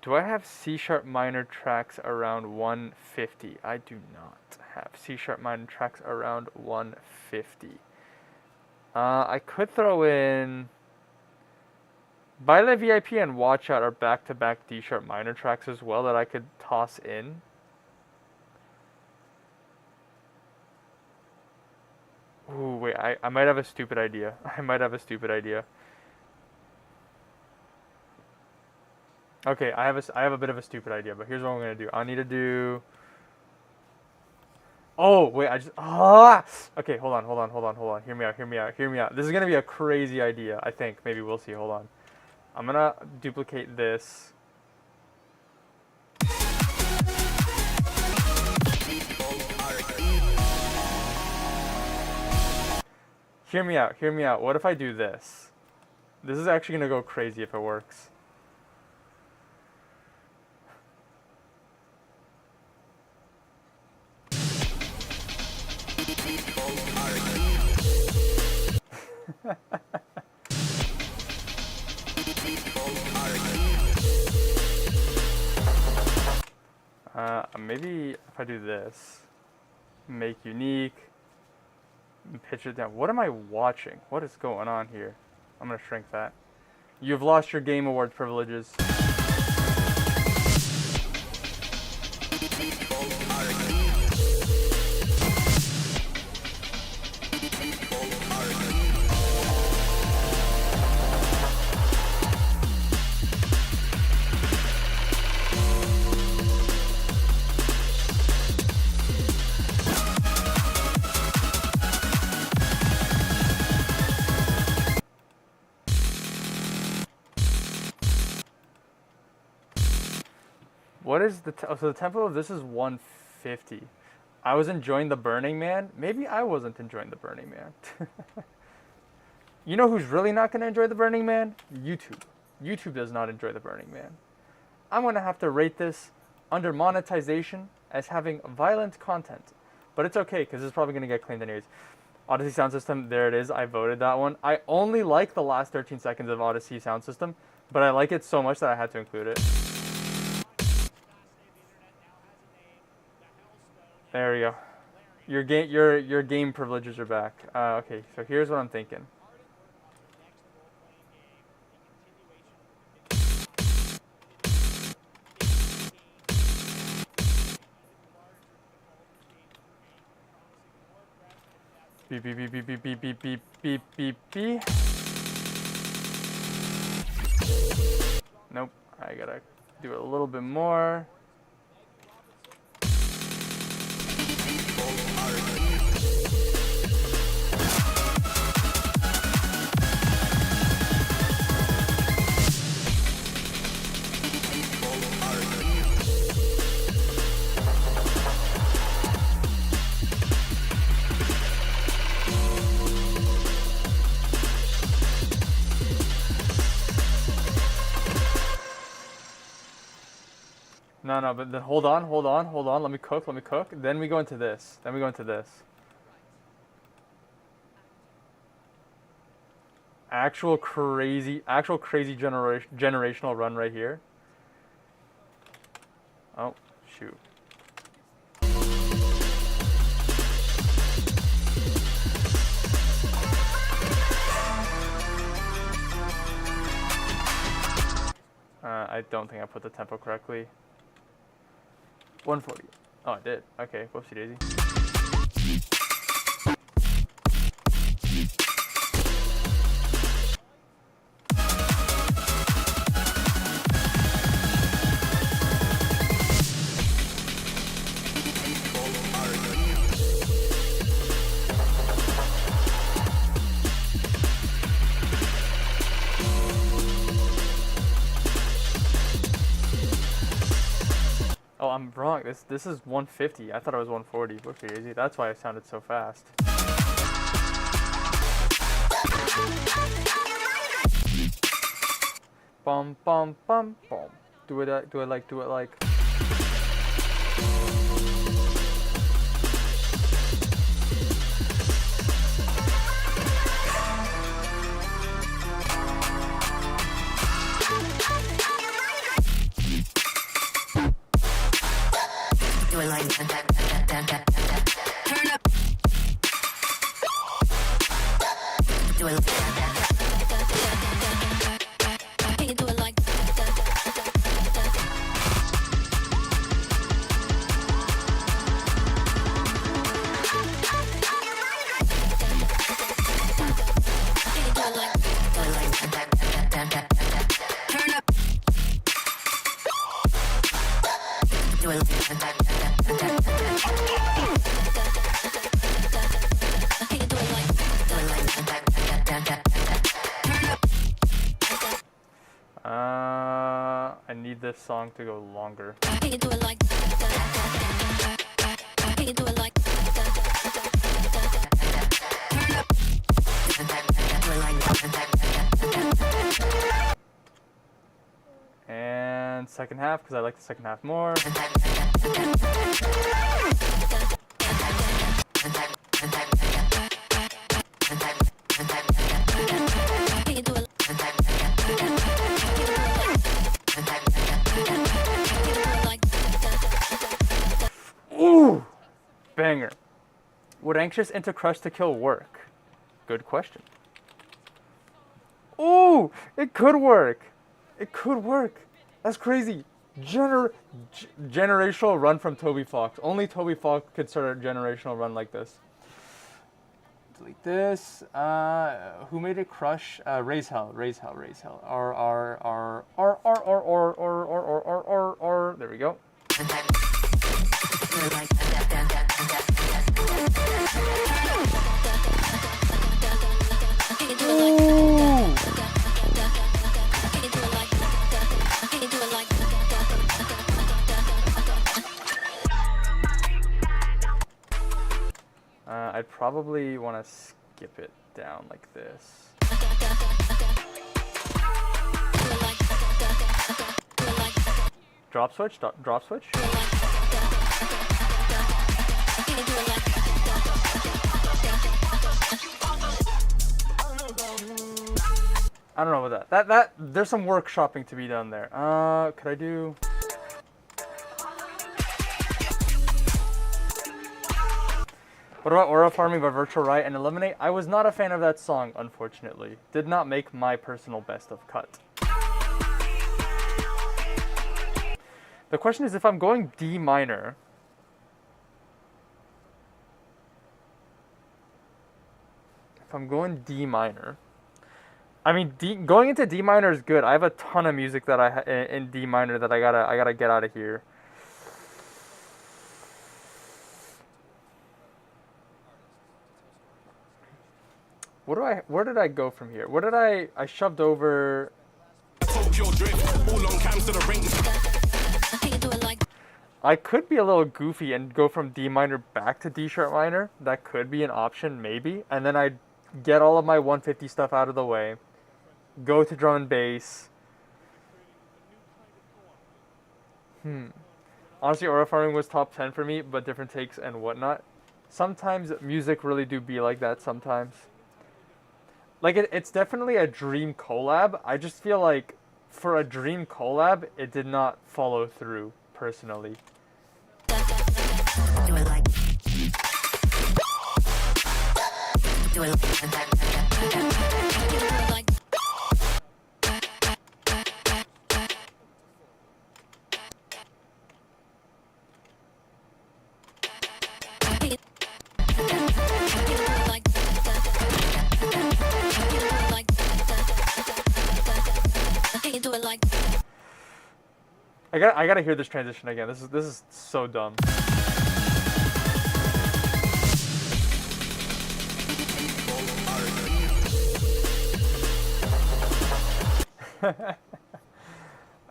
Do I have C-sharp minor tracks around 150? I do not have C-sharp minor tracks around 150. I could throw in... Baile VIP and Watch Out are back-to-back D-sharp minor tracks as well that I could toss in. Ooh, wait, I might have a stupid idea. Okay, I have a bit of a stupid idea, but here's what I'm gonna do. I need to do. Oh wait, Okay, hold on. Hear me out. This is gonna be a crazy idea. I think maybe we'll see. Hold on. I'm gonna duplicate this. Hear me out. What if I do this? This is actually gonna go crazy if it works. Maybe if I do this, make unique, pitch it down. What am I watching? What is going on here? I'm gonna shrink that. You've lost your Game Awards privileges. What is the so the tempo of this is 150. I was enjoying the Burning Man. Maybe I wasn't enjoying the Burning Man. You know who's really not going to enjoy the Burning Man? YouTube. YouTube does not enjoy the Burning Man. I'm going to have to rate this under monetization as having violent content. But it's okay because it's probably going to get claimed anyways. Odyssey Sound System, there it is. I voted that one. I only like the last 13 seconds of Odyssey Sound System. But I like it so much that I had to include it. There we go. Your game privileges are back. Okay, so here's what I'm thinking. Beep beep beep beep beep beep beep beep beep beep beep. Nope. I gotta do it a little bit more. No, but then hold on. Let me cook. Then we go into this. Actual crazy generational run right here. Oh, shoot. I don't think I put the tempo correctly. 140. Oh, I did. Okay, whoopsie daisy. Oh, I'm wrong. This is 150. I thought it was 140. Whoopsie daisy. That's why it sounded so fast. Bum bum bum bum. Do it like. Do it like that. Turn up. Do it like that. Can you do it like Turn up. Do it like that. I need this song to go longer. And second half, because I like the second half more. Ooh! Banger. Would anxious into crush to kill work? Good question. Ooh! It could work! That's crazy. Generational run from Toby Fox. Only Toby Fox could start a generational run like this. Delete this. Who made it crush? Raise hell. R. There we go. I'd probably want to skip it down like this. Drop switch? Drop switch? I don't know about that. There's some workshopping to be done there. Could I do? What about Aura Farming by Virtual Riot and Eliminate? I was not a fan of that song, unfortunately. Did not make my personal best of cut. The question is, if I'm going D minor, I mean, going into D minor is good. I have a ton of music that in D minor that I gotta get out of here. Where did I go from here? I shoved over. Tokyo drift, all on cams to the ring. I could be a little goofy and go from D minor back to D sharp minor. That could be an option, maybe. And then I'd get all of my 150 stuff out of the way. Go to drum and bass. Honestly, Aura Farming was top 10 for me, but different takes and whatnot. Sometimes music really do be like that sometimes. Like, it's definitely a dream collab. I just feel like for a dream collab, it did not follow through, personally. I gotta hear this transition again. This is so dumb.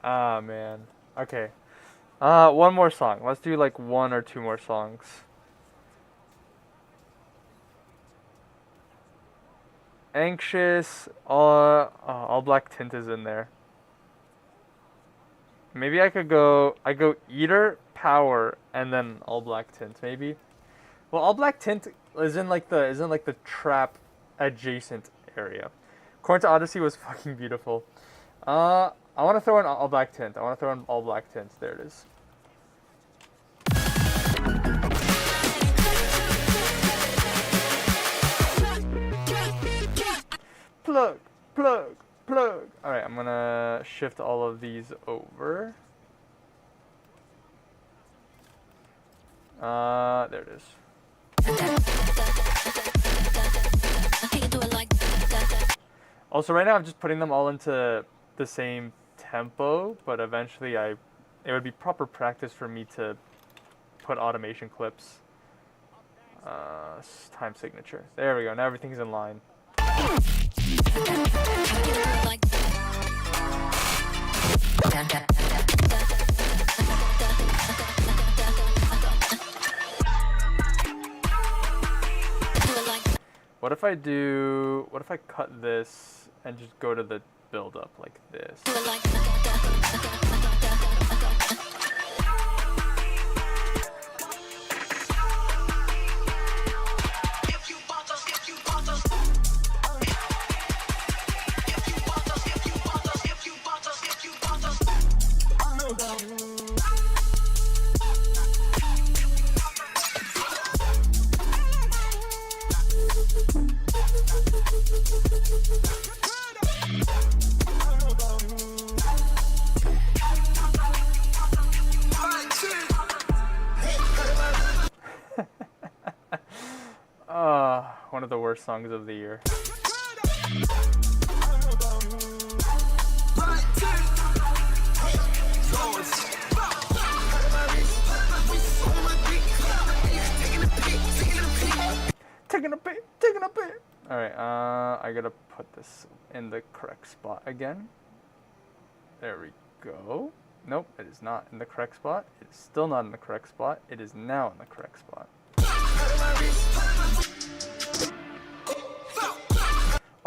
Ah, man. Okay. One more song. Let's do like one or two more songs. Anxious. All Black Tint is in there. Maybe I go Eater, Power, and then All Black Tint, maybe. Well, All Black Tint is in like the trap adjacent area. According to Odyssey was fucking beautiful. I want to throw in All Black Tint. There it is. Plug. Alright, I'm gonna shift all of these over. There it is. Also, right now I'm just putting them all into the same tempo, but eventually it would be proper practice for me to put automation clips. Time signature. There we go. Now everything's in line. What if I cut this and just go to the build up like this? One of the worst songs of the year. Taking a bit. Alright, I gotta put this in the correct spot again. There we go. Nope, it is not in the correct spot. It is still not in the correct spot. It is now in the correct spot.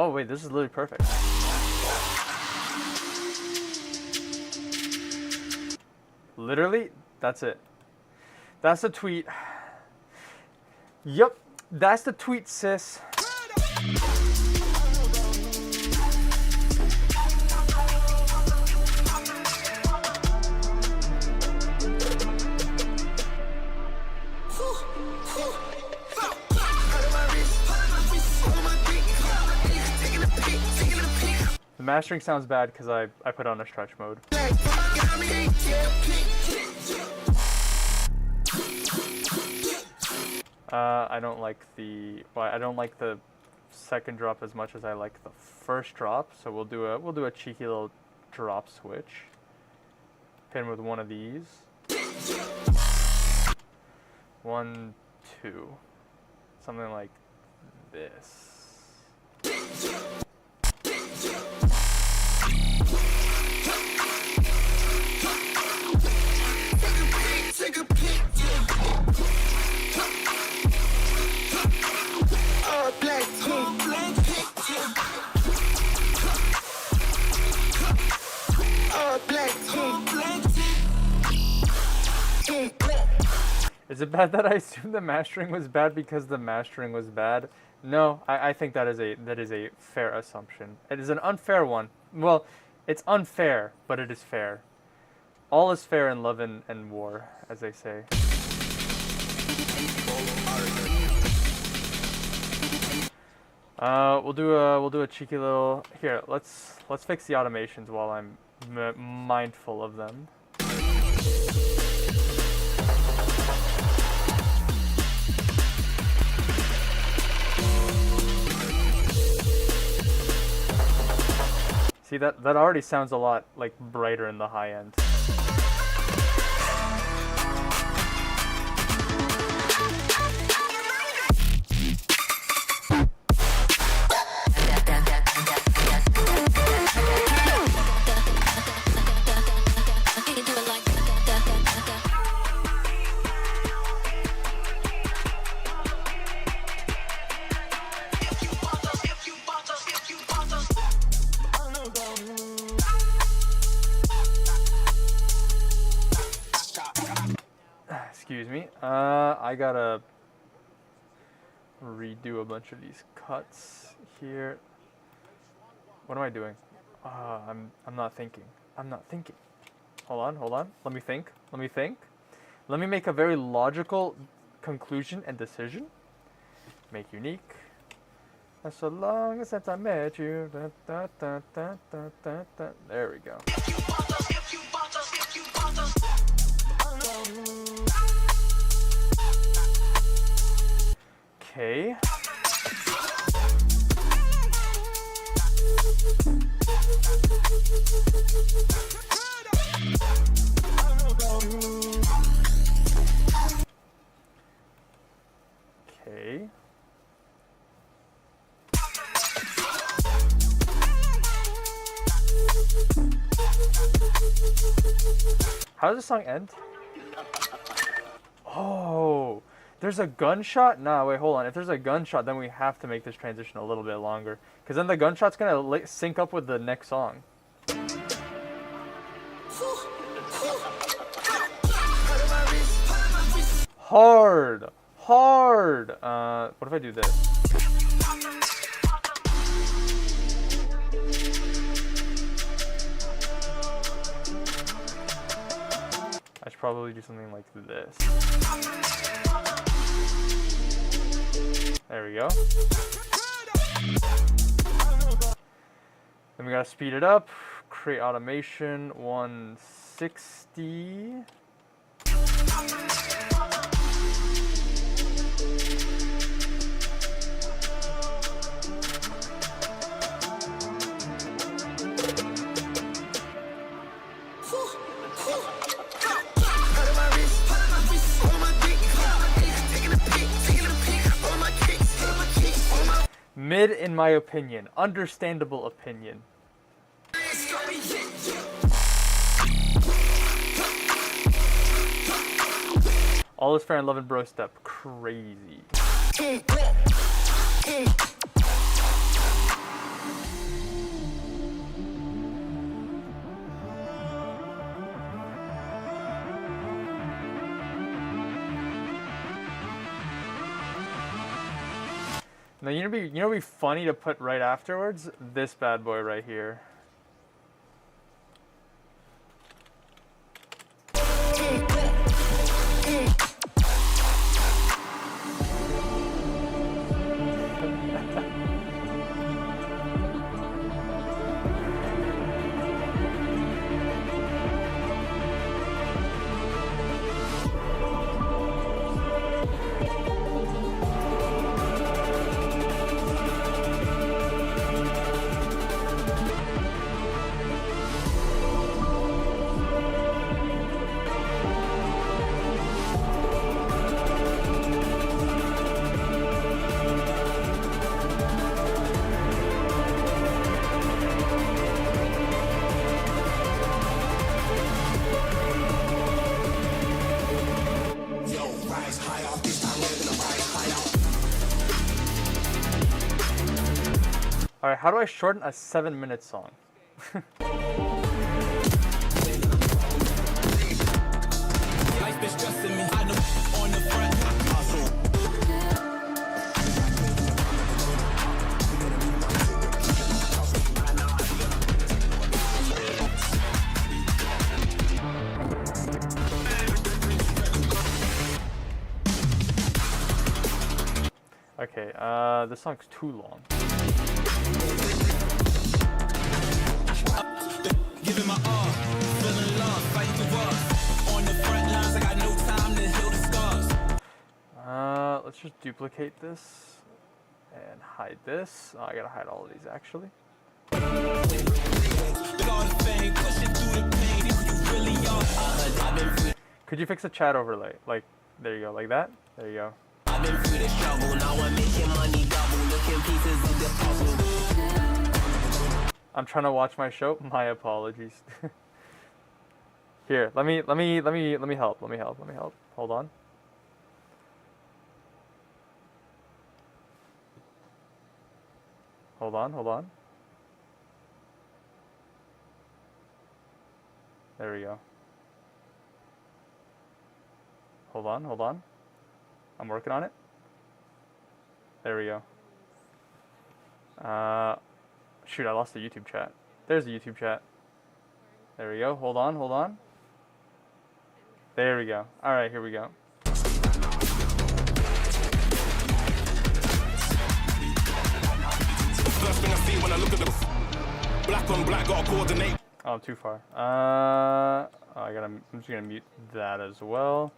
Oh wait, this is literally perfect. Literally, that's it. That's the tweet. Yep, that's the tweet, sis. mastering sounds bad because I put on a stretch mode. I don't like the second drop as much as I like the first drop, so we'll do a cheeky little drop switch. Pin with one of these. 1, 2. Something like this. Is it bad that I assumed the mastering was bad because the mastering was bad? No, I think that is a fair assumption. It is an unfair one. Well, it's unfair, but it is fair. All is fair in love and war, as they say. We'll do a cheeky little here. Let's fix the automations while I'm mindful of them. See, that already sounds a lot like brighter in the high end. Excuse me. I gotta redo a bunch of these cuts here. What am I doing? I'm not thinking. I'm not thinking. Hold on. Let me think. Let me make a very logical conclusion and decision. Make unique. As so long as since I met you. There we go. Okay. Okay. How does the song end? Oh, there's a gunshot? Nah, wait, hold on. If there's a gunshot, then we have to make this transition a little bit longer. Because then the gunshot's going to sync up with the next song. Hard! What if I do this? I should probably do something like this. There we go. Then we gotta speed it up. Create automation 160. Mid, in my opinion. Understandable opinion. All is fair in love and bro step. Crazy. Now, you know what'd be funny to put right afterwards? This bad boy right here. All right, how do I shorten a 7-minute song? Okay, this song's too long. Giving my all, feeling love, fighting the wars. On the front lines, I got no time to heal the scars. Let's just duplicate this and hide this. Oh, I gotta hide all of these actually. Could you fix the chat overlay? Like, there you go, like that. There you go. I've been through the struggle, now I'm making money double, looking pieces of the puzzle. I'm trying to watch my show. My apologies. Here, let me help. Hold on. Hold on. There we go. Hold on. I'm working on it. There we go. Shoot, I lost the YouTube chat. There's the YouTube chat. There we go. Hold on. There we go. All right, here we go. First thing I see when I look at the black on black, gotta coordinate. Oh, I'm too far. I'm just gonna mute that as well.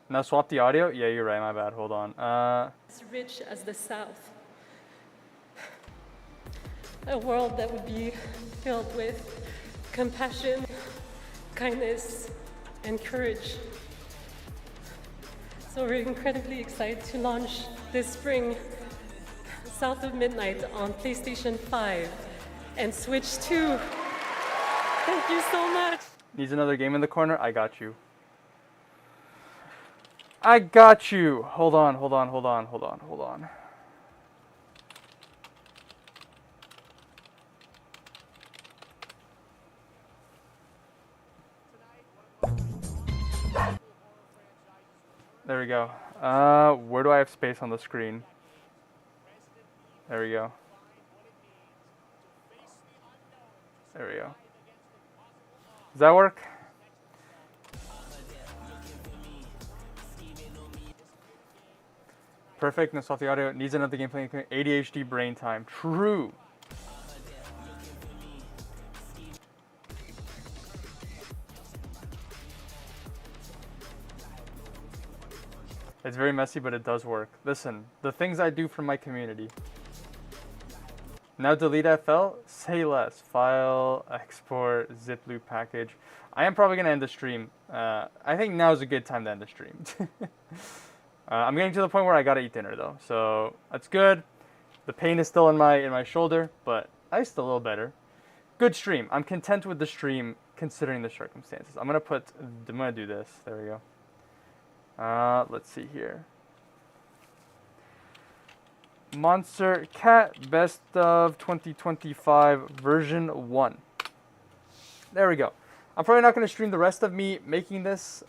Now swap the audio? Yeah, you're right, my bad. Hold on. As rich as the South. A world that would be filled with compassion, kindness, and courage. So we're incredibly excited to launch this spring South of Midnight on PlayStation 5 and Switch 2. Thank you so much. Needs another game in the corner? I got you. Hold on. There we go. Where do I have space on the screen? There we go. There we go. Does that work? Perfect. No soft the audio. Needs another gameplay. ADHD brain time. True. It's very messy, but it does work. Listen, the things I do for my community. Now delete FL? Say less. File, export, zip loop package. I am probably going to end the stream. I think now is a good time to end the stream. I'm getting to the point where I got to eat dinner though. So that's good. The pain is still in my shoulder, but I still a little better. Good stream. I'm content with the stream considering the circumstances. I'm going to do this. There we go. Let's see here. Monster Cat Best of 2025 version 1. There we go. I'm probably not going to stream the rest of me making this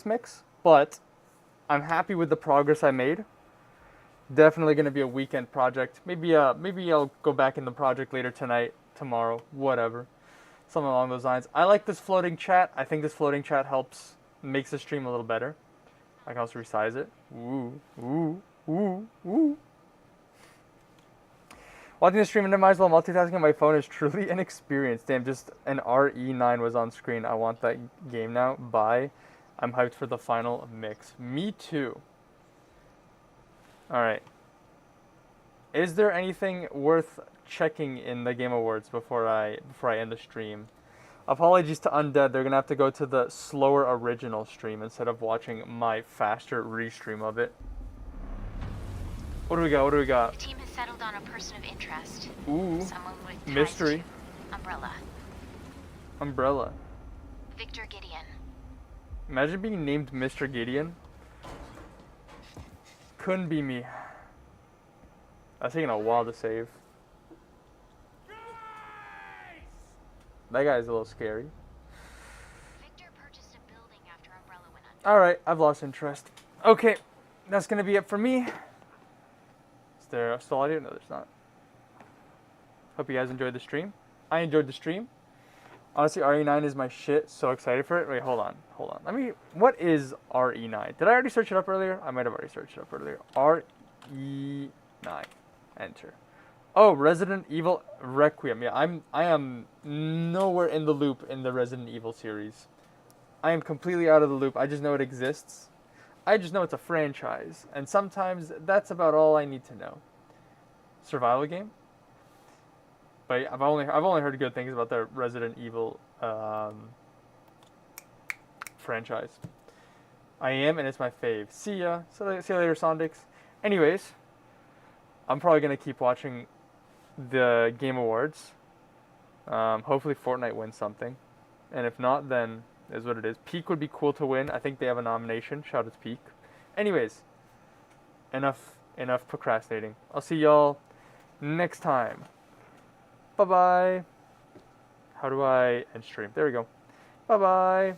mix, but I'm happy with the progress I made. Definitely going to be a weekend project. Maybe I'll go back in the project later tonight, tomorrow, whatever. Something along those lines. I like this floating chat. I think this floating chat makes the stream a little better. I can also resize it. Ooh. Watching the stream minimized while multitasking on my phone is truly an experience. Damn, just an RE9 was on screen. I want that game now. Bye. I'm hyped for the final mix. Me too. Alright. Is there anything worth checking in the Game Awards before I end the stream? Apologies to Undead. They're going to have to go to the slower original stream instead of watching my faster restream of it. What do we got? The team has settled on a person of interest. Ooh. Someone with ties Mystery. to Umbrella. Victor Gideon. Imagine being named Mr. Gideon. Couldn't be me. That's taking a while to save. That guy's a little scary. Victor purchased a building after Umbrella went under. Alright, I've lost interest. Okay, that's going to be it for me. Is there still audio? No, there's not. Hope you guys enjoyed the stream. I enjoyed the stream. Honestly, RE9 is my shit. So excited for it. Wait, hold on. Let me... What is RE9? Did I already search it up earlier? I might have already searched it up earlier. RE9. Enter. Oh, Resident Evil Requiem. Yeah, I am nowhere in the loop in the Resident Evil series. I am completely out of the loop. I just know it exists. I just know it's a franchise. And sometimes that's about all I need to know. Survival game? But I've only heard good things about the Resident Evil franchise. I am, and it's my fave. See ya. See you later, Sondix. Anyways, I'm probably gonna keep watching the Game Awards. Hopefully Fortnite wins something, and if not, then is what it is. Peak would be cool to win. I think they have a nomination. Shout out to Peak. Anyways, enough procrastinating. I'll see y'all next time. Bye-bye. How do I end stream? There we go. Bye-bye.